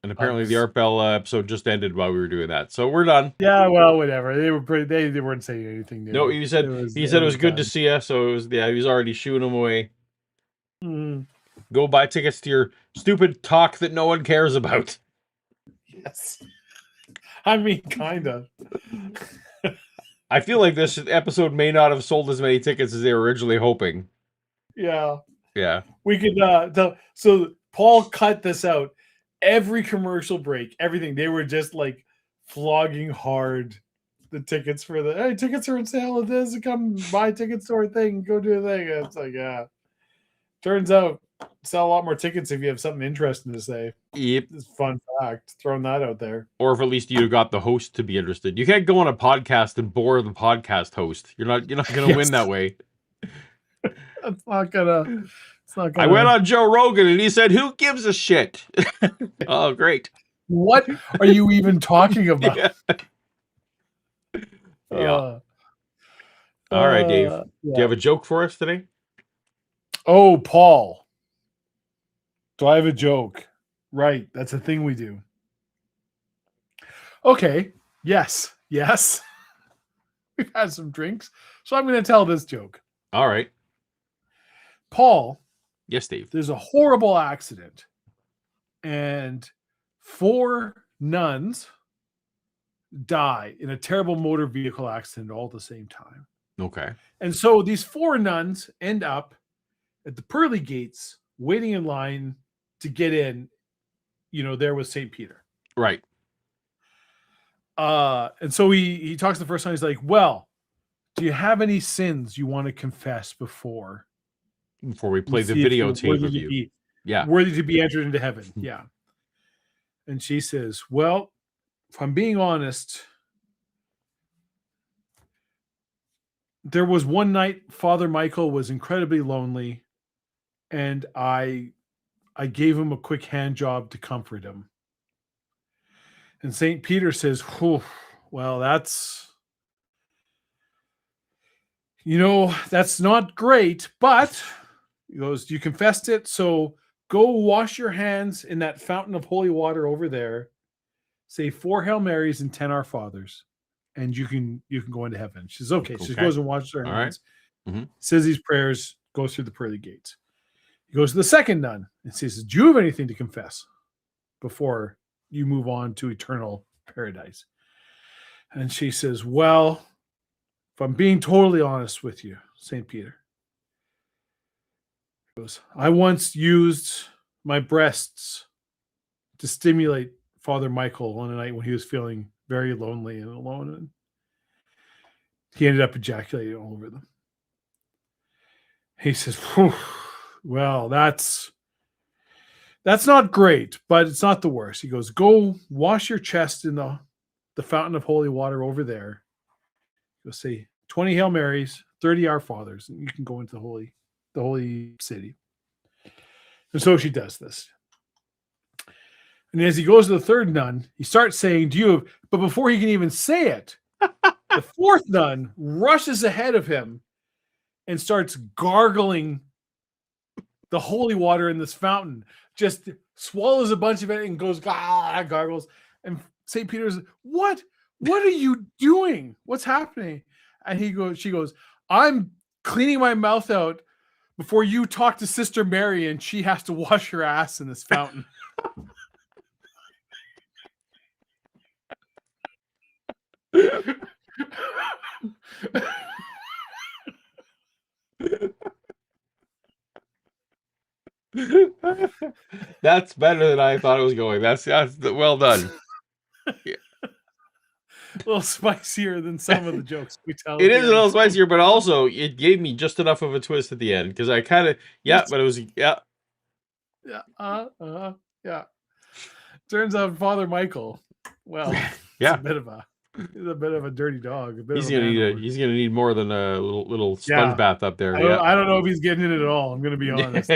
And apparently the Art Bell episode just ended while we were doing that. So we're done. Yeah, well, whatever. They weren't saying anything new. No, he said it was good to see us. So it was, he was already shooing them away. Mm-hmm. Go buy tickets to your stupid talk that no one cares about. Yes. I mean, kind of. I feel like this episode may not have sold as many tickets as they were originally hoping. Yeah. Yeah. We could so Paul cut this out. Every commercial break, everything, they were just like flogging hard the tickets for hey, tickets are on sale at this, come buy tickets to our thing, go do a thing. It's like, yeah. Turns out sell a lot more tickets if you have something interesting to say. Yep. It's a fun fact. Throwing that out there. Or if at least you got the host to be interested. You can't go on a podcast and bore the podcast host. You're not gonna win that way. It's not gonna. I went on Joe Rogan and he said, "Who gives a shit?" Oh, great. What are you even talking about? Yeah. All right, Dave. Do you have a joke for us today? Oh, Paul. Do I have a joke? Right. That's a thing we do. Okay. Yes. We've had some drinks. So I'm going to tell this joke. All right. Paul. Yes, Dave. There's a horrible accident. And 4 nuns die in a terrible motor vehicle accident all at the same time. Okay. And so these 4 nuns end up at the pearly gates waiting in line to get in, there with St. Peter. Right. And so he talks the first time. He's like, well, do you have any sins you want to confess before we play the videotape of you? Worthy to be entered into heaven. Yeah. And she says, well, if I'm being honest, there was one night Father Michael was incredibly lonely, and I gave him a quick hand job to comfort him. And St. Peter says, "Whew, well, that's that's not great, but," he goes, "you confessed it, so go wash your hands in that fountain of holy water over there. Say 4 Hail Marys and 10 Our Fathers, and you can go into heaven." She says, "Okay." She Okay. goes and washes her All right. hands, Mhm. says these prayers, goes through the pearly gates. He goes to the second nun and says, "Do you have anything to confess before you move on to eternal paradise?" And she says, "Well, if I'm being totally honest with you, St. Peter," he goes, "I once used my breasts to stimulate Father Michael on a night when he was feeling very lonely and alone, and he ended up ejaculating all over them." He says, "Whew, well, that's not great, but it's not the worst." He goes, "Go wash your chest in the fountain of holy water over there. Go say 20 Hail Marys, 30 Our Fathers, and you can go into the holy city." And so she does this. And as he goes to the third nun, he starts saying, "Do you have," but before he can even say it, the fourth nun rushes ahead of him and starts gargling the holy water in this fountain, just swallows a bunch of it and goes, gargles. And St. Peter's, what are you doing? What's happening? And she goes, "I'm cleaning my mouth out before you talk to Sister Mary and she has to wash her ass in this fountain." That's better than I thought it was going. That's well done. A little spicier than some of the jokes we tell. It at the is a end. little spicier, but also it gave me just enough of a twist at the end because I kind of but it was Yeah. Yeah. Turns out Father Michael, well, he's a bit of a dirty dog. He's gonna need more than a little sponge bath up there. I don't know if he's getting it at all. I'm gonna be honest.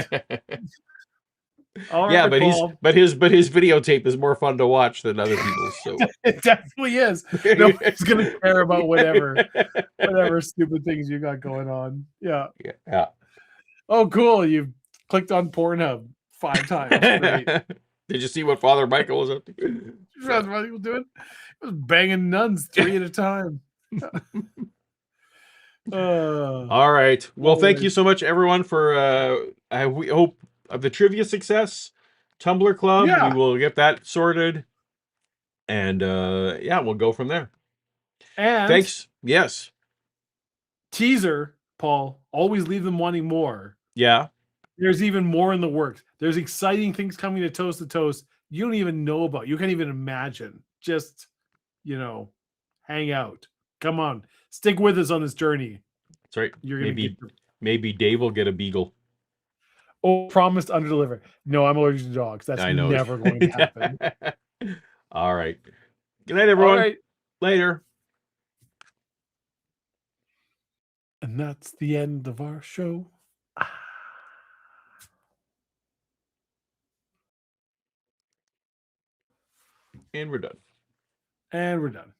All Yeah, right, but Paul. his videotape is more fun to watch than other people's. So It definitely is. Nobody's gonna care about whatever stupid things you got going on. Yeah. Yeah. Oh, cool. You've clicked on Pornhub 5 times. Great. Did you see what Father Michael was up to? Father Michael doing? He was banging nuns 3 at a time. All right. Well, thank you so much, everyone, for we hope of the trivia success. Tumblr Club, we will get that sorted. And we'll go from there. And thanks. Yes. Teaser, Paul, always leave them wanting more. Yeah. There's even more in the works. There's exciting things coming to Toast you don't even know about. You can't even imagine. Just, hang out. Come on. Stick with us on this journey. That's right. You're gonna maybe Dave will get a beagle. Oh, promised under deliver. No, I'm allergic to dogs. That's never going to happen. All right. Good night, everyone. All right. Later. And that's the end of our show. And we're done. And we're done.